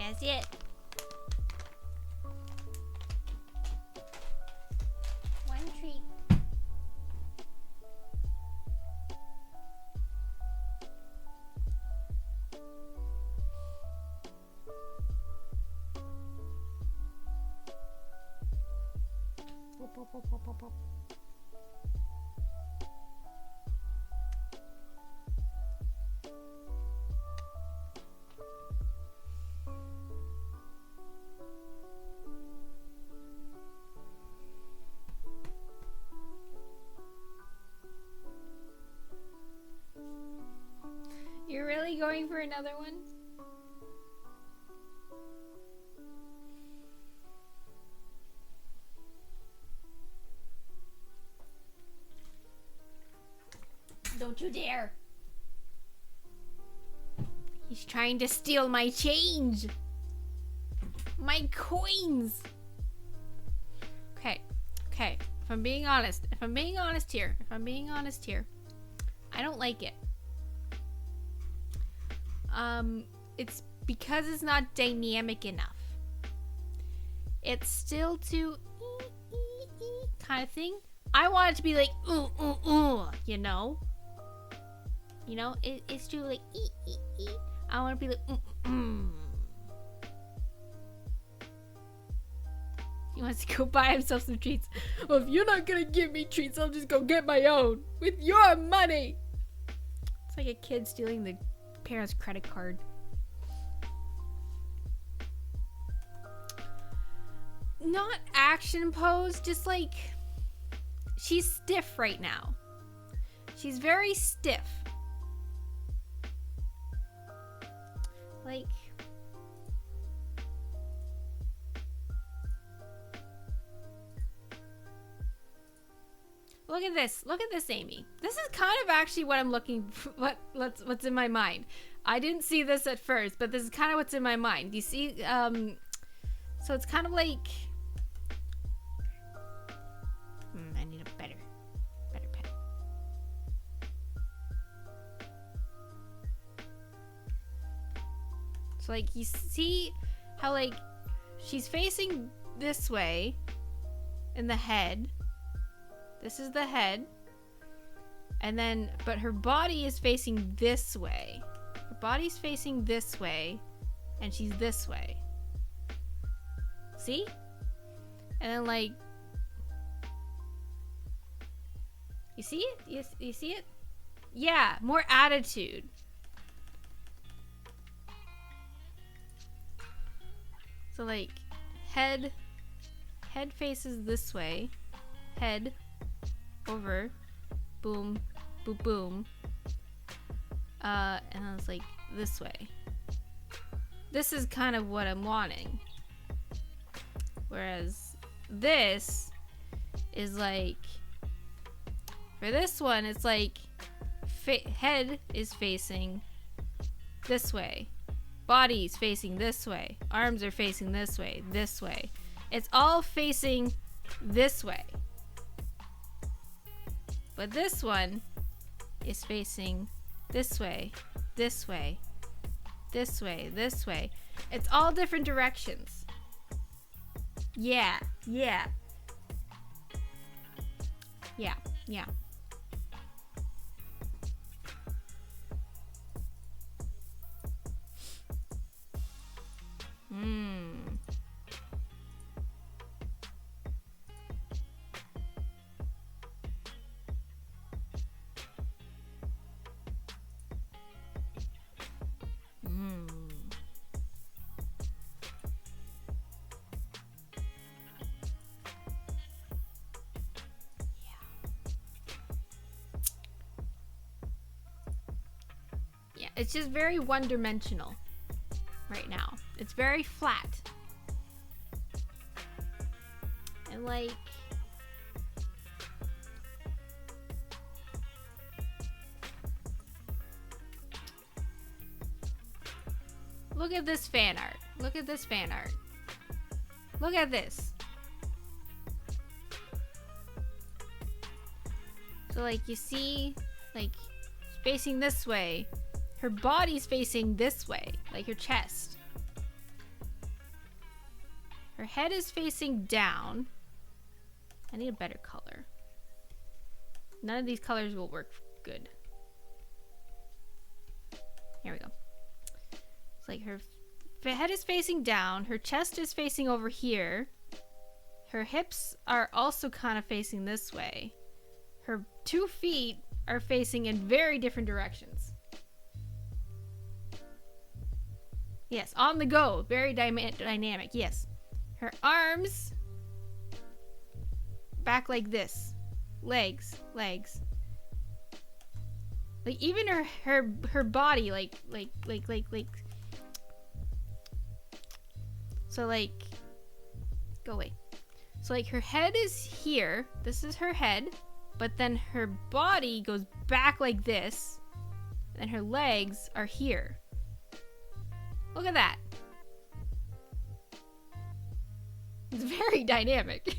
Can I see it? One treat. You're really going for another one? Don't you dare. He's trying to steal my change. My coins. Okay. Okay. If I'm being honest here, I don't like it. It's because it's not dynamic enough. It's still too kind of thing. I want it to be like you know? You know, it's too like I want to be like He wants to go buy himself some treats. Well, if you're not gonna give me treats, I'll just go get my own with your money. It's like a kid stealing the parents' credit card. Not action pose, just like she's stiff right now. She's very stiff. Like look at this. Look at this, Amy. This is kind of actually what I'm looking for, what's in my mind. I didn't see this at first, but this is kind of what's in my mind. You see, so it's kind of like I need a better pen. So like you see how like she's facing this way in the head. This is the head. And then, but her body is facing this way. Her body's facing this way. And she's this way. See? And then like, you see it? You see it? Yeah, more attitude. So like, head faces this way. Head over, boom, boom, boom, and then it's like this way. This is kind of what I'm wanting, whereas this is like, for this one it's like head is facing this way, body's facing this way, arms are facing this way, it's all facing this way. But this one is facing this way, this way, this way, this way. It's all different directions. Yeah, yeah. Yeah, yeah. It's just very one-dimensional right now. It's very flat. And like, look at this fan art. Look at this fan art. Look at this. So like you see, like facing this way. Her body's facing this way, like her chest. Her head is facing down. I need a better color. None of these colors will work good. Here we go. It's like her head is facing down. Her chest is facing over here. Her hips are also kind of facing this way. Her 2 feet are facing in very different directions. Yes, on the go. Very dynamic. Yes. Her arms back like this. Legs. Like even her body like so like go away. So like her head is here. This is her head, but then her body goes back like this, and her legs are here. Look at that. It's very dynamic.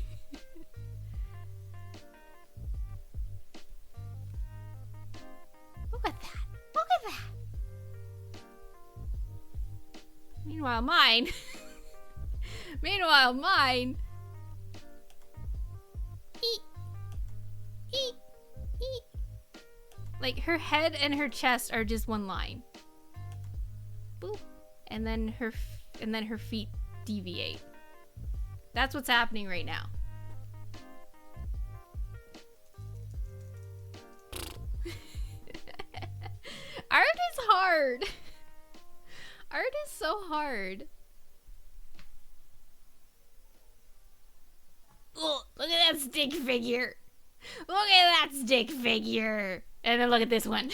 Look at that. Look at that. Meanwhile, mine. Like her head and her chest are just one line. Boop. And then her feet deviate. That's what's happening right now. Art is hard. Art is so hard. Oh, look at that stick figure. Look at that stick figure. And then look at this one.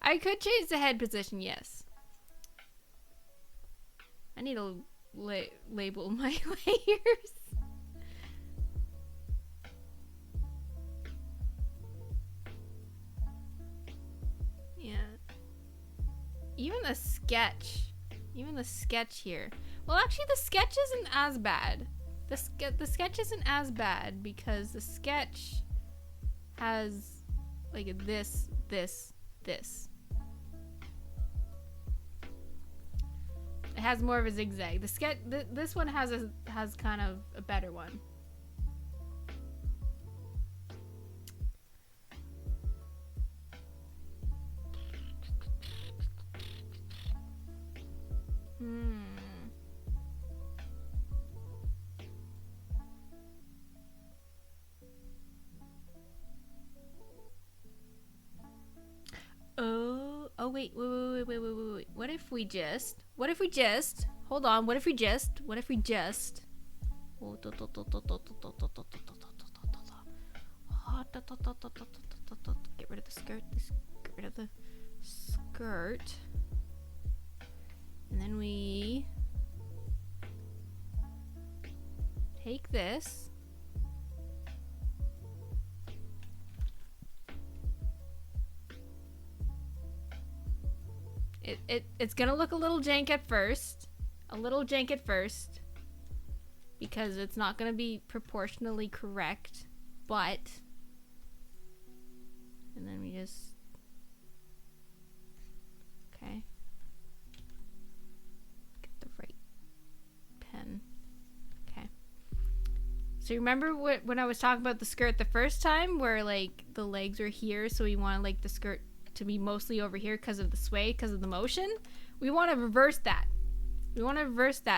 I could change the head position, yes. I need to label my layers. Yeah. Even the sketch here. Well, actually, the sketch isn't as bad. The sketch isn't as bad because the sketch has like this. It has more of a zigzag. The sketch, this one has kind of a better one. Oh wait. What if we just hold on, what if we just get rid of the skirt, and then we take this. It's gonna look a little jank at first. Because it's not gonna be proportionally correct, but... And then we just... Okay. Get the right pen. Okay. So remember when I was talking about the skirt the first time, where like the legs are here, so we want like the skirt to be mostly over here because of the sway, because of the motion? We want to reverse that.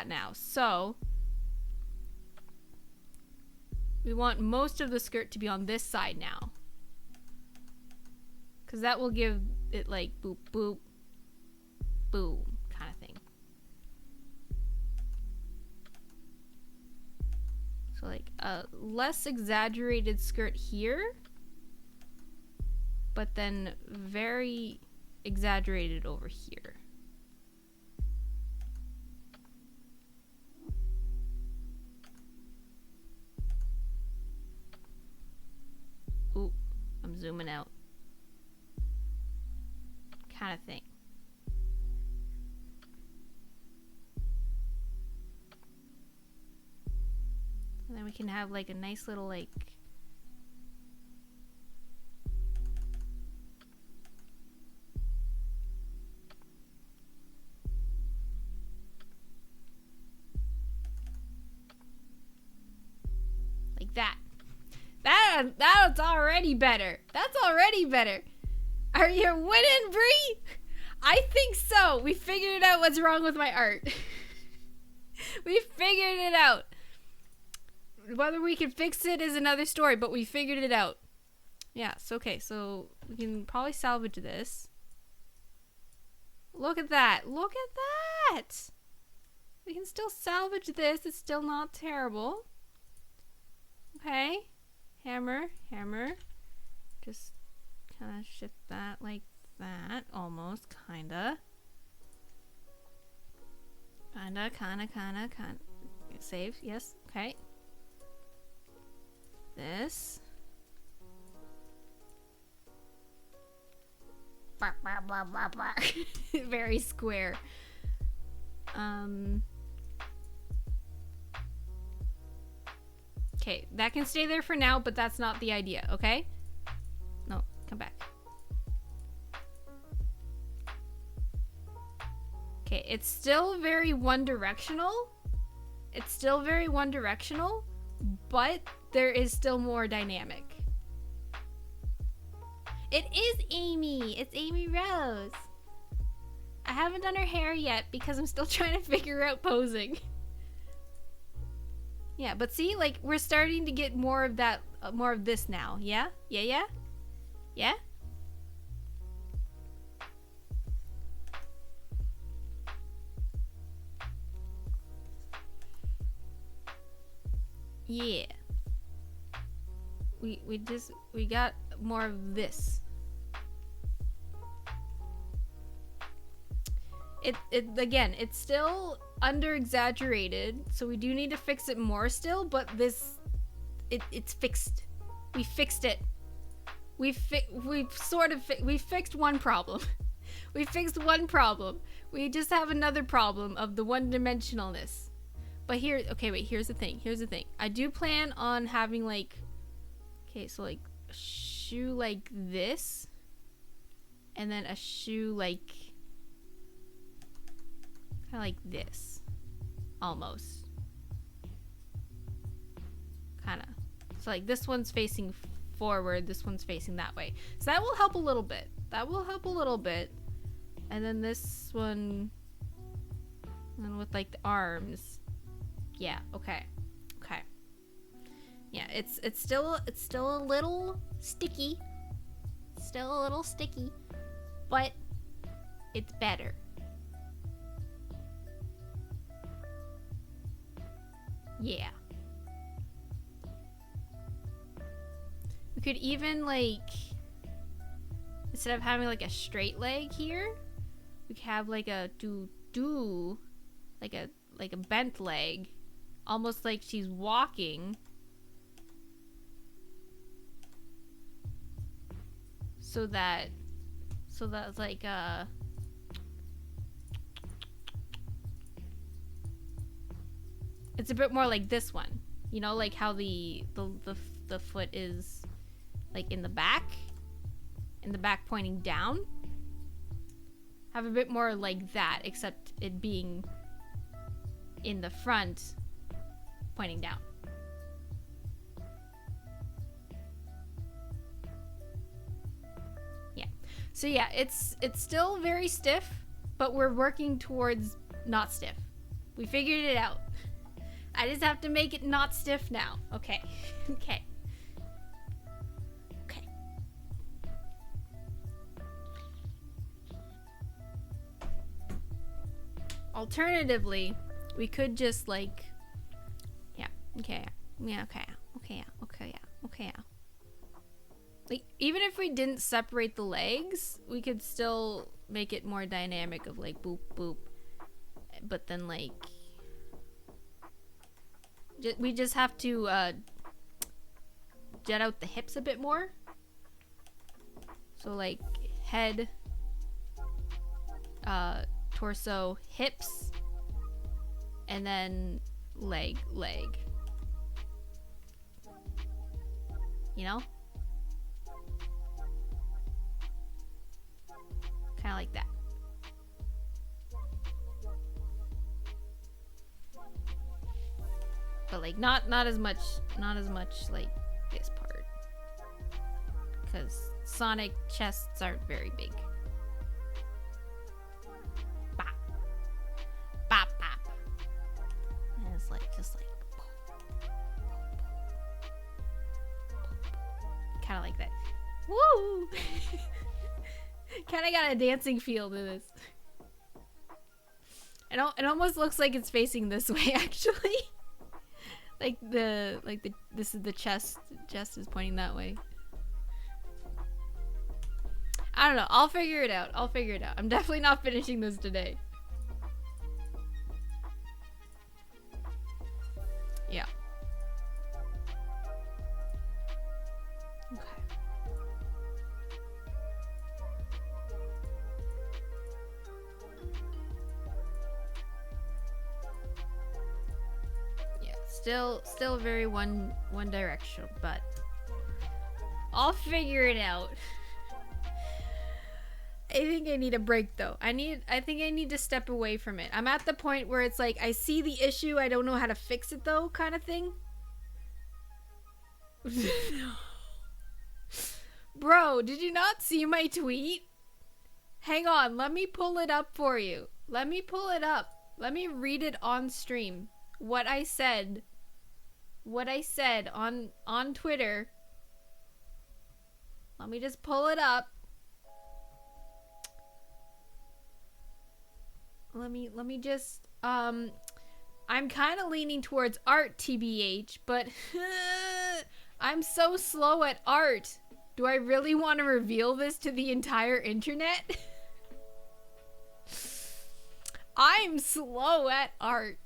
Now. So we want most of the skirt to be on this side now, because that will give it like boop boop boom kind of thing. So like a less exaggerated skirt here, but then very exaggerated over here. Ooh, I'm zooming out. Kind of thing. And then we can have like a nice little like that. That's already better. That's already better. Are you winning, Bree? I think so. We figured out what's wrong with my art. We figured it out. Whether we can fix it is another story, but we figured it out. Yeah, so okay, so we can probably salvage this. Look at that. Look at that. We can still salvage this. It's still not terrible. Okay. Hammer. Just kind of shift that like that. Almost. Kinda. Save. Yes. Okay. This. Very square. Okay, that can stay there for now, but that's not the idea, okay? No, come back. Okay, it's still very one-directional. It's still very one-directional, but there is still more dynamic. It is Amy. It's Amy Rose. I haven't done her hair yet because I'm still trying to figure out posing. Yeah, but see, like, we're starting to get more of that, more of this now. Yeah? Yeah? Yeah? Yeah. We got more of this. Again, it's still under exaggerated, so we do need to fix it more still, but it's fixed. We fixed it. We fixed one problem. We fixed one problem. We just have another problem of the one-dimensionalness. But here's the thing. I do plan on having like, okay, so like a shoe like this, and then a shoe like, kind of like this, almost. Kind of. So like this one's facing forward, this one's facing that way. So that will help a little bit. And then this one, and then with like the arms. Yeah, okay. Yeah, it's still a little sticky. But it's better. Yeah. We could even like, instead of having like a straight leg here, we could have like a like a bent leg, almost like she's walking. So that's like it's a bit more like this one, you know, like how the foot is like in the back pointing down. Have a bit more like that, except it being in the front pointing down. Yeah. So yeah, it's still very stiff, but we're working towards not stiff. We figured it out. I just have to make it not stiff now. Okay. Okay. Alternatively, we could just like, like, even if we didn't separate the legs, we could still make it more dynamic of like boop boop, but then like we just have to jet out the hips a bit more. So like head, torso, hips, and then leg. You know? Kind of like that. but like not as much like this part, because Sonic chests aren't very big. Bop. Bop bop. And it's like just like kind of like that. Woo! Kind of got a dancing feel to this. It almost looks like it's facing this way, actually. like the this is the chest. Chest is pointing that way. I don't know. I'll figure it out. I'm definitely not finishing this today. Yeah. Okay. Still very one direction, but I'll figure it out. I think I need a break though. I think I need to step away from it. I'm at the point where it's like I see the issue, I don't know how to fix it though, kind of thing. Bro, did you not see my tweet? Hang on, let me pull it up for you. Let me pull it up. Let me read it on stream. What I said on Twitter. Let me just pull it up. Let me just I'm kind of leaning towards art, TBH, but I'm so slow at art. Do I really want to reveal this to the entire internet? I'm slow at art.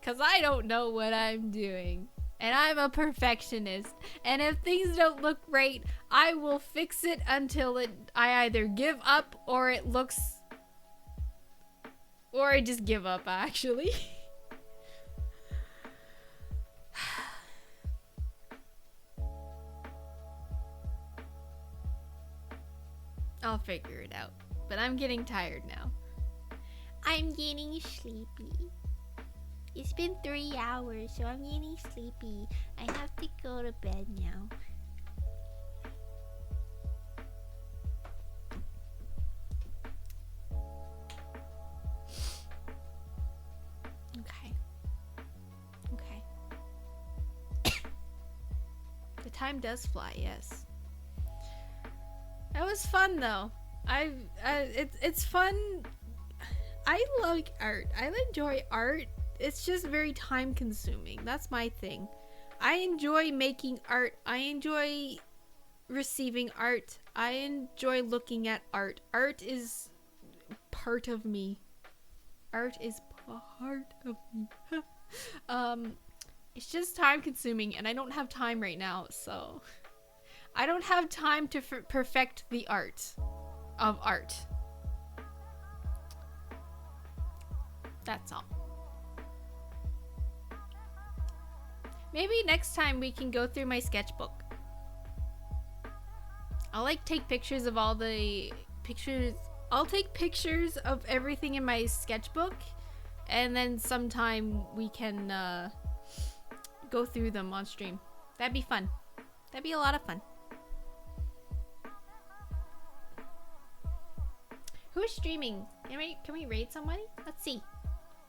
'Cause I don't know what I'm doing. And I'm a perfectionist. And if things don't look right, I will fix it until I either give up or it looks... Or I just give up, actually. I'll figure it out. But I'm getting tired now. I'm getting sleepy. It's been 3 hours, so I'm getting sleepy. I have to go to bed now. Okay. The time does fly, yes. That was fun though. It's fun. I like art. I enjoy art. It's just very time consuming. That's my thing. I enjoy making art. I enjoy receiving art. I enjoy looking at art. Art is part of me. Art is part of me. It's just time consuming and I don't have time right now, so I don't have time to perfect the art of art. That's all. Maybe next time we can go through my sketchbook. I'll like take pictures of all the pictures. I'll take pictures of everything in my sketchbook and then sometime we can go through them on stream. That'd be fun. That'd be a lot of fun. Who's streaming? Can we raid somebody? Let's see.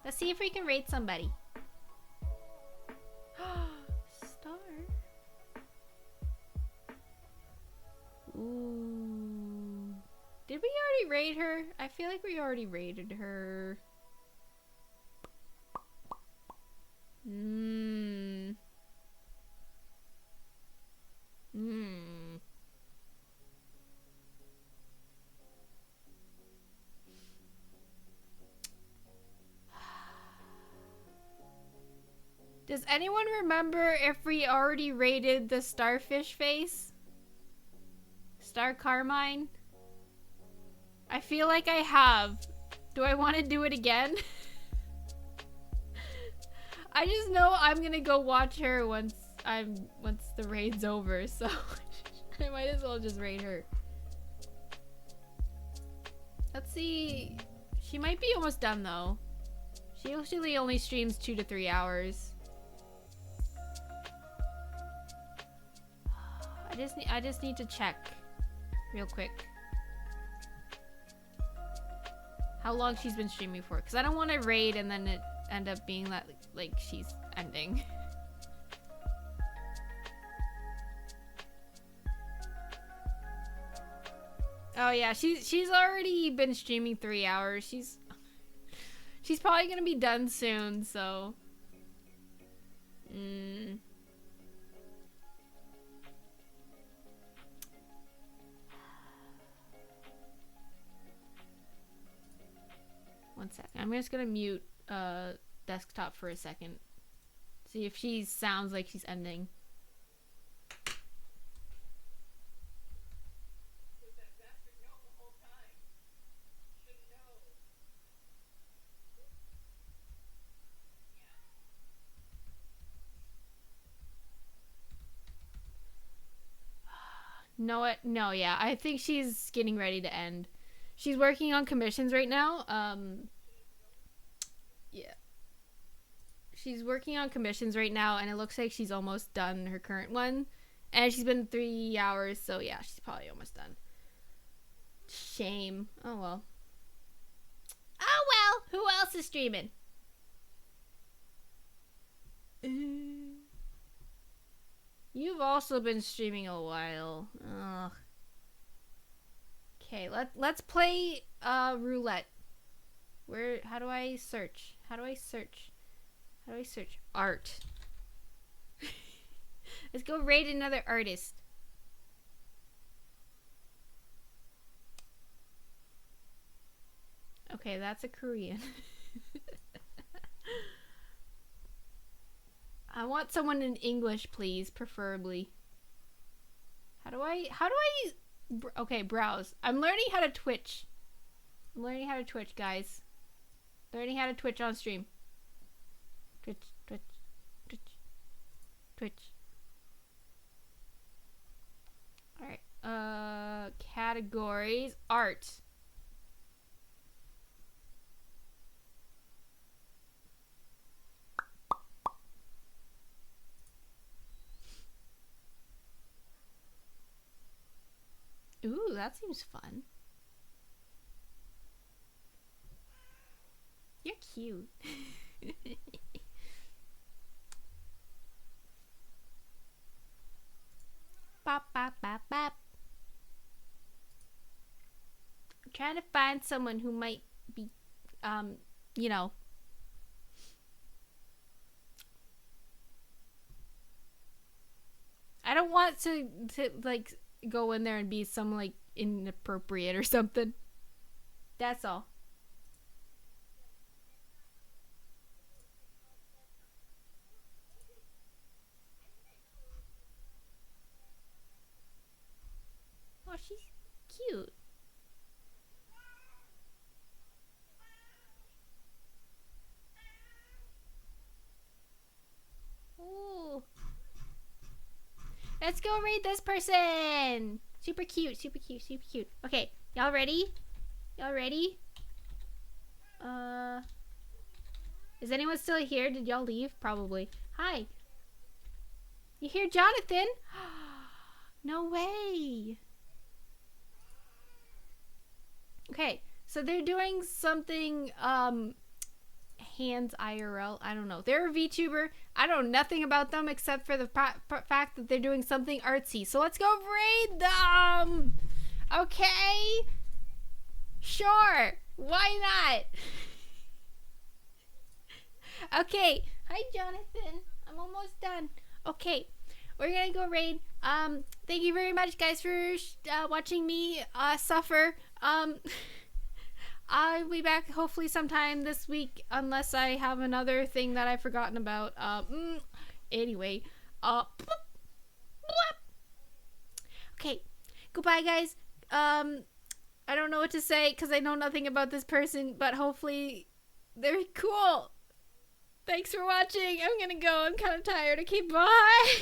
Let's see if we can raid somebody. Star. Ooh. Did we already raid her? I feel like we already raided her. Does anyone remember if we already raided the starfish face? Star Carmine? I feel like I have. Do I want to do it again? I just know I'm gonna go watch her once the raid's over, so I might as well just raid her. Let's see. She might be almost done though. She usually only streams 2 to 3 hours. I just need to check real quick how long she's been streaming for, because I don't want to raid and then it end up being that like she's ending. Oh yeah, she's already been streaming 3 hours. She's probably gonna be done soon, so one second. I'm just gonna mute desktop for a second. See if she sounds like she's ending. No, yeah. I think she's getting ready to end. She's working on commissions right now. Yeah. She's working on commissions right now, and it looks like she's almost done her current one. And she's been 3 hours, so yeah, she's probably almost done. Shame. Oh well. Oh well. Who else is streaming? You've also been streaming a while. Ugh. Okay, let's play roulette. How do I search? How do I search art? Let's go raid another artist. Okay, that's a Korean. I want someone in English, please, preferably. How do I okay, browse. I'm learning how to Twitch. Guys. Learning how to Twitch on stream. Twitch. Alright. Categories. Art. Ooh, that seems fun. You're cute. Bop, bop, bop, bop. I'm trying to find someone who might be, you know. I don't want to like go in there and be some like inappropriate or something. That's all. Oh, she's cute. Ooh. Let's go raid this person. Super cute. Okay, y'all ready? Is anyone still here? Did y'all leave? Probably. Hi. You hear Jonathan? No way. Okay, so they're doing something, hands IRL. I don't know. They're a VTuber. I know nothing about them except for the fact that they're doing something artsy. So let's go raid them. Okay. Sure. Why not? Okay. Hi, Jonathan. I'm almost done. Okay. We're gonna go raid. Thank you very much, guys, for watching me suffer. I'll be back hopefully sometime this week, unless I have another thing that I've forgotten about. Anyway, okay, goodbye, guys. I don't know what to say because I know nothing about this person, but hopefully they're cool. Thanks for watching. I'm gonna go. I'm kind of tired. Okay, bye.